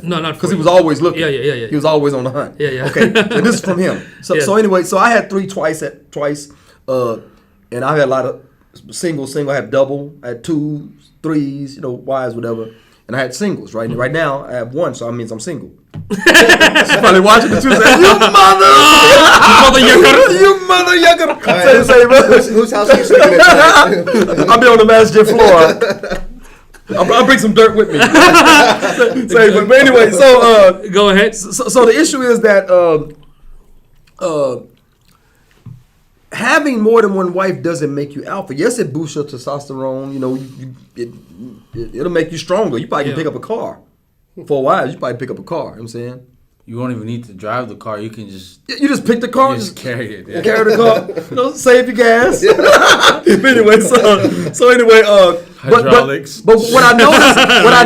No, not because he was always looking. Yeah. He was always on the hunt. Yeah. Okay, so this is from him. So anyway, so I had 3 twice, and I had a lot of single. I had double. I had 2s, 3s, you know, wives, whatever. And I had singles, right? And right now I have 1, so that means I'm single. She's probably watching the 2 saying, "You mother yucker." Whose house are you sleeping in tonight? I'll be on the masjid floor. I'll bring some dirt with me. But anyway, so go ahead. So the issue is that having more than one wife doesn't make you alpha. Yes, it boosts your testosterone. You know, it'll make you stronger. You probably can pick up a car. For a while, you probably pick up a car. You know what I'm saying? You won't even need to drive the car. You can just... You just pick the car. You just carry it. Yeah. Carry the car. You know, save your gas. Anyway, so anyway... Hydraulics. But what I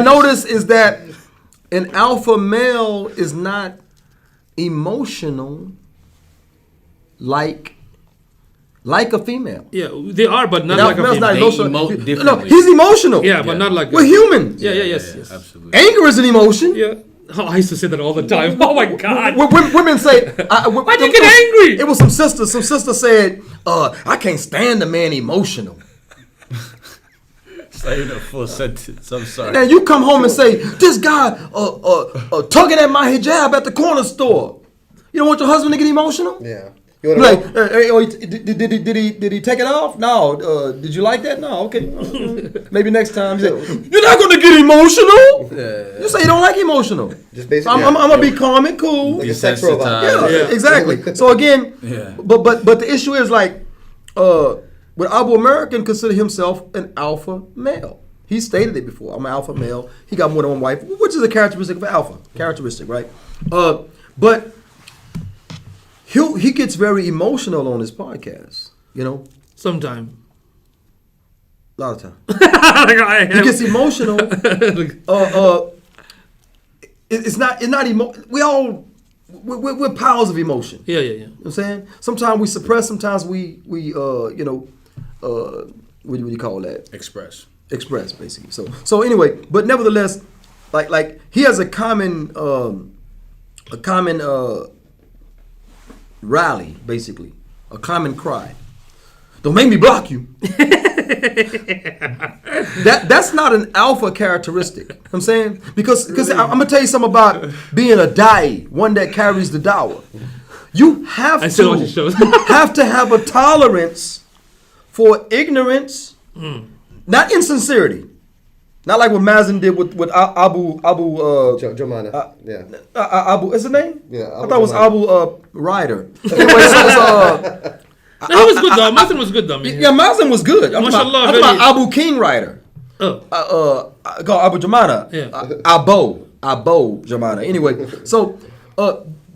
notice is that an alpha male is not emotional like a female. Yeah, they are, but not like a female. Not emotional. No, he's emotional. Yeah, but not like... We're humans. Yeah, yes. Absolutely. Anger is an emotion. Yeah. Oh, I used to say that all the time. Oh my God. Women say... Why'd you get angry? It was some sisters. Some sister said, I can't stand a man emotional. Say the full sentence. I'm sorry. Now you come home and say, this guy tugging at my hijab at the corner store. You don't want your husband to get emotional? Yeah. Like, did he take it off? No. Did you like that? No. Okay. Maybe next time. He said, you're not going to get emotional. Yeah. You say you don't like emotional. Just basically. I'm going to be calm and cool. Like a sex robot. Yeah, exactly. So again, but the issue is like, would Abu American consider himself an alpha male? He stated it before. I'm an alpha male. He got more than one wife, which is a characteristic of alpha. Characteristic, right? But he gets very emotional on his podcast, you know? Sometime. A lot of time. He gets emotional. It's not we're powers of emotion. Yeah. You know what I'm saying? Sometimes we suppress, sometimes we what do you call that? Express, basically. So anyway, but nevertheless, like he has a common rally, basically, a common cry. Don't make me block you. That's not an alpha characteristic. You know what I'm saying? Because I'm gonna tell you something about being a da'i, one that carries the dawah. You have to have a tolerance for ignorance, not insincerity. Not like what Mazen did with Abu Jomana. Abu, is the name? Yeah. I thought it was Abu Ryder. Anyway, he was good though. Mazen was good though. Yeah, Mazen was good. I'm talking about Abu King Ryder. Called Abu Jomana. Yeah. Abo Jomana. Anyway, so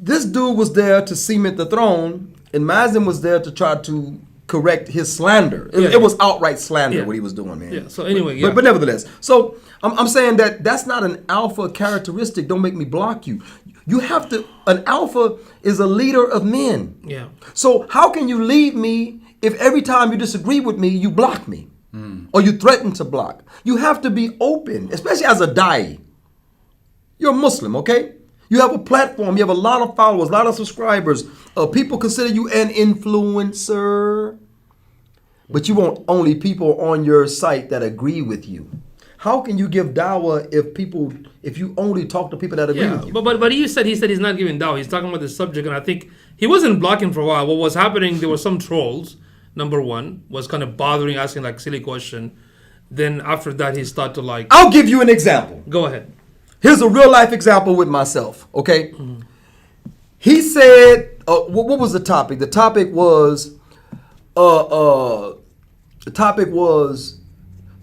this dude was there to cement the throne, and Mazen was there to try to correct his slander. It was outright slander what he was doing, man. Yeah. So anyway, but nevertheless, so I'm saying that's not an alpha characteristic. Don't make me block you. You have to. An alpha is a leader of men. Yeah. So how can you lead me if every time you disagree with me you block me or you threaten to block? You have to be open, especially as a da'i. You're a Muslim, okay? You have a platform. You have a lot of followers, a lot of subscribers. People consider you an influencer. but you want only people on your site that agree with you. How can you give dawah if you only talk to people that agree with you? But he said he's not giving dawah. He's talking about the subject, and I think he wasn't blocking for a while. What was happening? There were some trolls. Number one was kind of bothering, asking like silly question. Then after that, he started to like. I'll give you an example. Go ahead. Here's a real life example with myself. Okay. Mm-hmm. He said, what was the topic? The topic was,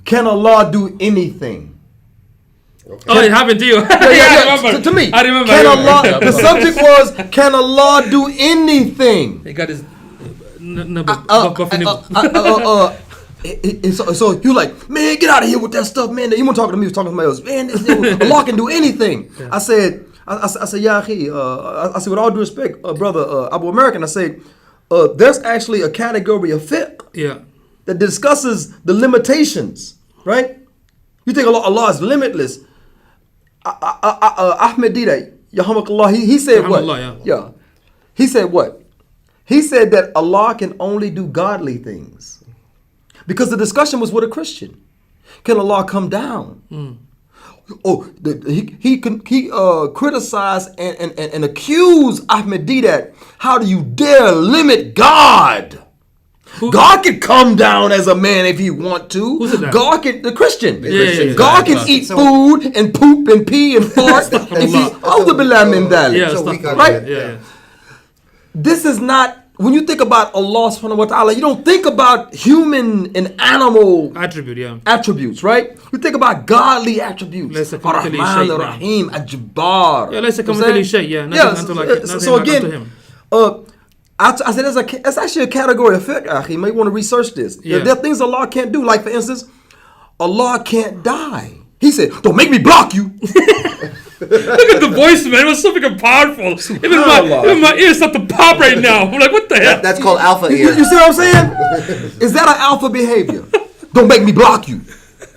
can Allah do anything? Okay. Oh, it happened to you. I remember. To me. I remember. Can Allah, the subject was, can Allah do anything? He got his... So you like, man, get out of here with that stuff, man. You want to talk to me? He was talking to somebody else. Man, Allah can do anything. Yeah. I said, Ya akhi, I said, with all due respect, brother Abu American, I said, there's actually a category of fiqh that discusses the limitations, right? You think Allah is limitless. Ahmed Dida, Yahamakallah, he said what? Yeah. He said what? He said that Allah can only do godly things. Because the discussion was with a Christian. Can Allah come down? Mm. Oh, he criticized and accused Ahmed Didat. How do you dare limit God? God can come down as a man if he want to. Who's it? God can, the Christian. Yeah. God can eat food and poop and pee and fart if he. Right? This is not. When you think about Allah subhanahu wa ta'ala, you don't think about human and animal attributes, right? You think about godly attributes. Ar-Rahman, Ar-Rahim, Al-Jabbar. So again, I said that's actually a category of fiqh. You may want to research this. There are things Allah can't do. Like, for instance, Allah can't die. He said, don't make me block you. Look at the voice, man. It was so freaking powerful. Even my ears start to pop right now. I'm like, what the hell? That's called alpha ear. You see what I'm saying? Is that an alpha behavior? Don't make me block you.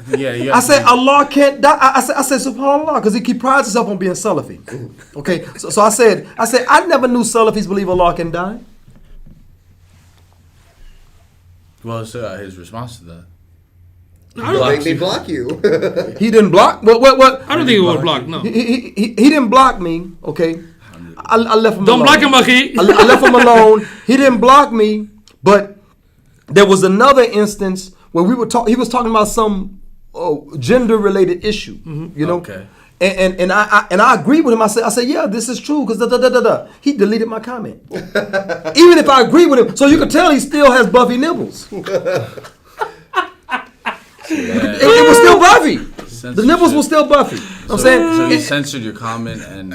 Yeah. I said, Allah can't die. I said, subhanAllah, because he prides himself on being Salafi. Okay, so I said, I never knew Salafis believe Allah can die. Well, so his response to that. Don't make me block you. He didn't block. What? I don't think he would block. No. He didn't block me. Okay. I left him. Don't alone. block him, Akhi. I left him alone. He didn't block me. But there was another instance where we were he was talking about some gender-related issue. Mm-hmm. You know. Okay. And I agreed with him. I said, yeah, this is true because He deleted my comment. Even if I agree with him, so you could tell he still has buffy nipples. It was still buffy. The nipples were still buffy. I'm saying. So he censored your comment and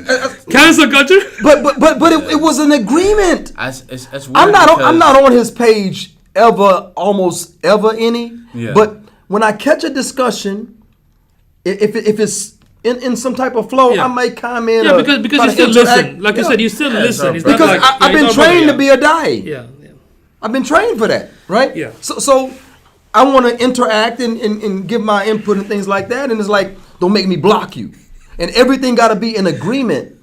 cancel culture. But it was an agreement. It's weird. I'm not on his page almost ever any. Yeah. But when I catch a discussion, if it's in some type of flow, I might comment. Yeah, because you still listen. Like you said, you still listen. It's because not like, I've been trained to be a da'i. Yeah. I've been trained for that, right? Yeah. So I want to interact and give my input and things like that. And it's like, don't make me block you. And everything got to be in agreement.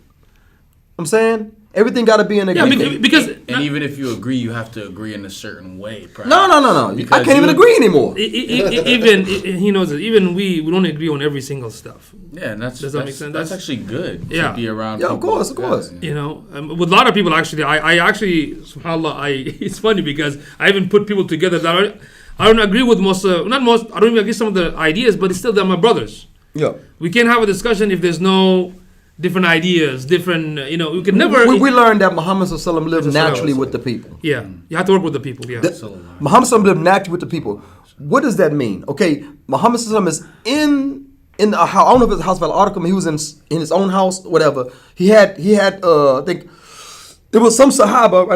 I'm saying? Everything got to be in agreement. Yeah, because... And even if you agree, you have to agree in a certain way. Perhaps. No. I can't even agree anymore. Even, he knows it. Even we don't agree on every single stuff. Yeah, and does that make sense? That's actually good to be around people. Of course. You know, with a lot of people, actually, I actually, subhanAllah, it's funny because I even put people together that I don't agree with most, I don't even agree with some of the ideas, but it's still they're my brothers. Yeah. We can't have a discussion if there's no different ideas, different, we can never... We learned that Muhammad ﷺ lived naturally with the people. Yeah, you have to work with the people, yeah. Muhammad ﷺ lived naturally with the people. What does that mean? Okay, Muhammad ﷺ is in a house, I don't know if it's a house of Al-Arqam, he was in his own house, whatever. He had I think, there was some Sahaba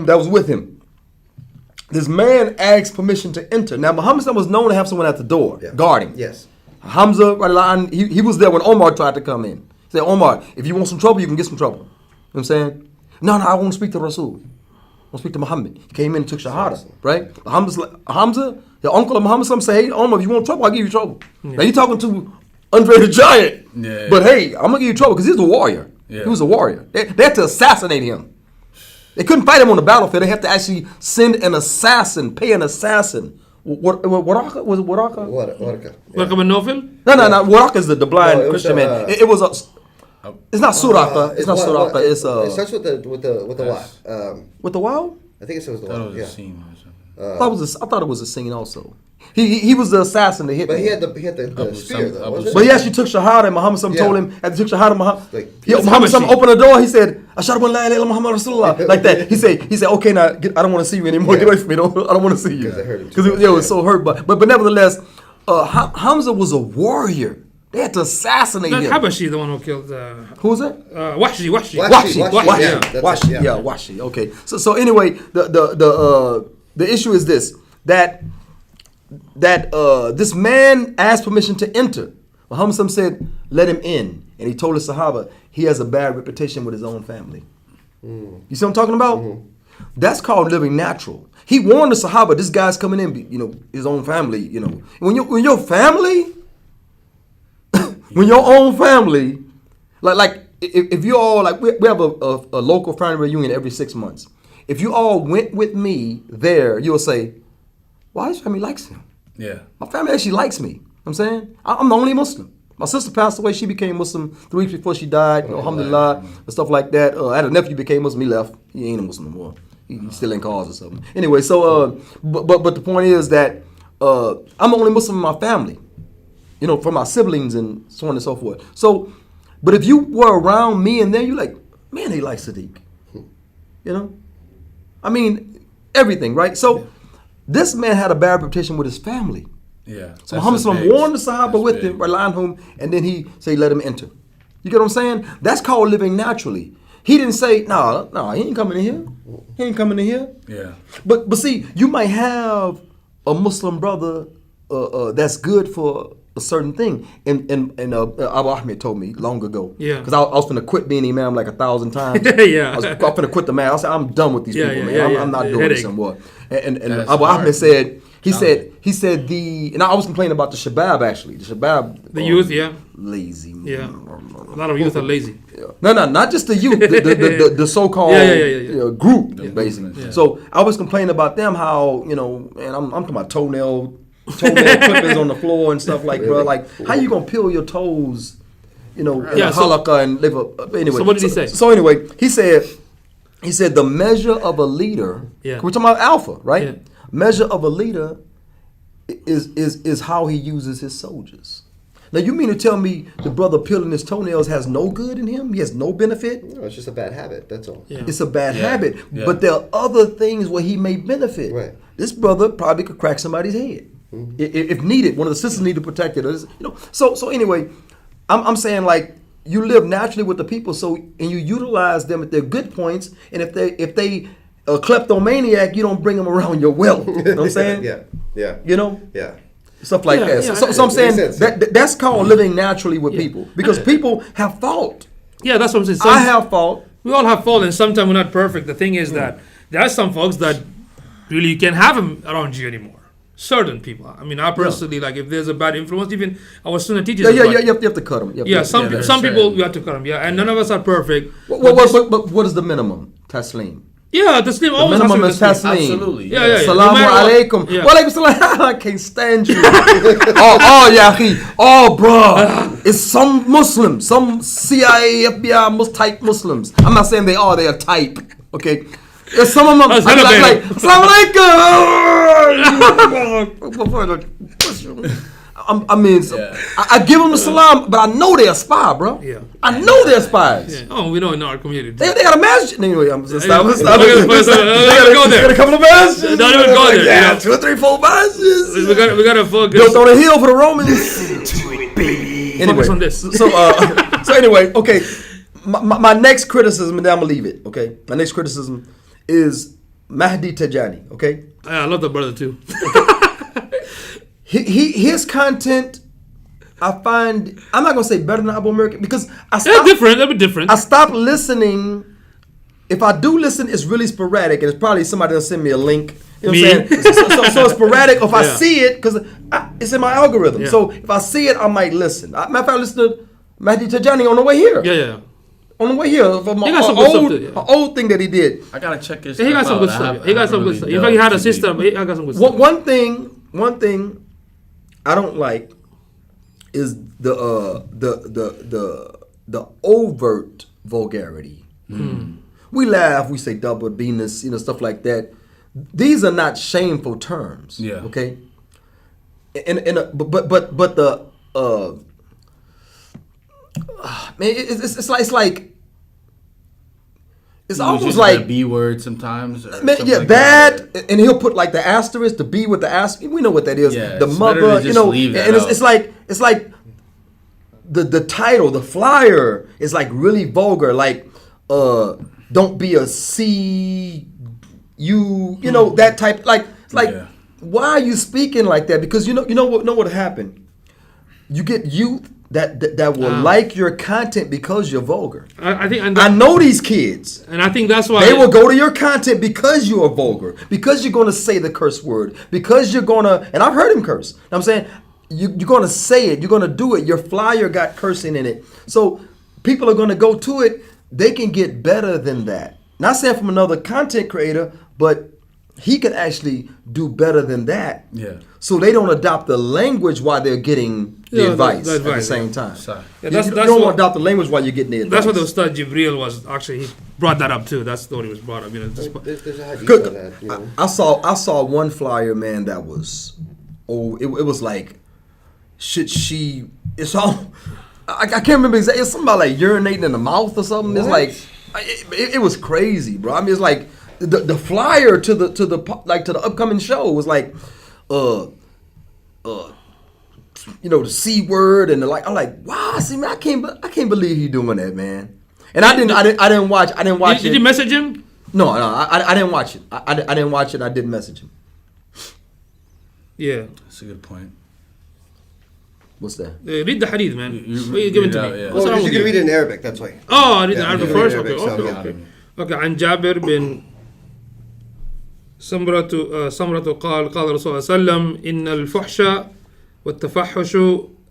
that was with him. This man asked permission to enter. Now, Muhammad was known to have someone at the door, guarding. Yes. Hamza, he was there when Omar tried to come in. He said, Omar, if you want some trouble, you can get some trouble. You know what I'm saying? No, I want to speak to Rasul. I want to speak to Muhammad. He came in and took Shahada, right? Hamza, the uncle of Muhammad, said, hey, Omar, if you want trouble, I'll give you trouble. Yeah. Now, you're talking to Andre the Giant. Yeah. But hey, I'm going to give you trouble because he's a warrior. Yeah. He was a warrior. They had to assassinate him. They couldn't fight him on the battlefield. They had to actually send an assassin, pay an assassin Waraka? Was it Waraka? Waraka. Waraka bin Nofel? No. Waraka is the blind Christian man. It was a. It's not Suraka. It's not Suraka. It's It starts with the Y. With the wow? I think it starts with the Y. Yeah. I thought it was a scene also. He was the assassin that hit. But he had the spear though. Wasn't it? But he actually took Shahada, and Muhammad told him after he took Shahada, Muhammad Habashi. opened the door. He said, "Ashhadu an la ilaha illallah Muhammad Rasulullah," like that. He said, "Okay, now I don't want to see you anymore. Get away from me. I don't want to see you." Because it was so hurt. But nevertheless, Hamza was a warrior. They had to assassinate him. Habashi, the one who killed. Who was that? Wahshi. Wahshi. Yeah, Wahshi. Okay. So anyway, the issue is this: that this man asked permission to enter. Muhammad said, "Let him in," and he told the Sahaba he has a bad reputation with his own family. You see what I'm talking about? Mm-hmm. That's called living natural. He warned the Sahaba, "This guy's coming in, his own family. When your family." When your own family, like if you all, like we have a local family reunion every 6 months. If you all went with me there, you'll say, "Well, his family likes him. Yeah, my family actually likes me." I'm saying I'm the only Muslim. My sister passed away. She became Muslim 3 weeks before she died. Alhamdulillah, and stuff like that. I had a nephew became Muslim. He left. He ain't a Muslim anymore. He's still in cause or something. Anyway, so but the point is that I'm the only Muslim in my family. For my siblings and so on and so forth. So, but if you were around me and then you're like, man, they like Sadiq. I mean, everything, right? So, this man had a bad reputation with his family. Yeah. So Muhammad warned the Sahaba with him, and then he said, let him enter. You get what I'm saying? That's called living naturally. He didn't say, no, he ain't coming in here. He ain't coming in here. Yeah. But see, you might have a Muslim brother that's good for a certain thing, and Abu Ahmed told me long ago. Yeah. Because I was finna quit being imam like 1,000 times. Yeah. I was finna quit the man. I said, I'm done with these people, man. I'm not doing Headache. this anymore. And Abu Ahmed said, he said and I was complaining about the Shabab actually. The Shabab. The youth, yeah. Lazy. Yeah. A lot of youth are lazy. Yeah. No, not just the youth, the so-called group, basically. Yeah. So I was complaining about them, how, and I'm talking about toenail clippings on the floor and stuff bro. Like, how you gonna peel your toes, in a halakha and live up? Anyway. So what did he say? So anyway, he said the measure of a leader. Yeah. We're talking about alpha, right? Yeah. Measure of a leader is how he uses his soldiers. Now you mean to tell me the brother peeling his toenails has no good in him? He has no benefit? No, it's just a bad habit. That's all. Yeah. It's a bad habit, but there are other things where he may benefit. Right. This brother probably could crack somebody's head. If needed. One of the sisters need to protect it. So anyway, I'm saying, like, you live naturally with the people, and you utilize them at their good points, and if they a kleptomaniac, you don't bring them around your wealth. You know what I'm saying? Yeah. Yeah. Stuff like that. Yeah, so I'm saying that's called living naturally with people, because people have fault. Yeah, that's what I'm saying. I have fault. We all have fault, and sometimes we're not perfect. The thing is that there are some folks that really you can't have them around you anymore. Certain people. I mean, I personally, like, if there's a bad influence, even our student teachers. You have to cut them. Some people you have to cut them. Yeah, and none of us are perfect. But what is the minimum? Taslim. Yeah, Taslim. The minimum is Taslim. Absolutely. Yeah. Salamu alaikum. Wa alaikum salam. I can't stand you. Bro. It's some Muslims, some CIA, FBI type Muslims. I'm not saying they are. They are type. Okay. There's some of them like, Assalamu alaikum. I give them the salam, but I know they're a spy, bro. Yeah. I know they're spies. Yeah. Oh, we know in our community. They got a masjid. Anyway, I'm just stop. They got a couple of masjids. Don't even go there. Yeah, 2 or 3, 4 masjids. We gotta focus. Built on a hill for the Romans. Focus on this. So anyway, okay. My next criticism, and then I'm gonna leave it. Okay. My next criticism is Mahdi Tajani. Okay. I love that brother too. His content, I find, I'm not gonna say better than Abu American, because they're different. They're different. I stopped listening. If I do listen, it's really sporadic, and it's probably somebody that'll send me a link. You know what I'm saying? So it's sporadic. Or if I see it, because it's in my algorithm. Yeah. So if I see it, I might listen. Matter of fact, I listened to Mahdi Tajani on the way here. Yeah. On the way here, from an old thing that he did. I gotta check his. He got some good stuff. He got some good stuff. In fact, he had a sister. But he got some good stuff. One thing one thing I don't like is the overt vulgarity. We laugh, we say double Venus, stuff like that. These are not shameful terms. Yeah. Okay. But the man, it's like. It's almost like a B word sometimes. Man, yeah, like that, and he'll put like the asterisk, the B with the asterisk. We know what that is. Yeah, the mother, and it's like the title, the flyer is like really vulgar. Like, don't be a C, that type. Like, it's like, why are you speaking like that? Because you know what happened. You get youth that will like your content because you're vulgar. I know these kids. And I think that's why they will go to your content because you are vulgar, because you're going to say the curse word, because you're going to, and I've heard him curse. I'm saying, you're going to say it, you're going to do it. Your flyer got cursing in it. So people are going to go to it. They can get better than that. Not saying from another content creator, but he can actually do better than that. Yeah. So they don't adopt the language while they're getting the advice at the same time. Yeah, you don't want to adopt the language while you're getting the advice. That's what the Ustad Jibril was actually. He brought that up too. That's the one he was brought up. There's a hadith on that. I saw one flyer, man, that was, it was like, should she? It's all. I can't remember exactly. It's something about like urinating in the mouth or something. It's like, it was crazy, bro. I mean, it's like. The flyer to the upcoming show was like, the C word and I'm like, wow, see, man, I can't believe he doing that, man. And I didn't watch it. Did you message him? No, I didn't watch it. I didn't watch it. I didn't message him. Yeah, that's a good point. What's that? Read the hadith, man. Give it to me. Yeah. Well, you can read it in Arabic. That's why. Oh, I read the Arabic first. Okay. عن جابر بن سمرة قال رسول الله صلى الله عليه وسلم إن الفحش والتفحش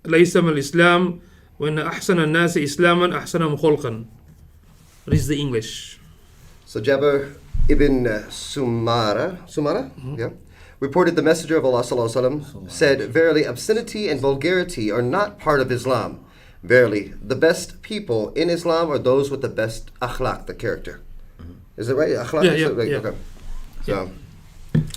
ليس من الإسلام وإن أحسن الناس إسلاما أحسنهم خلقا. Read the English. So Jabir ibn Sumara, yeah, reported the Messenger of Allah sallallahu alaihi wasallam said, "Verily, obscenity and vulgarity are not part of Islam. Verily, the best people in Islam are those with the best akhlaq, the character." Is it right? Akhlaq? Yeah. Okay. So,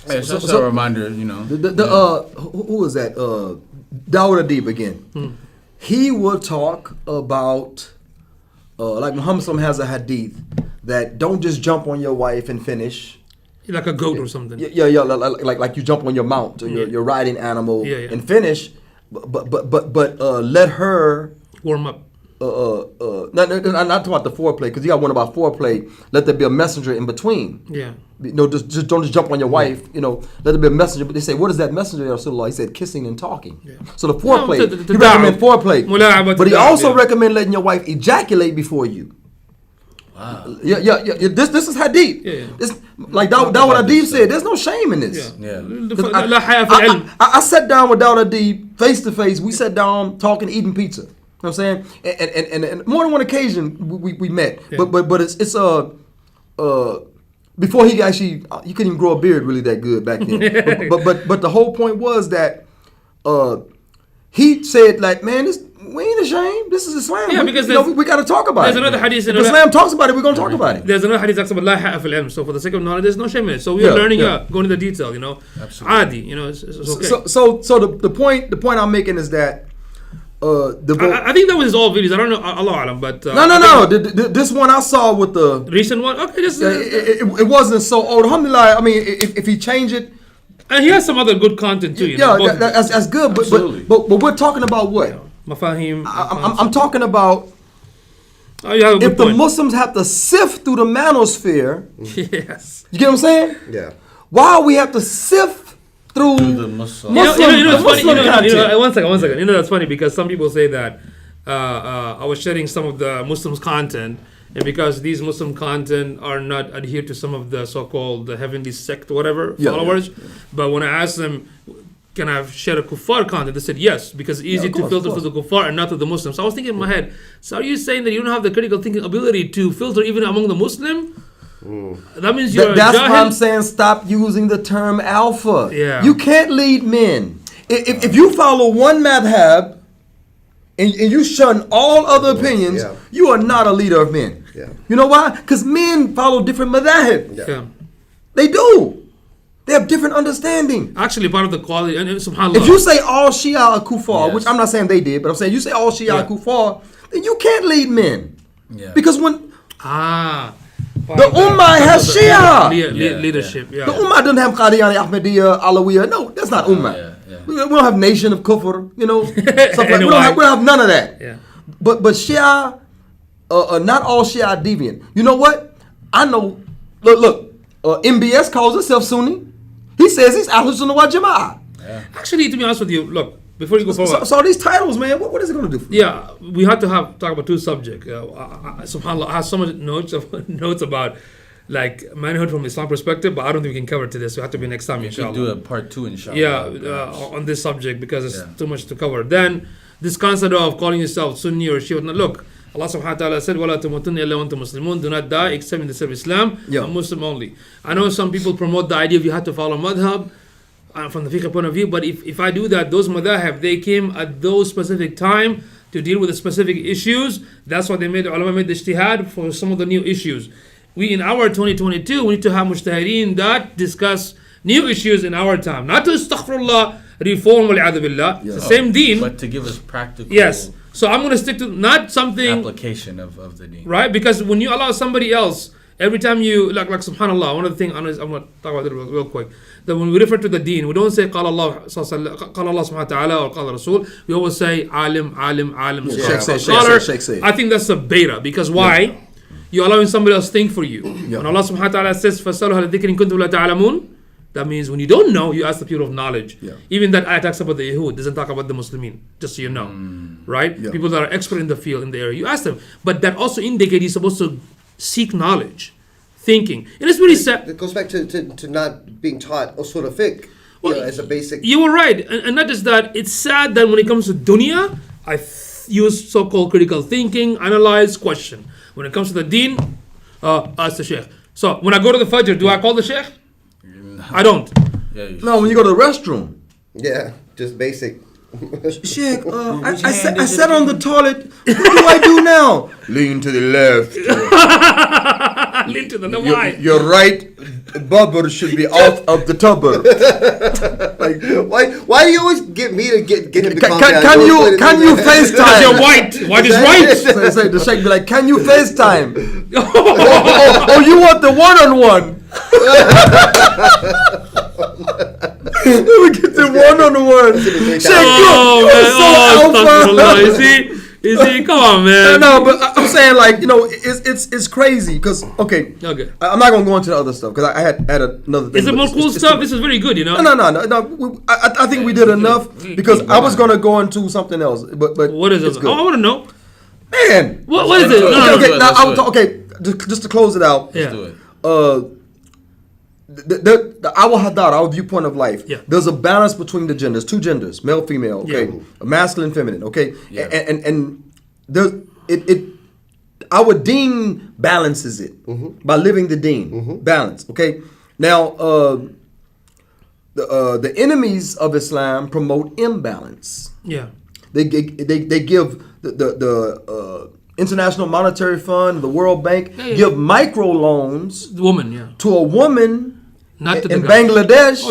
it's just a reminder, who was that? Dawud Adib again. He will talk about, like Muhammad SAW has a hadith that don't just jump on your wife and finish. Like a goat or something. Yeah, like you jump on your mount or your riding animal and finish, but let her warm up. Not talking about the foreplay, because you got one about foreplay. Let there be a messenger in between. Yeah. Just don't just jump on your wife. Let there be a messenger. But they say, what is that messenger, Rasulullah? He said, kissing and talking. Yeah. So the foreplay, he recommend foreplay, but he also recommend letting your wife ejaculate before you. Wow. Yeah. This is hadith. Yeah. This, like Dawud Adib said, there's no shame in this. Yeah. I sat down with Dawud Adib face to face. We sat down talking, eating pizza. You know what I'm saying? And more than one occasion we met. Yeah. But it's before he actually, you couldn't even grow a beard really that good back then. but the whole point was that he said, like, man, we ain't ashamed. This is Islam. Yeah, because we got to talk about it. There's another hadith. If Islam talks about it, we're going to talk about it. There's another hadith that talks about la ha'a fil ilm. So for the sake of knowledge, there's no shame in it. So we're learning, going into the detail, Absolutely. Adi, it's okay. So the point I'm making is that I think that was all videos. I don't know, Allah Alam, but no. This one I saw with the recent one. Okay, it wasn't so old. Alhamdulillah. I mean, if he changed it, and he has some other good content too. That's good. But we're talking about what? Mafahim. I'm talking about if the Muslims have to sift through the manosphere. Yes. You get what I'm saying? Yeah. Why we have to sift through the Muslim? It's funny. content. One second. That's funny because some people say that I was sharing some of the Muslims' content, and because these Muslim content are not adhered to some of the so-called heavenly sect, followers. But when I asked them, can I share a kuffar content? They said yes, because it's easy to filter through the kuffar and not to the Muslims. So I was thinking in my head, so are you saying that you don't have the critical thinking ability to filter even among the Muslim? that means you're That's jahil. why I'm saying stop using the term alpha. Yeah. You can't lead men. If you follow one madhab and you shun all other opinions, you are not a leader of men. Yeah. You know why? Because men follow different madhab. Yeah. They do. They have different understanding. Actually, part of the quality, and subhanAllah. If you say all Shia are kuffar, Yes. which I'm not saying they did, but I'm saying you say all Shia are kuffar, then you can't lead men. Yeah. Because when the Ummah has Shia. Leadership, yeah. The Ummah doesn't have Qadiani, Ahmadiyya, Alawiyya. No, that's not Ummah. yeah. We don't have nation of kufr, you know. Stuff like, we don't have none of that. Yeah. But Shia, not all Shia are deviant. You know what? I know. Look. MBS calls himself Sunni. He says he's Ahlul Sunnah wal Jama'ah. Actually, to be honest with you, look, before you go forward. So these titles, man, what is it going to do for you? Yeah, we had to talk about two subjects. SubhanAllah, I have so much notes about like manhood from Islam perspective, but I don't think we can cover to this. So it have to be next time, inshallah. We do a part 2, inshallah. Yeah, on this subject because it's too much to cover. Then this concept of calling yourself Sunni or Shia. Now look, Allah subhanahu wa ta'ala said, وَلَا تَمُوتُنَّ إِلَّا وَأَنْتُمْ مُسْلِمُونَ. Do not die except in the service of Islam. I'm Muslim only. I know some people promote the idea of you have to follow madhab from the fiqh point of view, but if I do that, those madhab, they came at those specific time to deal with the specific issues. That's why ulama made the ijtihad for some of the new issues. We, in our 2022, we need to have mujtahideen that discuss new issues in our time. Not to astaghfirullah, reform wal-'adhu billah. It's the same deen. But to give us practical So I'm going to stick to not something application of the deen. Right? Because when you allow somebody else, every time you, like subhanAllah, one of the things, I'm going to talk about it real quick, that when we refer to the deen, we don't say قال الله subhanahu wa ta'ala or قال Rasul. We always say alim, scholar. I think that's a beta. Because why? You're allowing somebody else think for you. When Allah subhanahu wa ta'ala says فَاسْأَلُوا أَهْلَ الذِّكْرِ إِن كُنتُمْ لَا تَعْلَمُونَ, that means when you don't know, you ask the people of knowledge. Even that ayah talks about the Yahud, doesn't talk about the Muslimin, just so you know. Right? People that are expert in the field, in the area, you ask them. But that also indicates you're supposed to seek knowledge, thinking. And it's really sad. It goes back to not being taught usul al-fiqh as a basic. You were right. And not just that, it's sad that when it comes to dunya, I use so-called critical thinking, analyze, question. When it comes to the deen, ask the sheikh. So when I go to the Fajr, do I call the sheikh? I don't. No, when you go to the restroom. Yeah, just basic. Sheikh, I sat on the toilet. What do I do now? Lean to the left. Lean to the left. Why? Your right bubble should be out of the tubber. Why do you always get me to get him to calm down? Can you FaceTime? Because you're white. White is white. So the sheikh be like, can you FaceTime? oh, you want the one-on-one? We get the one-on-one. Sheikh, you so alpha. Come on, man. No, but I'm saying, like, you know, it's crazy because okay. I'm not gonna go into the other stuff because I had another thing. Is it more cool stuff? This is very good, you know. No. I think we did enough because I was gonna go into something else. But what is it? Oh, I want to know. Man, what is it? Okay, just to close it out. Let's do it. Our hadar, our viewpoint of life. There's a balance between the genders, two genders, male, female. Okay, masculine, feminine. Okay, and there's our deen balances it by living the deen balance. Okay, now the enemies of Islam promote imbalance. They give the International Monetary Fund, the World Bank give micro loans to a woman not to in Bangladesh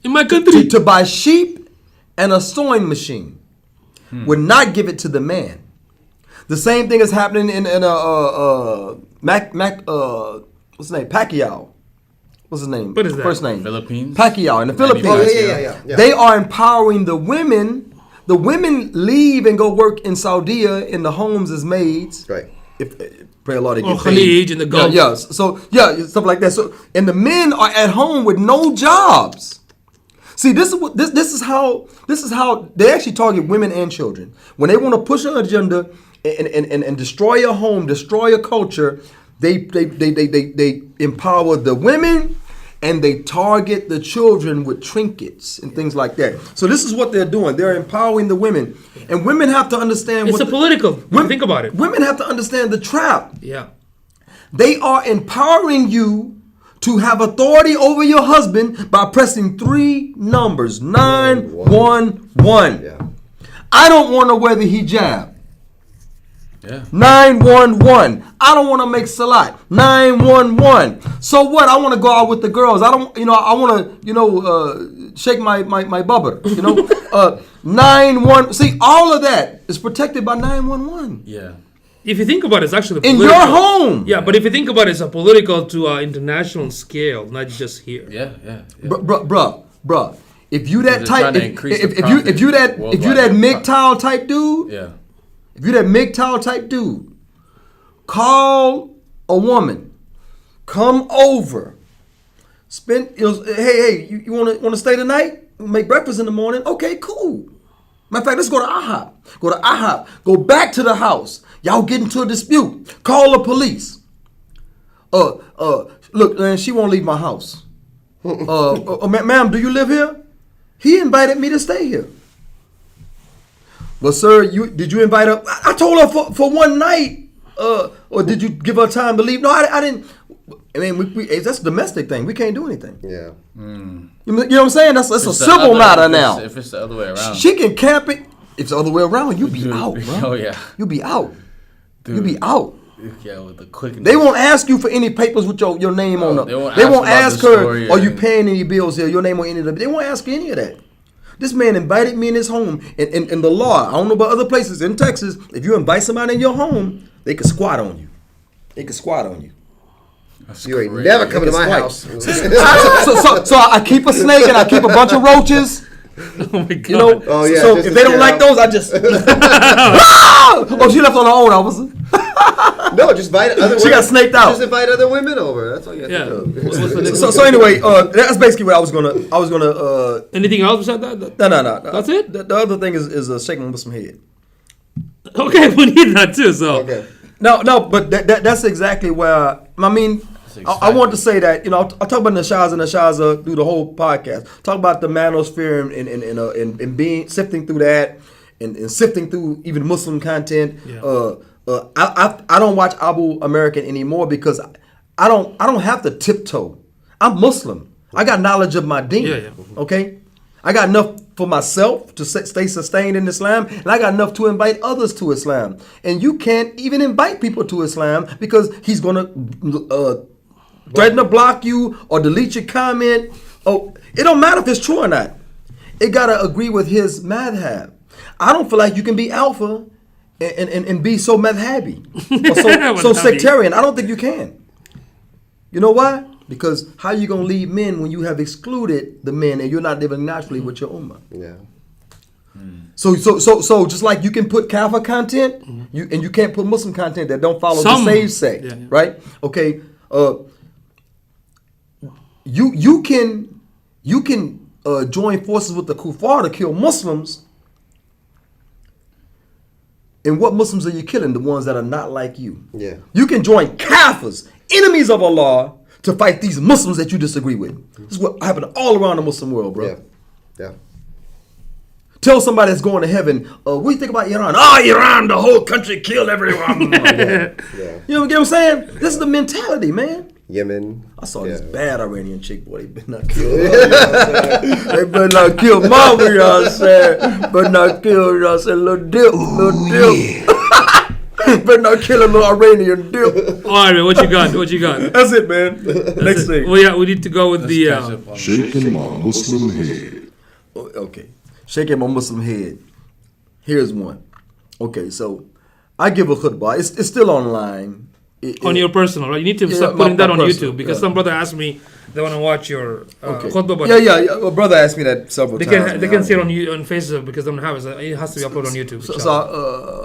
in my country to buy sheep and a sewing machine. Would not give it to the man. The same thing is happening in what's his name? Pacquiao. What's his name? What is that? First name? Philippines. Pacquiao in the Philippines. Yeah. They are empowering the women. The women leave and go work in Saudi in the homes as maids. Right. If pray Allah they or get paid. Khalij in the Gulf. Stuff like that. So and the men are at home with no jobs. See, this is how they actually target women and children when they want to push an agenda and destroy a home, destroy a culture. They empower the women. And they target the children with trinkets and things like that. So this is what they're doing. They're empowering the women. And women have to understand... It's political. Think about it. Women have to understand the trap. Yeah. They are empowering you to have authority over your husband by pressing 3 numbers, 911. Yeah. I don't want to wear the hijab. Yeah. 911. I don't want to make salat. 911. So what? I want to go out with the girls. I don't, I want to, shake my bubber. 911. See, all of that is protected by 911. Yeah. If you think about it, it's actually in political. your home. Yeah, but if you think about it, it's a political to international scale, not just here. Yeah. Bruh. If you that They're type, trying to increase the profit if you that worldwide. MGTOW type dude, Yeah. if you that MGTOW type dude, call a woman, come over, hey, you want to stay tonight? Make breakfast in the morning. Okay, cool. Matter of fact, let's go to IHOP. Go back to the house. Y'all get into a dispute. Call the police. Look, man, she won't leave my house. Ma'am, do you live here? He invited me to stay here. Well, sir, did you invite her? I told her for one night. Or did you give her time to leave? No, I didn't. I mean, that's a domestic thing. We can't do anything. Yeah. You know what I'm saying? That's a civil matter now. If it's the other way around. She can camp it. If it's the other way around, you be out, bro. Oh, yeah. You be out. Dude. You be out. Yeah, with the quickness. They won't ask you for any papers with your name on them. They They won't won't ask ask about the her, story are you or- paying any bills here? Your name on any of them. They won't ask any of that. This man invited me in his home. And the law, I don't know about other places in Texas, if you invite somebody in your home, they can squat on you. That's You ain't crazy. never coming to my It's house. So I keep a snake and I keep a bunch of roaches. Oh my God. You know, Oh, yeah, so just if to they don't scare like out. those, I just. Oh, she left on her own, officer. No, just invite other women. She got snaked out. Just invite other women over. That's all you have Yeah. to do. So anyway, that's basically what I was gonna. Anything else besides that? No. That's it? The other thing is shaking Muslim head. Okay, we need that too. So Okay. No, but that's exactly where I mean. I want to say that I talk about Nashaza through the whole podcast. Talk about the manosphere and being sifting through that and sifting through even Muslim content. Yeah. I don't watch Abu American anymore because I don't have to tiptoe. I'm Muslim. I got knowledge of my deen. Yeah. Okay, I got enough for myself to stay sustained in Islam, and I got enough to invite others to Islam. And you can't even invite people to Islam because he's gonna threaten to block you or delete your comment. Oh, it don't matter if it's true or not. It gotta agree with his madhab. I don't feel like you can be alpha and be so madhabi or so sectarian. I don't think you can. You know why? Because how you gonna lead men when you have excluded the men and you're not living naturally with your ummah? Yeah. So just like you can put Kafir content, you can't put Muslim content that don't follow the save sect, right? Okay. You can join forces with the kuffar to kill Muslims. And what Muslims are you killing? The ones that are not like you. Yeah. You can join Kafirs, enemies of Allah, to fight these Muslims that you disagree with. This is what happened all around the Muslim world, bro. Yeah. Tell somebody that's going to heaven, what do you think about Iran? Iran, the whole country killed everyone. Yeah. You know what I'm saying? This is the mentality, man. Yemen. I saw this bad Iranian chick, boy. They better not kill her. They better not kill mama, you know what I'm saying? Better not kill, you know what I'm saying? Little dip. Better not kill a little Iranian dip. all right, man, what you got? That's it, man. Next thing. Well, yeah, we need to go with the. Shaking my Muslim head. Okay. Shaking my Muslim head. Here's one. Okay, so I give a khutbah. It's still online. On your personal, right? You need to start putting that on YouTube because some brother asked me they want to watch your khutbah. But Yeah. A brother asked me that several times. they can see it on Facebook because they don't have it. So it has to be uploaded on YouTube. So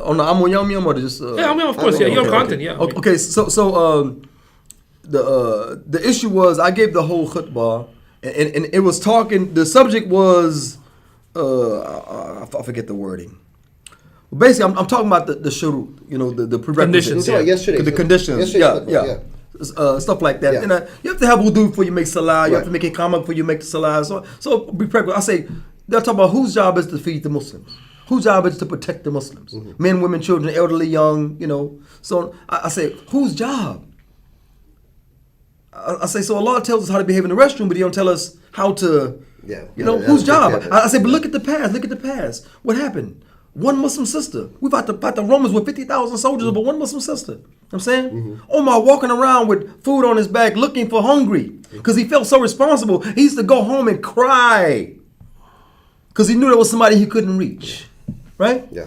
on the Amoo Yum Yum or just yeah, I mean, of course, your content, yeah. Okay, so the issue was I gave the whole khutbah and it was talking. The subject was I forget the wording. Basically, I'm talking about the shurut, the prerequisites. Conditions, The conditions, yeah. Stuff like that. Yeah. And you have to have wudu before you make salah. You have to make a comment before you make the salah. So be prepared. I say, they're talking about whose job is to feed the Muslims. Whose job is to protect the Muslims. Men, women, children, elderly, young, So I say, whose job? I say, so Allah tells us how to behave in the restroom, but He don't tell us how to, whose job? I say, but look at the past. What happened? One Muslim sister. We fought the Romans with 50,000 soldiers, but one Muslim sister. You know what I'm saying? Omar walking around with food on his back looking for hungry because he felt so responsible. He used to go home and cry because he knew there was somebody he couldn't reach. Right? Yeah.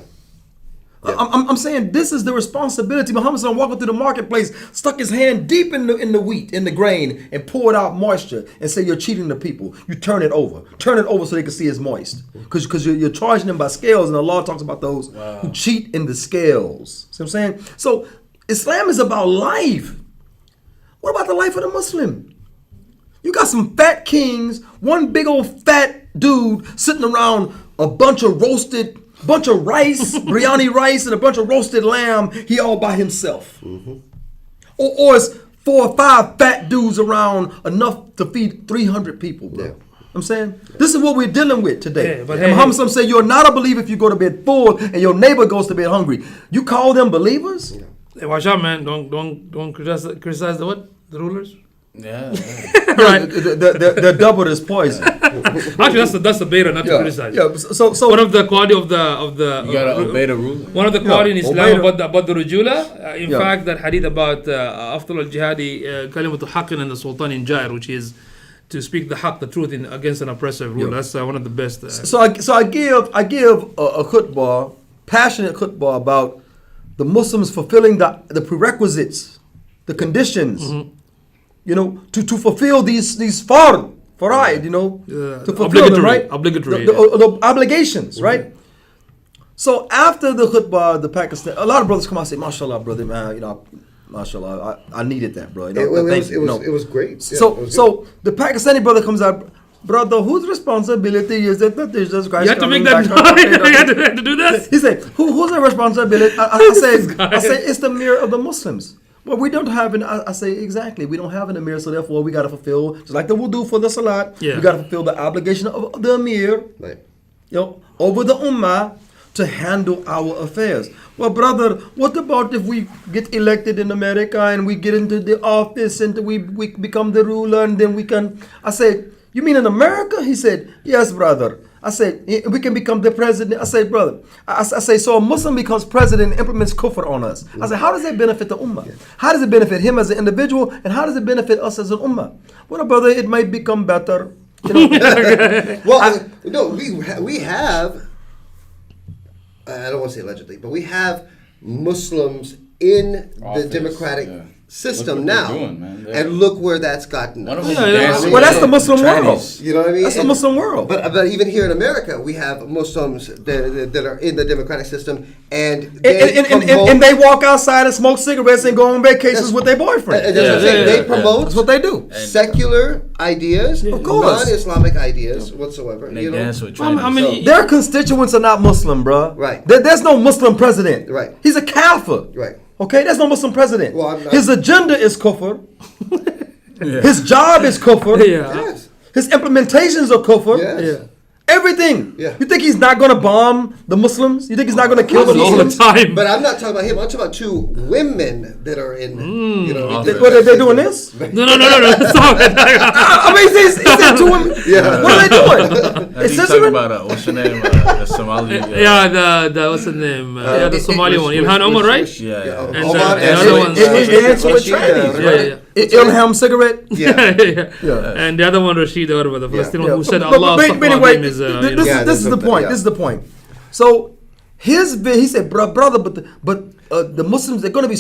I'm saying this is the responsibility. Muhammad walking through the marketplace, stuck his hand deep in the wheat, in the grain, and poured out moisture and say, you're cheating the people. You turn it over so they can see it's moist. Because you're charging them by scales, and Allah talks about those who cheat in the scales. See what I'm saying? So Islam is about life. What about the life of the Muslim? You got some fat kings, one big old fat dude sitting around a bunch of rice, biryani rice, and a bunch of roasted lamb. He all by himself. Or it's 4 or 5 fat dudes around enough to feed 300 people, bro. I'm saying this is what we're dealing with today. But Muhammad say you're not a believer if you go to bed full and your neighbor goes to bed hungry. You call them believers? Hey, watch out, man! Don't criticize the rulers. Yeah. Right. The double is poison. Actually, that's the beta, not to criticize. Yeah. So one of the quality of the You gotta obey the ruler. One of the quality in Islam about the rujula. In fact, that hadith about afdal al-jihadi kalimatu haqqin and the sultan in jair, which is to speak the haqq, the truth, against an oppressive ruler. That's one of the best. So I give a khutbah, passionate khutbah about the Muslims fulfilling the prerequisites, the conditions. To fulfill these faraid, to fulfill them, right? Obligatory. The obligations, right? So after the khutbah, the Pakistan, a lot of brothers come out and say, "MashaAllah, brother, man, MashaAllah, I needed that, bro." It was great. So the Pakistani brother comes out, brother, whose responsibility is it that there's just guys? You have to make that. You have to do this. He said, "Who's the responsibility?" I say, it's the mirror of the Muslims. Well, we don't have I say exactly, we don't have an emir, so therefore we got to fulfill, just like the wudu for the salat, we got to fulfill the obligation of the emir, over the ummah to handle our affairs. Well, brother, what about if we get elected in America and we get into the office and we become the ruler and then we can, I said, you mean in America? He said, yes, brother. I said, we can become the president. I said, brother, I say, so a Muslim becomes president and implements kufr on us. I said, how does that benefit the ummah? How does it benefit him as an individual? And how does it benefit us as an ummah? Well, brother, it might become better. Well, we have, I don't want to say allegedly, but we have Muslims in the democratic system now, and look where that's gotten. Well, that's the Muslim world. You know what I mean? That's the Muslim world. But even here in America, we have Muslims that are in the democratic system, and they walk outside and smoke cigarettes and go on vacations with their boyfriend. They promote. That's what they do. Secular ideas, of course, non-Islamic ideas whatsoever. And they dance with their constituents are not Muslim, bro. Right. There's no Muslim president. Right. He's a kafir. Right. Okay, there's no Muslim president. Well, his agenda is kufr. His job is kufr. Yes. His implementations are kufr. Yes. Everything. Yeah. You think he's not going to bomb the Muslims? You think he's not going to kill the Muslims? All the time. But I'm not talking about him. I'm talking about 2 women that are in. What are they doing this? No. I mean, he said 2 women. Yeah. What are they doing? He's talking about what's your name? The Somali. The what's the name? The Somali one. Ilhan Omar, right? Yeah. And the other one. Ilham cigarette. Yeah. And the other one, Rashid, or whatever, the Palestinian one who said Allah. But anyway, this is the point. This is the point. So he said, brother, but the Muslims, they're going to be.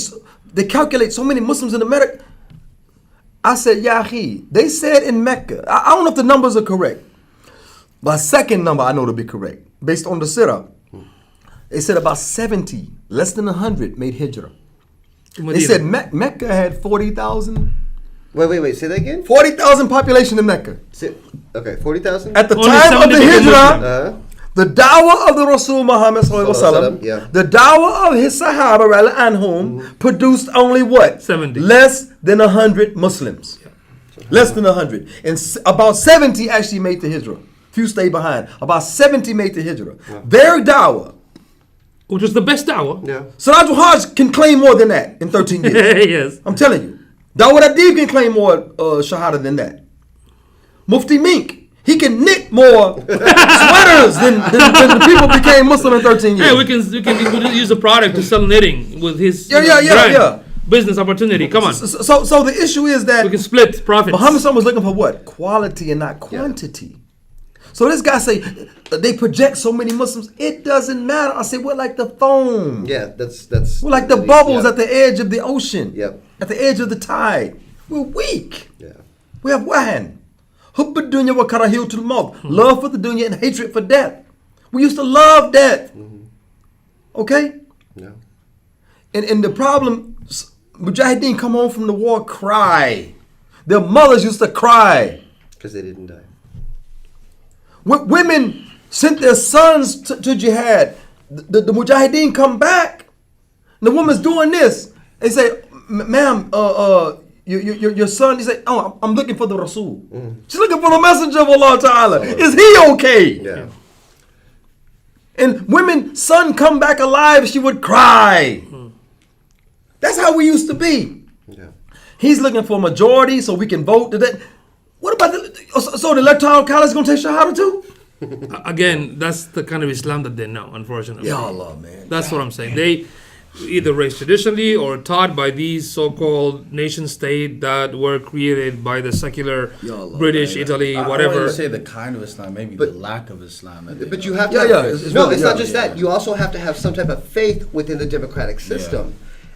They calculate so many Muslims in America. I said, Yahi, they said in Mecca. I don't know if the numbers are correct. My second number I know to be correct, based on the Sirah. They said about 70, less than 100 made hijrah. They said Mecca had 40,000. Wait. Say that again. 40,000 population in Mecca. Okay, 40,000. At the time of the hijrah, the dawah of the Rasul Muhammad the dawah of his Sahaba anhum produced only what? 70. Less than 100 Muslims. Less than 100. And about 70 actually made the hijrah. Few stayed behind. About 70 made the hijrah. Their dawah, which was the best dawah. Yeah. Siraj al-Hajj can claim more than that in 13 years. Yes. I'm telling you. Dawud Adib can claim more shahada than that. Mufti Mink, he can knit more sweaters than the people became Muslim in 13 years. Hey, we can use the product to sell knitting with his yeah. business opportunity. Come on. So the issue is that we can split profits. Muhammad was looking for what? Quality and not quantity. Yeah. So this guy say they project so many Muslims. It doesn't matter. I say we're like the foam. Yeah, that's. We're like the bubbles at the edge of the ocean. Yep. At the edge of the tide. We're weak. Yeah. We have wahan. Hubb ad-dunya wa karahiyatul maut. Love for the dunya and hatred for death. We used to love death. Okay? Yeah. And the problem, Mujahideen come home from the war, cry. Their mothers used to cry. Because they didn't die. Women sent their sons to jihad. The Mujahideen come back. The woman's doing this. They say, ma'am, your son, he say, oh, I'm looking for the Rasul. She's looking for the messenger of Allah Ta'ala. Is he okay? Yeah. And women, son come back alive, she would cry. That's how we used to be. Yeah. He's looking for majority so we can vote. What about so the electoral college is going to take shahada too? Again, that's the kind of Islam that they know, unfortunately. Ya Allah, man. That's what I'm saying. They either raised traditionally or taught by these so-called nation state that were created by the secular Allah, British, man. Italy, I whatever. wouldn't say the kind of Islam, maybe the lack of Islam. But you have to. It's not just that. You also have to have some type of faith within the democratic system.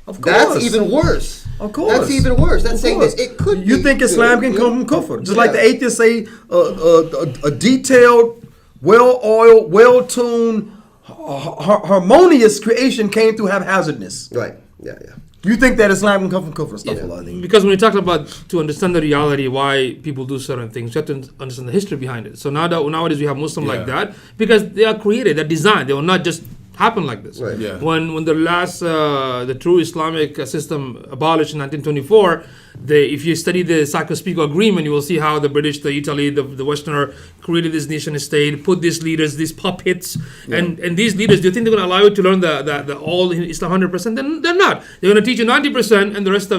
Of course. That's even worse. Of course. That's even worse. That's saying that it could. You think Islam can come from kufr? Just like the atheists say, a detailed, well-oiled, well-tuned, harmonious creation came through haphazardness. Right. Yeah. You think that Islam can come from kufr? Yeah. Because when you talk about to understand the reality why people do certain things, you have to understand the history behind it. So nowadays we have Muslims like that because they are created, they're designed. They will not just happen like this. Right. Yeah. When the last the true Islamic system abolished in 1924, if you study the Sykes-Picot Agreement, you will see how the British, the Italy, the Westerner created this nation state, put these leaders, these puppets, and these leaders. Do you think they're going to allow you to learn the all Islam 100%? Then they're not. They're going to teach you 90% and the rest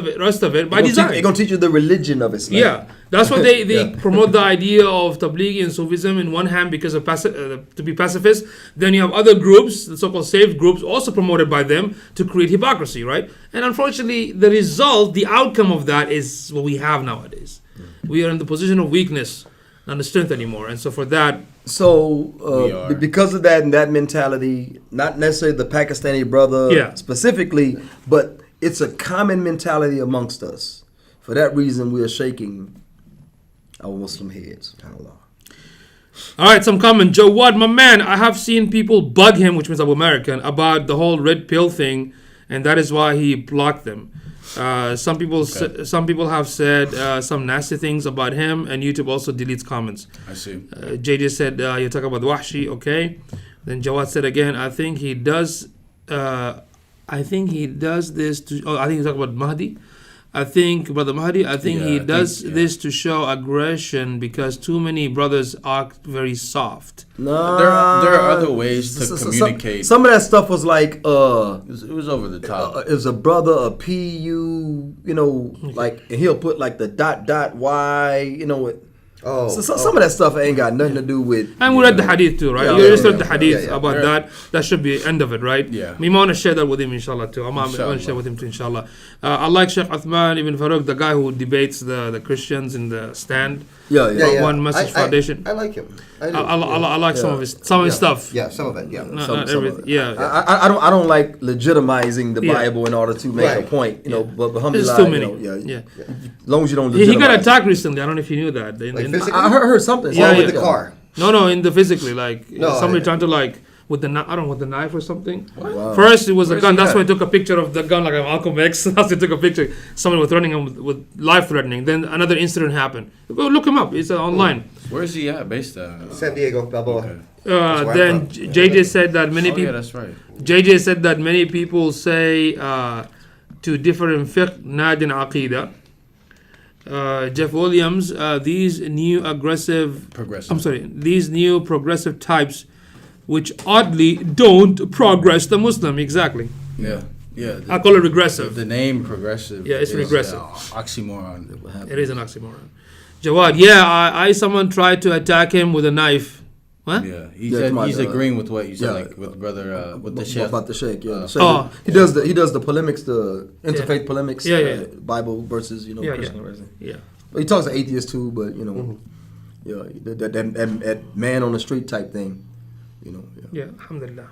of it by design. They're going to teach you the religion of Islam. Yeah, that's why they promote the idea of Tablighi and Sufism in one hand because of to be pacifist. Then you have other groups, the so-called saved groups, also promoted by them to create hypocrisy, right? And unfortunately, the result, the outcome of that is what we have nowadays. We are in the position of weakness, not the strength anymore. And so for that... So because of that and that mentality, not necessarily the Pakistani brother specifically, but it's a common mentality amongst us. For that reason, we are shaking our Muslim heads. Allah. All right, some comment. Jawad, my man, I have seen people bug him, which means I'm American, about the whole red pill thing, and that is why he blocked them. Some people have said some nasty things about him, and YouTube also deletes comments. I see. JJ said you talk about Wahshi, okay. Then Jawad said again, I think he does this to. Oh, I think he's talking about Mahdi. I think Brother Mahdi. He does this to show aggression because too many brothers act very soft. No, there are other ways to communicate. Some of that stuff was like it was over the top. It was a brother, a PU, like, and he'll put like the ... Y, some of that stuff ain't got nothing to do with. And we read the hadith too, right? You just read the hadith about that. That should be the end of it, right? Yeah. We want to share that with him, inshallah, too. I'm going to share with him too, inshallah. I like Sheikh Uthman ibn Farrell, the guy who debates the Christians in the stand. One Message Foundation. I like him. I like some of his stuff. Yeah, some of it. Yeah, not everything. I don't like legitimizing the Bible in order to make a point. But alhamdulillah, there's too many. As long as you don't legitimize. He got attacked recently. I don't know if you knew that. I heard something. With the car. No, in the physically, like somebody trying to with the knife or something. Wow. First it was a gun. That's why I took a picture of the gun, like I'm Malcolm X. That's why I took a picture. Someone was threatening him with life threatening. Then another incident happened. Go look him up. It's online. Where is he at? Based at San Diego, Balboa. Okay. Then JJ said that many people. Yeah, that's right. JJ said that many people say to different fiqh, nadin aqidah. Jeff Williams, these new progressive types, which oddly don't progress the Muslim. Exactly. Yeah. Yeah. I call it regressive. The name progressive. Yeah, it's regressive. Oxymoron. It is an oxymoron. Jawad, yeah, someone tried to attack him with a knife. What? Yeah, he's agreeing with what you said, with brother, with the sheikh. About the sheikh, yeah. He does the polemics, the interfaith polemics, Bible versus, Christian version. Yeah. He talks to atheists too, but, that man on the street type thing, Yeah, alhamdulillah.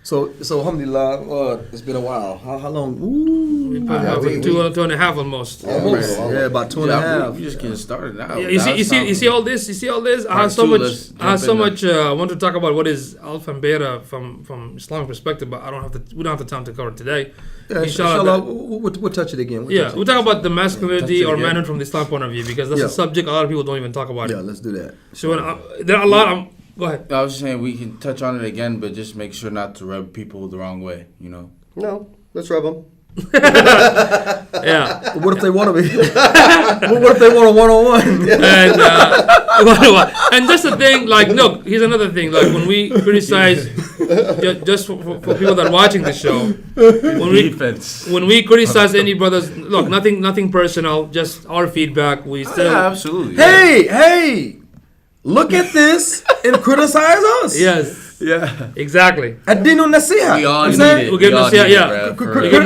So alhamdulillah, it's been a while. How long? Ooh, we two and a half almost. Yeah, about 2.5. We just getting started now. Yeah, you see all this. I have so much. I want to talk about what is Alpha and Beta from Islamic perspective, but we don't have the time to cover it today. Yeah, inshallah, we'll touch it again. We'll talk about the masculinity or manhood from the Islam point of view, because that's a subject a lot of people don't even talk about. Yeah, let's do that. So there are a lot. Go ahead. I was just saying we can touch on it again, but just make sure not to rub people the wrong way, No, let's rub them. Yeah. What if they want to be? What if they want a one-on-one? And just the thing, look, here's another thing. Like, when we criticize, just for people that are watching the show, when we criticize any brothers, look, nothing personal, just our feedback. We still absolutely. Hey. Look at this and criticize us. Yes. Yeah. Exactly. Adinu nasiha. We all need it. We're giving nasiha,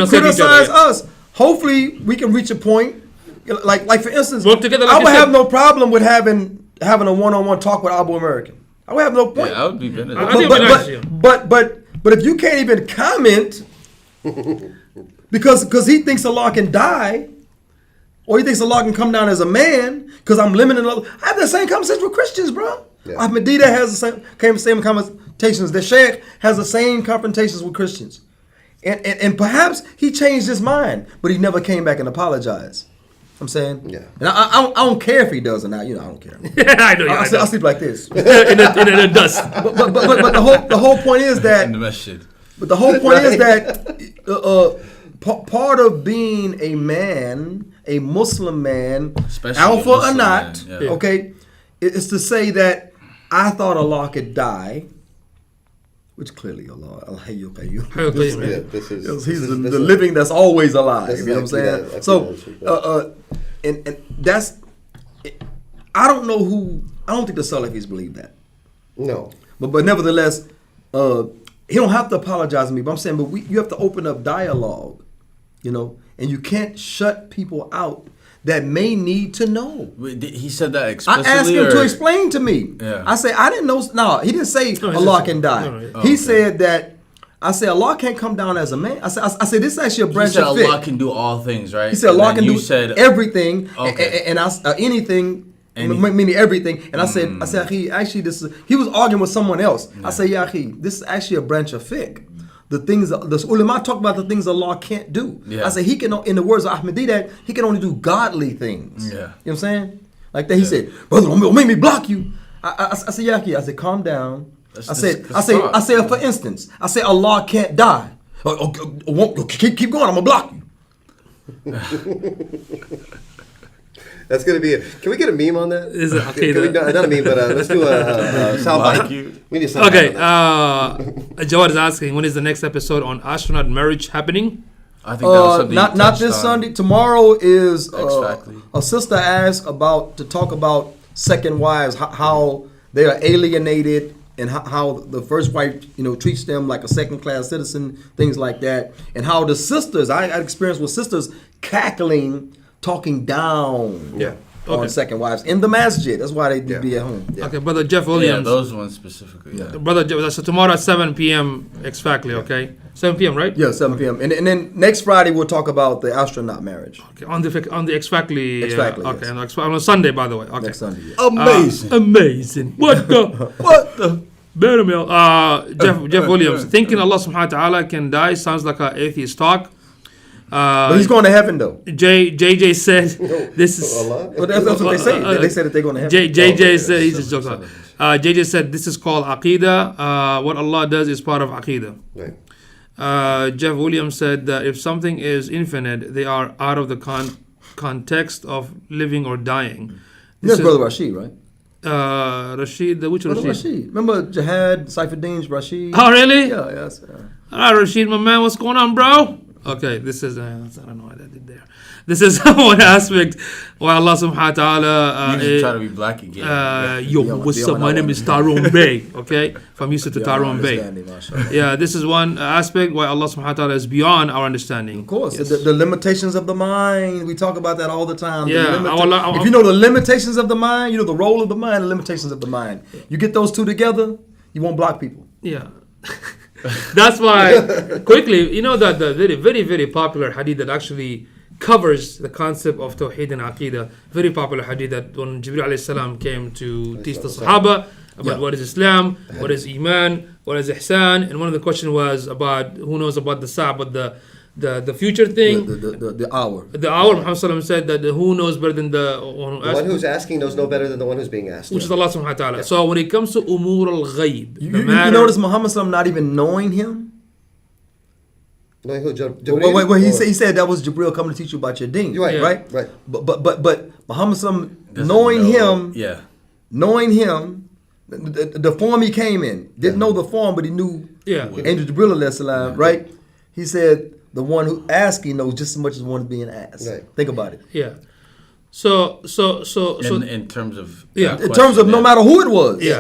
Criticize us. Hopefully, we can reach a point. Like for instance, work together. I would have no problem with having a one-on-one talk with Abu American. I would have no point. Yeah, I would be better. But if you can't even comment because he thinks Allah can die. Or he thinks Allah can come down as a man because I'm limiting. I have the same conversation with Christians, bro. Yeah. Ahmadiyya has the same conversations. The Sheikh has the same confrontations with Christians. And perhaps he changed his mind, but he never came back and apologized. I'm saying? Yeah. And I don't care if he does or not. I don't care. I sleep like this. in the dust. But the whole point is that. In the masjid. But the whole point is that part of being a man, a Muslim man, especially alpha or not, okay, is to say that I thought Allah could die, which clearly Allah, He's the living that's always alive. You know what I'm saying? So, and that's, I don't think the Salafis believe that. No. But nevertheless, he don't have to apologize to me. But I'm saying, you have to open up dialogue. And you can't shut people out that may need to know. He said that explicitly. I asked him to explain to me. Yeah. I say I didn't know. No, he didn't say Allah can die. He said that. I said Allah can't come down as a man. I said this is actually a branch of fiqh. He said Allah can do all things, right? He said Allah can do everything, and anything. Meaning everything. And I said, actually, he was arguing with someone else. Yeah. I said, this is actually a branch of fiqh. The things, the ulama talk about the things Allah can't do. Yeah. I said, he can, in the words of Ahmadiyya, he can only do godly things. Yeah. You know what I'm saying? Like that, he said, brother, don't make me block you. I said, I said, calm down. I said, for instance, I said, Allah can't die. Keep going, I'm going to block you. That's going to be can we get a meme on that? Is it okay? Not a meme, but let's do a soundbite. We need sound okay. Jawad is asking, when is the next episode on astronaut marriage happening? I think that was something not this Sunday. Tomorrow is a sister asked to talk about second wives, how they are alienated, and how the first wife, treats them like a second-class citizen, things like that, and how the sisters, I had experience with sisters cackling, talking down on second wives in the masjid. That's why they be at home. Yeah. Okay, Brother Jeff Williams. Yeah, those ones specifically. Yeah. Brother Jeff, so tomorrow at 7 p.m. exactly, okay? 7 p.m., right? Yeah, 7 p.m. And then next Friday we'll talk about the astronaut marriage. Okay, on the exactly. Exactly. Okay, yes. On Sunday, by the way. Okay. Next Sunday. Yes. Amazing. What the? Jeff Williams, thinking Allah subhanahu wa ta'ala can die sounds like an atheist talk. But he's going to heaven though. JJ said this is. Well, that's what they say. They say that they're going to heaven. JJ said he just jokes. JJ said this is called aqidah. What Allah does is part of aqidah. Right. Jeff Williams said that if something is infinite, they are out of the context of living or dying. That's Brother Rashid, right? Rashid, which Rashid? Remember Jihad, Saifuddin's Rashid? Oh, really? Yeah, yes. All right, Rashid, my man, what's going on, bro? Okay, this is, I don't know what I did there. This is one aspect why Allah subhanahu wa ta'ala. You try to be black again. Yo, what's up? My name is Tyrone Bey. Okay? If I'm used to Tyrone Bey. Yeah, this is one aspect why Allah subhanahu wa ta'ala is beyond our understanding. Of course. Yes. The limitations of the mind. We talk about that all the time. Yeah. If you know the limitations of the mind, you know the role of the mind, the limitations of the mind. You get those two together, you won't block people. Yeah. That's why, quickly, you know that the very, very, very popular hadith that actually covers the concept of Tawheed and Aqidah, very popular hadith that when Jibreel alayhi salam came to teach the Sahaba about what is Islam, what is Iman, what is Ihsan, and one of the questions was about who knows about the Sa'ab, but the future thing, the hour. The hour, Muhammad sallam said that who knows better than the one the one who's asking knows no better than the one who's being asked. Which is Allah subhanahu wa ta'ala. So when it comes to umur al-ghayb, you notice Muhammad sallam not even knowing him? Knowing who? Wait, he said that was Jibreel coming to teach you about your deen. Right. But Muhammad sallam knowing him, knowing him, the form he came in, didn't know the form, but he knew Angel Jibreel alayhi salam, right? He said, the one who asking knows just as much as the one being asked. Right. Think about it. Yeah. So in terms of in terms of no matter who it was. This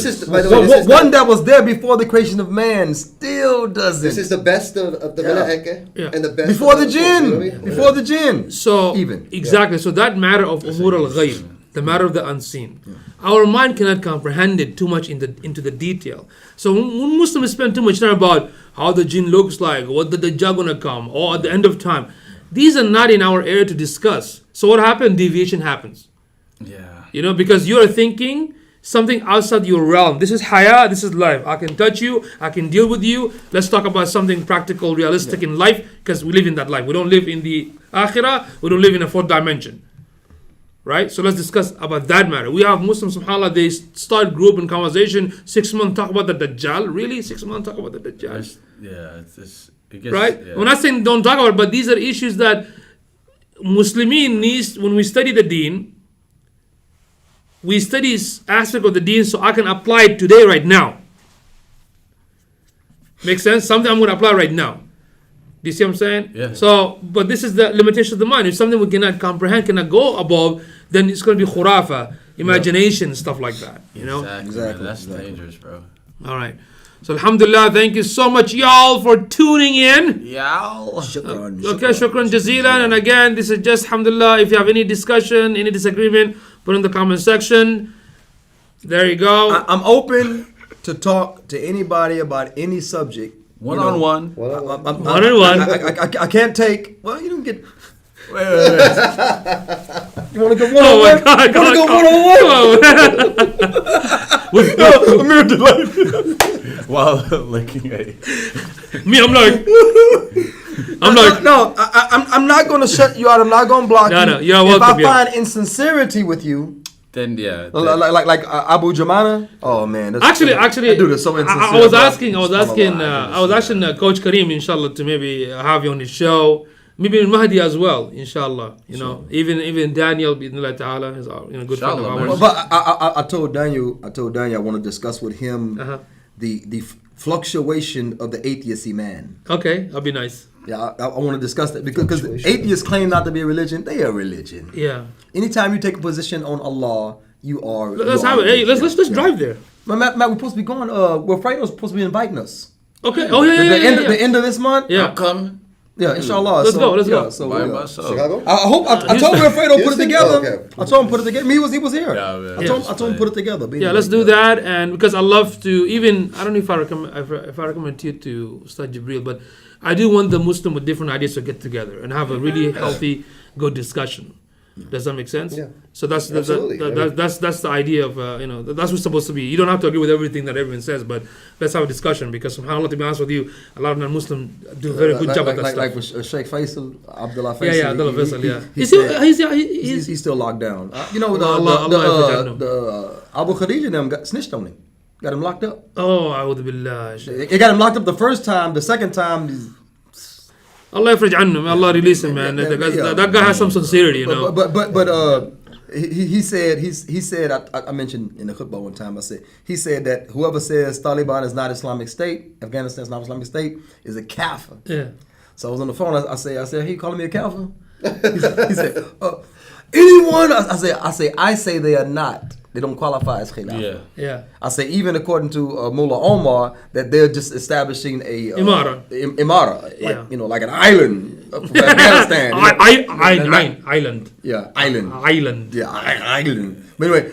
is by the way, one that was there before the creation of man still doesn't. This is the best of the Malaika and the best before the jinn. Before the jinn. So even exactly. So that matter of umur al-ghayb, the matter of the unseen. Our mind cannot comprehend it too much into the detail. So when Muslims spend too much time about how the jinn looks like, what the Dajjal gonna come, or at the end of time, these are not in our area to discuss. So what happened? Deviation happens. Yeah. You know, because you are thinking something outside your realm. This is haya, this is life. I can touch you, I can deal with you. Let's talk about something practical, realistic in life, because we live in that life. We don't live in the akhirah, we don't live in a fourth dimension. Right? So let's discuss about that matter. We have Muslims, subhanAllah, they start group in conversation, 6 months talk about the Dajjal. Really? 6 months talk about the Dajjal? It gets, right? Yeah. I'm not saying don't talk about it, but these are issues that Muslimin needs, when we study the deen, we study aspect of the deen so I can apply it today, right now. Make sense? Something I'm going to apply right now. Do you see what I'm saying? Yeah. So, but this is the limitation of the mind. If something we cannot comprehend, cannot go above, then it's going to be khurafa, imagination, stuff like that. You know? Exactly. That's dangerous, bro. All right. So, alhamdulillah, thank you so much, y'all, for tuning in. Y'all. Okay, shukran jazeelan. And again, this is just, alhamdulillah, if you have any discussion, any disagreement, put in the comment section. There you go. I'm open to talk to anybody about any subject. One-on-one. One-on-one. I can't take, well, you don't get... Wait. You want to go one-on-one? Oh, my God. You want to go one-on-one? Amir delighted. While looking at it. Me, I'm like... No, I'm not going to shut you out. I'm not going to block you. No, you're welcome. If I find insincerity with you... Then yeah, like Abu Jamana. Oh man, actually, that dude is so insincere. I was asking Coach Kareem, inshallah, to maybe have you on his show. Maybe Mahdi as well, inshallah. You know, even Daniel, bi'idhnillah ta'ala, is a good friend of ours. But I told Daniel I want to discuss with him the fluctuation of the atheist man. Okay, that'll be nice. Yeah, I want to discuss that because atheists claim not to be a religion. They are a religion. Yeah. Anytime you take a position on Allah, you are. Let's have it. Hey, let's drive there. Matt, we're supposed to be going. Fredo's supposed to be inviting us. Okay. Oh yeah. The end of this month. Yeah. I'm coming. Yeah, inshallah. Let's go. So, by myself. Chicago? I told Wilfredo put it together. Okay. I told him put it together. He was here. Yeah, I told him put it together. Yeah, let's do that. And because I love to I don't know if I recommend you to start Jibreel, but I do want the Muslim with different ideas to get together and have a really healthy, good discussion. Does that make sense? Yeah. So that's the idea of that's what's supposed to be. You don't have to agree with everything that everyone says, but let's have a discussion because subhanAllah, to be honest with you, a lot of non-Muslims do a very good job at that stuff. Like with Sheikh Faisal, Abdullah Faisal. Yeah, Abdullah Faisal. Yeah. He's still locked down. The Abu Khadija them got snitched on him. Got him locked up. Oh, a'udhu billah. They got him locked up the first time. The second time, Allah yafrij anhum. Allah release him, man. That guy has some sincerity, you know. But he said I mentioned in the khutbah one time. He said that whoever says Taliban is not Islamic State, Afghanistan is not Islamic State, is a kafir. Yeah. So I was on the phone. I said, hey, you calling me a kafir? He said, anyone? I say they are not. They don't qualify as khilafah. Yeah. I say even according to Mullah Omar that they're just establishing a imara, like an island of Afghanistan. Island. Yeah, island. Island. Yeah, island. But anyway,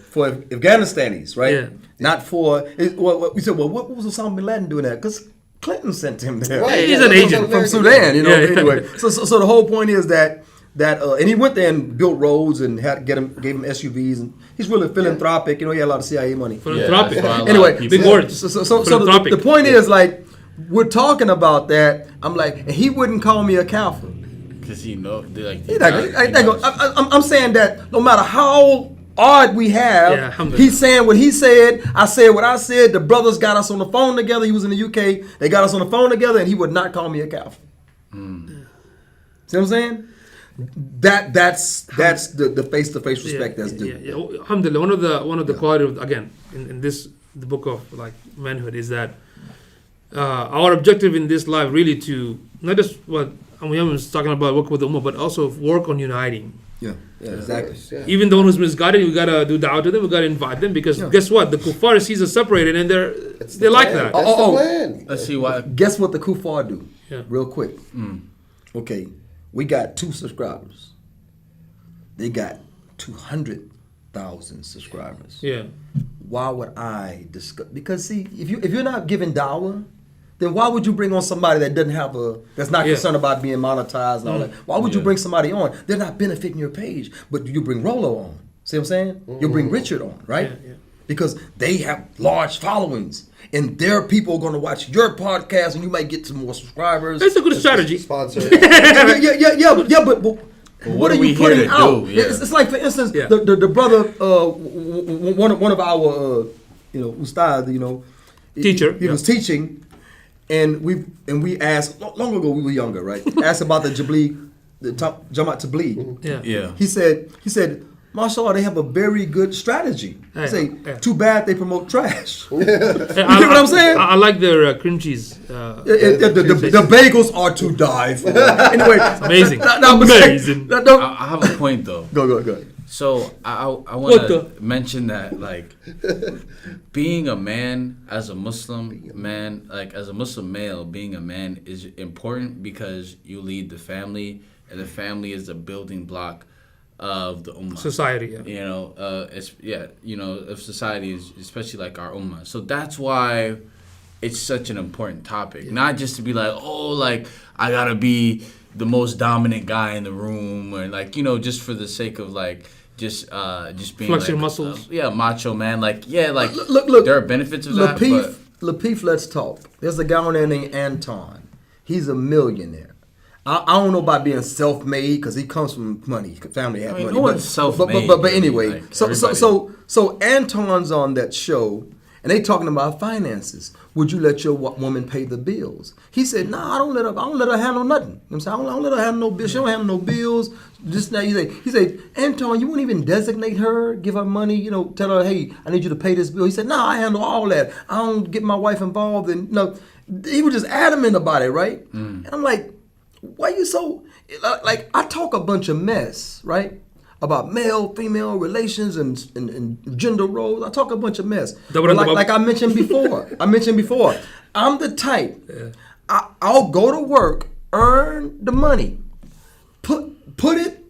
for Afghanistanis, right? Yeah. Not for. We said, what was Osama bin Laden doing that? Because Clinton sent him there. Right, he's an agent from Sudan, Anyway, Yeah. so the whole point is that and he went there and built roads and gave him SUVs, and he's really philanthropic. He had a lot of CIA money. Philanthropic. Anyway, big words. So the point is, like, we're talking about that. I'm like, and he wouldn't call me a kafir. Because I'm saying that no matter how odd we have, he's saying what he said. I said what I said. The brothers got us on the phone together. He was in the UK. They got us on the phone together, and he would not call me a kafir. See what I'm saying? That's the face-to-face respect that's due. Yeah. Alhamdulillah, one of the qualities again in the book of like manhood is that our objective in this life really to not just what Amoo was talking about, work with the ummah, but also work on uniting. Yeah, exactly. Yeah. Even the one who's misguided, we gotta do da'wah to them. We gotta invite them because guess what? The kuffar sees us separated, and they like that. That's the plan. Let's see why. Guess what the kuffar do? Yeah. Real quick. Okay, we got 2 subscribers. They got 200,000 subscribers. Yeah. Why would I discuss? Because see, if you're not giving dawah, then why would you bring on somebody that doesn't have that's not concerned about being monetized and all that? Why would you bring somebody on? They're not benefiting your page, but you bring Rolo on. See what I'm saying? You bring Richard on, right? Yeah. Because they have large followings, and their people are going to watch your podcast, and you might get some more subscribers. That's a good strategy. Sponsor. But what are you putting out? Yeah. It's like, for instance, the brother, one of our, ustad, Teacher. He was teaching, and we asked long ago. We were younger, right? Asked about the Jamaat Tabligh. Yeah. He said, mashallah, they have a very good strategy. Too bad they promote trash. You get what I'm saying? I like their cream cheese. The bagels are to die for. Anyway, amazing. Amazing. I have a point though. Go. So I want to mention that, like, being a man as a Muslim man, like as a Muslim male, being a man is important because you lead the family, and the family is the building block of the ummah. Society, of society, especially like our ummah. So that's why it's such an important topic. Not just to be like, I gotta be the most dominant guy in the room, or like, just for the sake of like just being flex like, your muscles. Macho man. Like, look. There are benefits of that. Lapeef, let's talk. There's a guy on there named Anton. He's a millionaire. I don't know about being self-made because he comes from money. Family had money. No one's self-made. But anyway, like, so Anton's on that show, and they talking about finances. Would you let your woman pay the bills? He said, I don't let her handle nothing. You know what I'm saying? I don't let her handle no bills. She don't handle no bills. Just now, he said, Anton, you wouldn't even designate her, give her money, tell her, hey, I need you to pay this bill. He said, I handle all that. I don't get my wife involved. And he was just adamant about it, right? And I'm like, why you so, like, I talk a bunch of mess, right? About male-female relations and gender roles. I talk a bunch of mess. Like I mentioned before. I'm the type. I'll go to work, earn the money, put it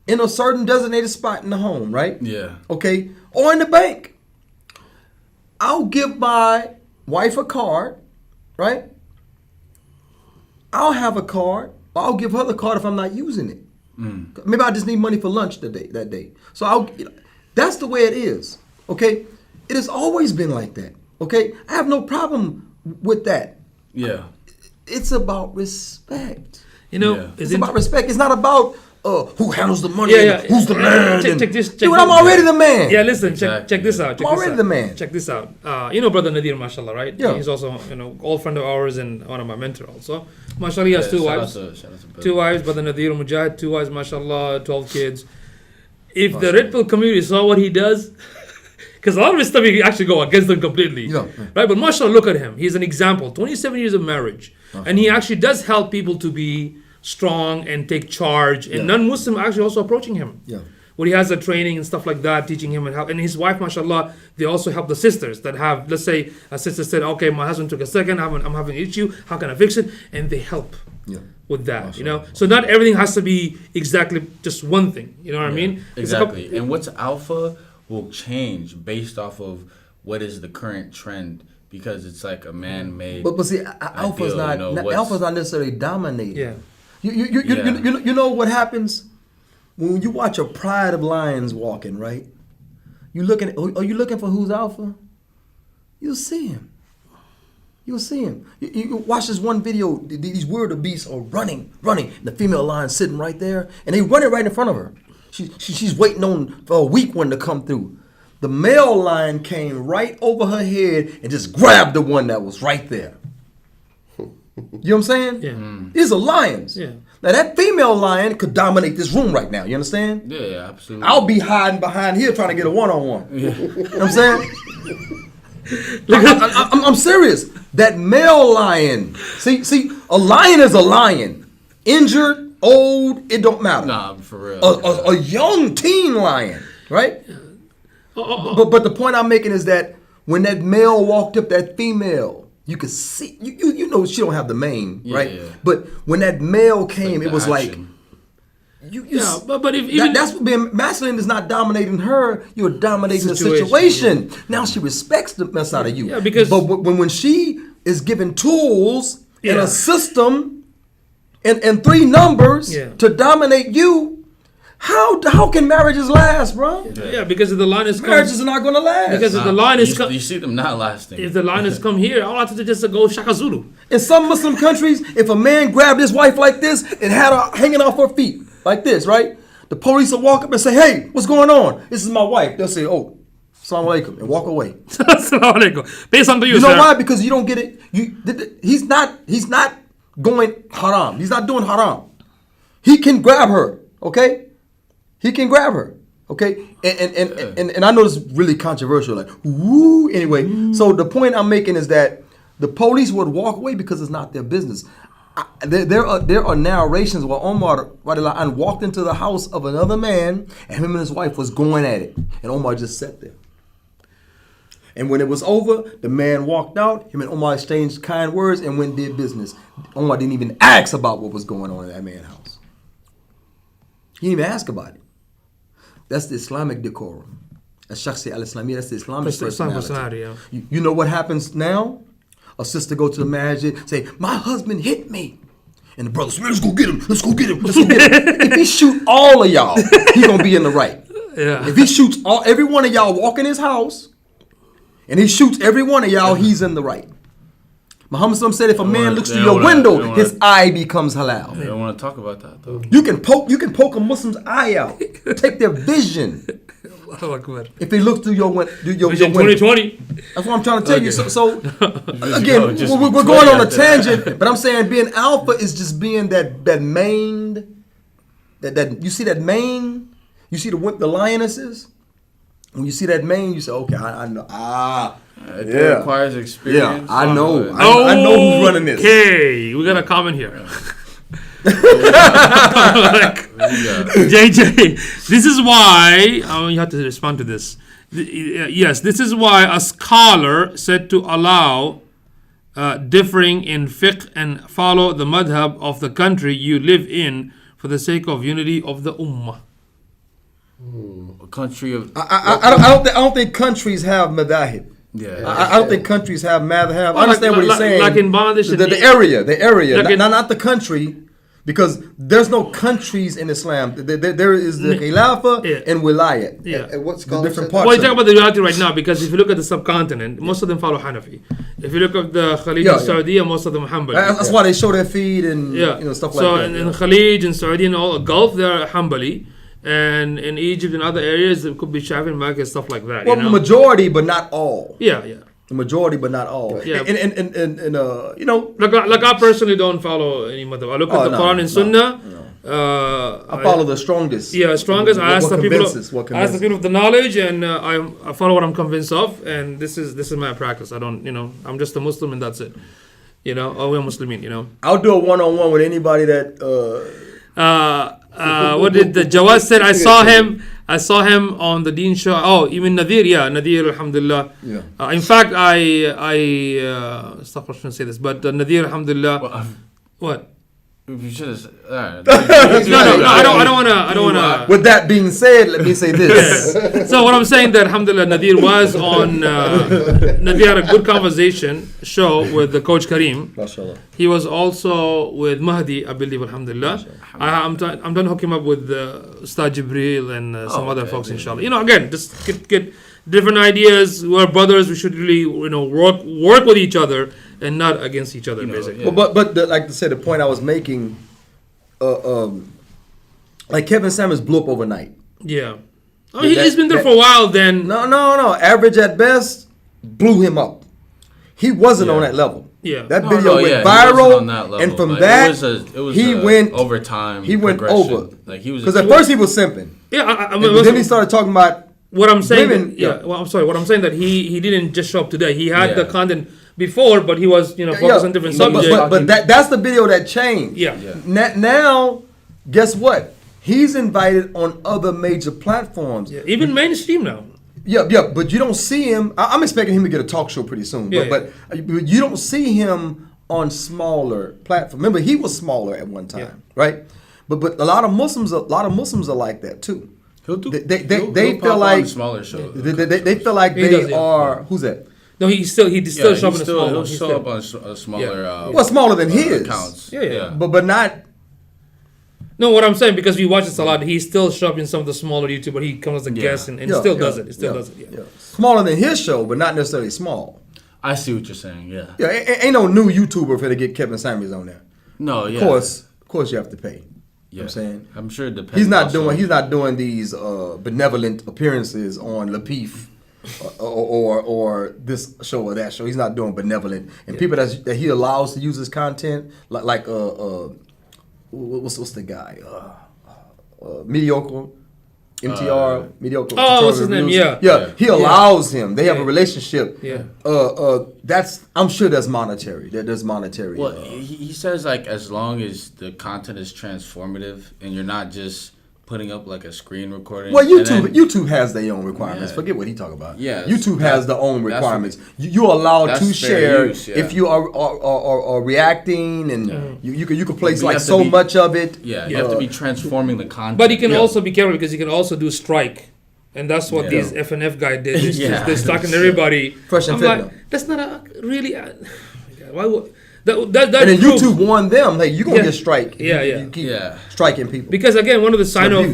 in a certain designated spot in the home, right? Yeah. Okay? Or in the bank. I'll give my wife a card, right? I'll have a card. I'll give her the card if I'm not using it. Maybe I just need money for lunch that day. So that's the way it is. Okay, it has always been like that. Okay, I have no problem with that. Yeah, it's about respect. It's about respect. It's not about who handles the money. Who's the man? Check this. I'm already the man. Yeah, listen. Check this out. I'm already the man. Check this out. Brother Nadir, mashallah, right? Yeah. He's also old friend of ours and one of my mentors also. Mashallah, he has 2 wives. Shout out to Brother. 2 wives, Brother Nadir Mujahid, 2 wives, mashallah, 12 kids. if the red pill community saw what he does, because a lot of his stuff he actually go against them completely, right? But mashallah, look at him. He's an example. 27 years of marriage, and he actually does help people to be strong and take charge. And non-Muslim actually also approaching him. Where he has a training and stuff like that, teaching him and help. And his wife, mashallah, they also help the sisters that have, let's say, a sister said, okay, my husband took a second, I'm having an issue, how can I fix it? And they help with that, you know? So not everything has to be exactly just one thing, you know what I mean? Exactly. And what's alpha will change based off of what is the current trend, because it's like a man-made. But see, alpha's alpha's not necessarily dominating. Yeah. You know what happens when you watch a pride of lions walking, right? Are you looking for who's alpha? You'll see him. You'll see him. You watch this one video. These weird beasts are running. And the female lion sitting right there, and they running right in front of her. She's waiting on for a weak one to come through. The male lion came right over her head and just grabbed the one that was right there. You know what I'm saying? Yeah. These are lions. Yeah. Now that female lion could dominate this room right now. You understand? Yeah, absolutely. I'll be hiding behind here trying to get a one-on-one. You know what I'm saying? I'm serious. That male lion. See, a lion is a lion. Injured, old, it don't matter. Nah, for real. A young teen lion, right? But the point I'm making is that when that male walked up that female, you could see, you know she don't have the mane, right? Yeah. But when that male came, it was action. like, but if that's what being masculine is not dominating her, you're dominating the situation. Yeah. Now she respects the mess out of you. Yeah, because but when she is given tools and a system and 3 numbers to dominate you. How can marriages last, bro? Yeah, because if the lioness marriages are not going to last. Because if the lioness you see them not lasting. If the lioness come here, all I have to do is just go Shaka Zulu. In some Muslim countries, if a man grabbed his wife like this and had her hanging off her feet like this, right? The police will walk up and say, "Hey, what's going on? This is my wife." They'll say, "Oh, Assalamu alaikum," and walk away. Assalamu alaikum. Based on you know why? Because you don't get it. He's not going haram. He's not doing haram. He can grab her, okay? He can grab her, okay? And I know this is really controversial, like, woo. Anyway, so the point I'm making is that the police would walk away because it's not their business. There are narrations where Omar walked into the house of another man, and him and his wife was going at it, and Omar just sat there. And when it was over, the man walked out. Him and Omar exchanged kind words and went and did business. Omar didn't even ask about what was going on in that man's house. He didn't even ask about it. That's the Islamic decorum. Al-Shakhsi al-Islamiyya, that's the Islamic personality. You know what happens now? A sister go to the masjid, say, "My husband hit me." And the brother says, "Let's go get him. Let's go get him. Let's go get him." If he shoot all of y'all, he gonna be in the right. Yeah. If he shoots every one of y'all walk in his house, and he shoots every one of y'all, he's in the right. Muhammad said, if a man looks through your window, his eye becomes halal. I don't want to talk about that though. You can poke a Muslim's eye out, take their vision. If they look through your window. Vision 2020. That's what I'm trying to tell you. So again, we're going on a tangent, but I'm saying being alpha is just being that main. That you see that mane, you see the lionesses. When you see that mane, you say, "Okay, I know." It requires experience. Yeah, I know. I know who's running this. Okay, we got a comment here. JJ, this is why you have to respond to this. Yes, this is why a scholar said to allow differing in fiqh and follow the madhab of the country you live in for the sake of unity of the ummah. A country of I don't think countries have madahib. Yeah, I don't think countries have madhab. I understand what he's saying. Like in Bangladesh, the area, like not the country, because there's no countries in Islam. There is the khilafah and wilayat. Yeah. And what's the different parts. Well, you talk about the reality right now, because if you look at the subcontinent, most of them follow Hanafi. If you look at the Khalij and Saudi, most of them are Hanbali. That's why they show their feet and stuff like that. So in Khalij and Saudi and all Gulf, they're Hanbali. And in Egypt and other areas, it could be Shafi and Maliki and stuff like that. Well, majority, but not all. Yeah. The majority, but not all. Yeah. And like I personally don't follow any madhab. I look at the Quran and Sunnah. I follow the strongest. Yeah, strongest. I ask the people. I ask the people of the knowledge, and I follow what I'm convinced of, and this is my practice. I don't, I'm just a Muslim, and that's it. We're Muslimin. I'll do a one-on-one with anybody that. What did the Jawad said? I saw him on the Deen show. Oh, you mean Nadir? Yeah, Nadir, alhamdulillah. Yeah. In fact, I stop. I shouldn't say this, but Nadir, alhamdulillah. Well, What? You should have. No, I don't wanna. With that being said, let me say this. So what I'm saying that alhamdulillah, Nadir was on. Nadir had a good conversation show with the coach Kareem. MashaAllah. He was also with Mahdi, I believe, alhamdulillah. I'm trying to hook him up with Ustad Jibreel and some other folks, inshallah. Again, just get different ideas. We're brothers. We should really, work with each other and not against each other, basically. Yeah. But like I said, the point I was making, like Kevin Samuels blew up overnight. Yeah. He's been there for a while then. No. Average at best, blew him up. He wasn't on that level. Yeah. That video went viral, and from that, he went over time. He went over. Like he was because at first he was simping. Yeah, then he started talking about what I'm saying. women. Well, I'm sorry. What I'm saying that he didn't just show up today. He had the content before, but he was focused on different subjects. But that's the video that changed. Yeah. Now, guess what? He's invited on other major platforms. Yeah. Even mainstream now. Yeah, but you don't see him. I'm expecting him to get a talk show pretty soon. But you don't see him on smaller platforms. Remember, he was smaller at one time, right? But a lot of Muslims are like that too. They feel like smaller shows. They feel like they are. Who's that? No, he still show up in a small. He'll show up on a smaller. Well, smaller than his accounts. Yeah. But not. No, what I'm saying, because we watch this a lot, he still show up in some of the smaller YouTubers. He comes as a guest and still does it. He still does it. Yeah. Smaller than his show, but not necessarily small. I see what you're saying. Yeah. Yeah, ain't no new YouTuber for to get Kevin Samuels on there. No, yeah. Of course you have to pay. Yeah. I'm saying. I'm sure it depends. He's not doing these benevolent appearances on Lapeef or this show or that show. He's not doing benevolent. And people that he allows to use his content like what's the guy? Mediocre. MTR, mediocre. Oh, what's his name? Yeah. He allows him. They have a relationship. Yeah. I'm sure that's monetary. There's monetary. Well, he says like as long as the content is transformative and you're not just putting up like a screen recording. Well, YouTube has their own requirements. Forget what he talk about. Yeah, YouTube has their own requirements. You're allowed to share if you are reacting, and you can place like so much of it. Yeah, you have to be transforming the content. But you can also be careful because you can also do strike, and that's what these FNF guy did. They're stalking everybody. Fresh and fit. That's not really. Why would? And then YouTube warned them, like, you're gonna get strike. You keep striking people. Because again, one of the sign of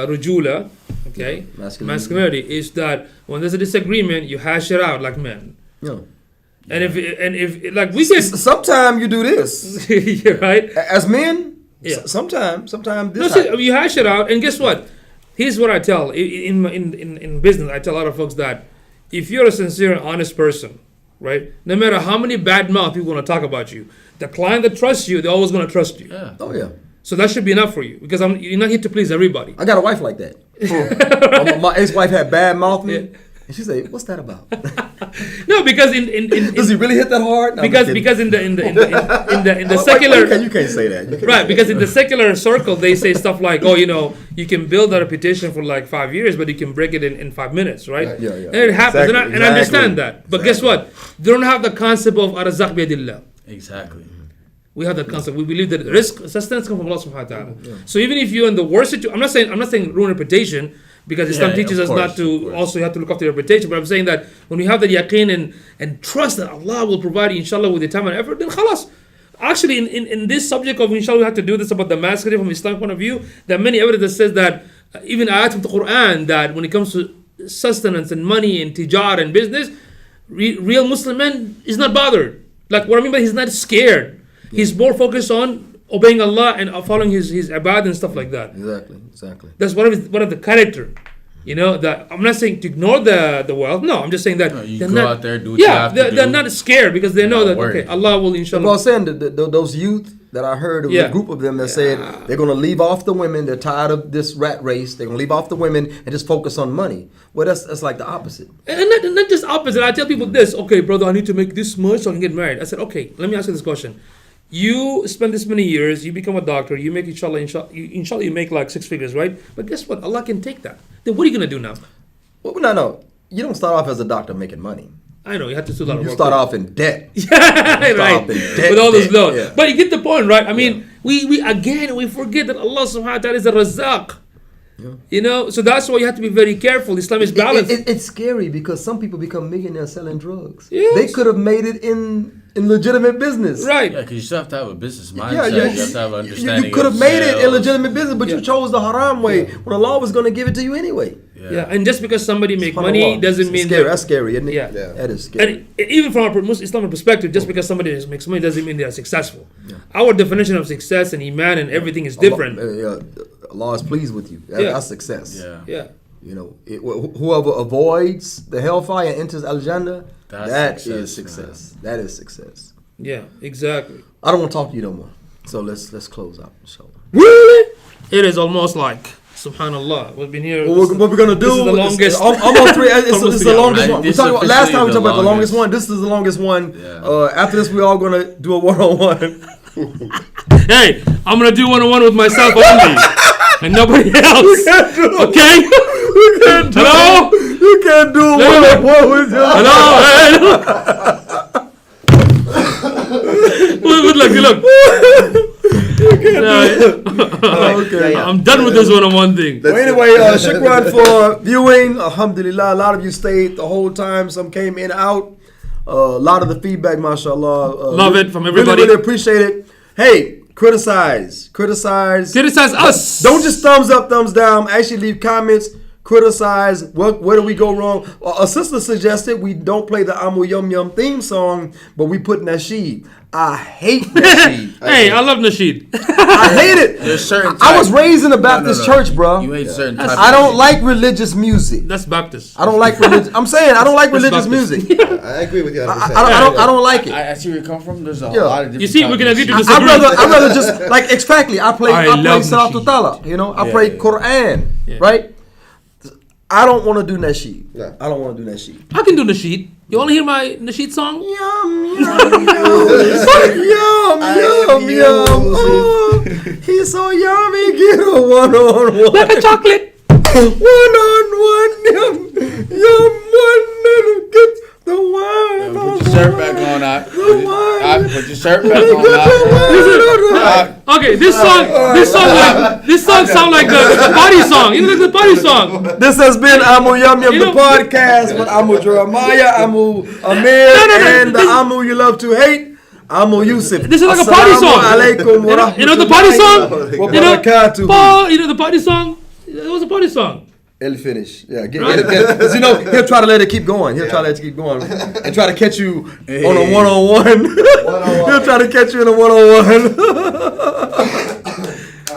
rujula, okay, masculinity, is that when there's a disagreement, you hash it out like men. Yeah. And if like we said, sometimes you do this. You're right. As men, sometimes this. You hash it out, and guess what? Here's what I tell in business. I tell a lot of folks that if you're a sincere and honest person, right? No matter how many bad mouth people want to talk about you, the client that trusts you, they're always going to trust you. Yeah. Oh yeah. So that should be enough for you because you're not here to please everybody. I got a wife like that. My ex-wife had bad mouth me, and she said, "What's that about?" No, because in does he really hit that hard? No, because in the secular you can't say that. Right, because in the secular circle they say stuff like, oh, you can build a reputation for like 5 years, but you can break it in 5 minutes, right? Yeah. And it happens, and I understand that. But guess what? They don't have the concept of arzaq biyadillah. Exactly. We have that concept. We believe that sustenance comes from Allah subhanahu wa ta'ala. So even if you're in the worst situation, I'm not saying ruin reputation, because Islam teaches us not to. Also, you have to look after your reputation. But I'm saying that when you have the yaqeen and trust that Allah will provide you, inshallah, with the time and effort, then khalas. Actually, in this subject of inshallah, we have to do this about the masculine from Islam point of view. There are many evidence that says that even ayat of the Quran, that when it comes to sustenance and money and tijar and business, real Muslim man is not bothered. Like what I mean by he's not scared. He's more focused on obeying Allah and following his ibad and stuff like that. Exactly. That's one of the character. That I'm not saying to ignore the wealth. No, I'm just saying that you go out there, do what you have to do. They're not scared because they know that Allah will inshallah. But I was saying that those youth, that I heard of a group of them that said they're going to leave off the women. They're tired of this rat race. They're going to leave off the women and just focus on money. Well, that's like the opposite. And not just opposite. I tell people this, okay, brother, I need to make this much so I can get married. I said, okay, let me ask you this question. You spend this many years, you become a doctor, you make inshallah you make like 6 figures, right? But guess what? Allah can take that. Then what are you going to do now? Well, no. You don't start off as a doctor making money. I know, you have to do a lot of work. You start off in debt. Right. With all those loans. Yeah. But you get the point, right? I mean, we forget that Allah subhanahu wa ta'ala is a Razzaq. Yeah. You know, so that's why you have to be very careful. Islam is balanced. It's scary because some people become millionaires selling drugs. Yes. They could have made it in legitimate business. Right. Yeah, because you still have to have a business mindset. You have to have understanding. You could have made it in legitimate business, but you chose the haram way when Allah was going to give it to you anyway. Yeah, and just because somebody make money doesn't mean scary. That's scary, isn't it? Yeah, that is scary. And even from a Muslim Islamic perspective, just because somebody makes money doesn't mean they are successful. Yeah. Our definition of success and iman and everything is different. Allah is pleased with you. That's success. Yeah. You know, whoever avoids the hellfire and enters Al-Jannah, that is success. That is success. Yeah, exactly. I don't want to talk to you no more. So let's close out the show. Really? It is almost like. Subhanallah, we've been here. What we're gonna do? This is the longest. Almost 3. It's the longest one. Last time we talked about the longest one. This is the longest one. Yeah. After this, we're all gonna do a one-on-one. Hey, I'm gonna do one-on-one with myself only, and nobody else. Okay? You can't do. Hello? You can't do a one-on-one with yourself. Hello. Look. Okay. I'm done with this one-on-one thing. Well, anyway, shukran for viewing. Alhamdulillah, a lot of you stayed the whole time. Some came in and out. A lot of the feedback, mashallah. Love it from everybody. Really appreciate it. Hey, criticize us. Don't just thumbs up, thumbs down. Actually, leave comments. Criticize. Where do we go wrong? A sister suggested we don't play the Amoo Yum Yum theme song, but we put Nasheed. I hate Nasheed. Hey, I love Nasheed. I hate it. There's certain I was raised in a Baptist church, bro. You hate certain type I don't like religious music. That's Baptist. I don't like religious. I'm saying I don't like religious music. I agree with you 100%. I don't like it. I see where you come from. There's a lot of different. You see, we can agree to disagree. I'd rather just like exactly. I play Salatul Tala. You know, I pray Quran. Right. I don't want to do Nasheed. Yeah. I don't want to do Nasheed. I can do Nasheed. You want to hear my Nasheed song? Yum, yum, yum. Yum. Oh, he's so yummy. Get a one-on-one. Like a chocolate. One-on-one. Yum, one. Get the wine. Put your shirt back on. Put your shirt back on. Okay, this song sound like the party song. You know, like the party song. This has been Amoo Yum Yum, the podcast with Amoo Jeremiah, Amoo Amir, and the Amoo you love to hate, Amoo Yusuf. This is like a party song. You know the party song? You know the party song? It was a party song. He'll finish. Yeah, because he'll try to let it keep going. He'll try to let it keep going and try to catch you on a one-on-one. He'll try to catch you in a one-on-one.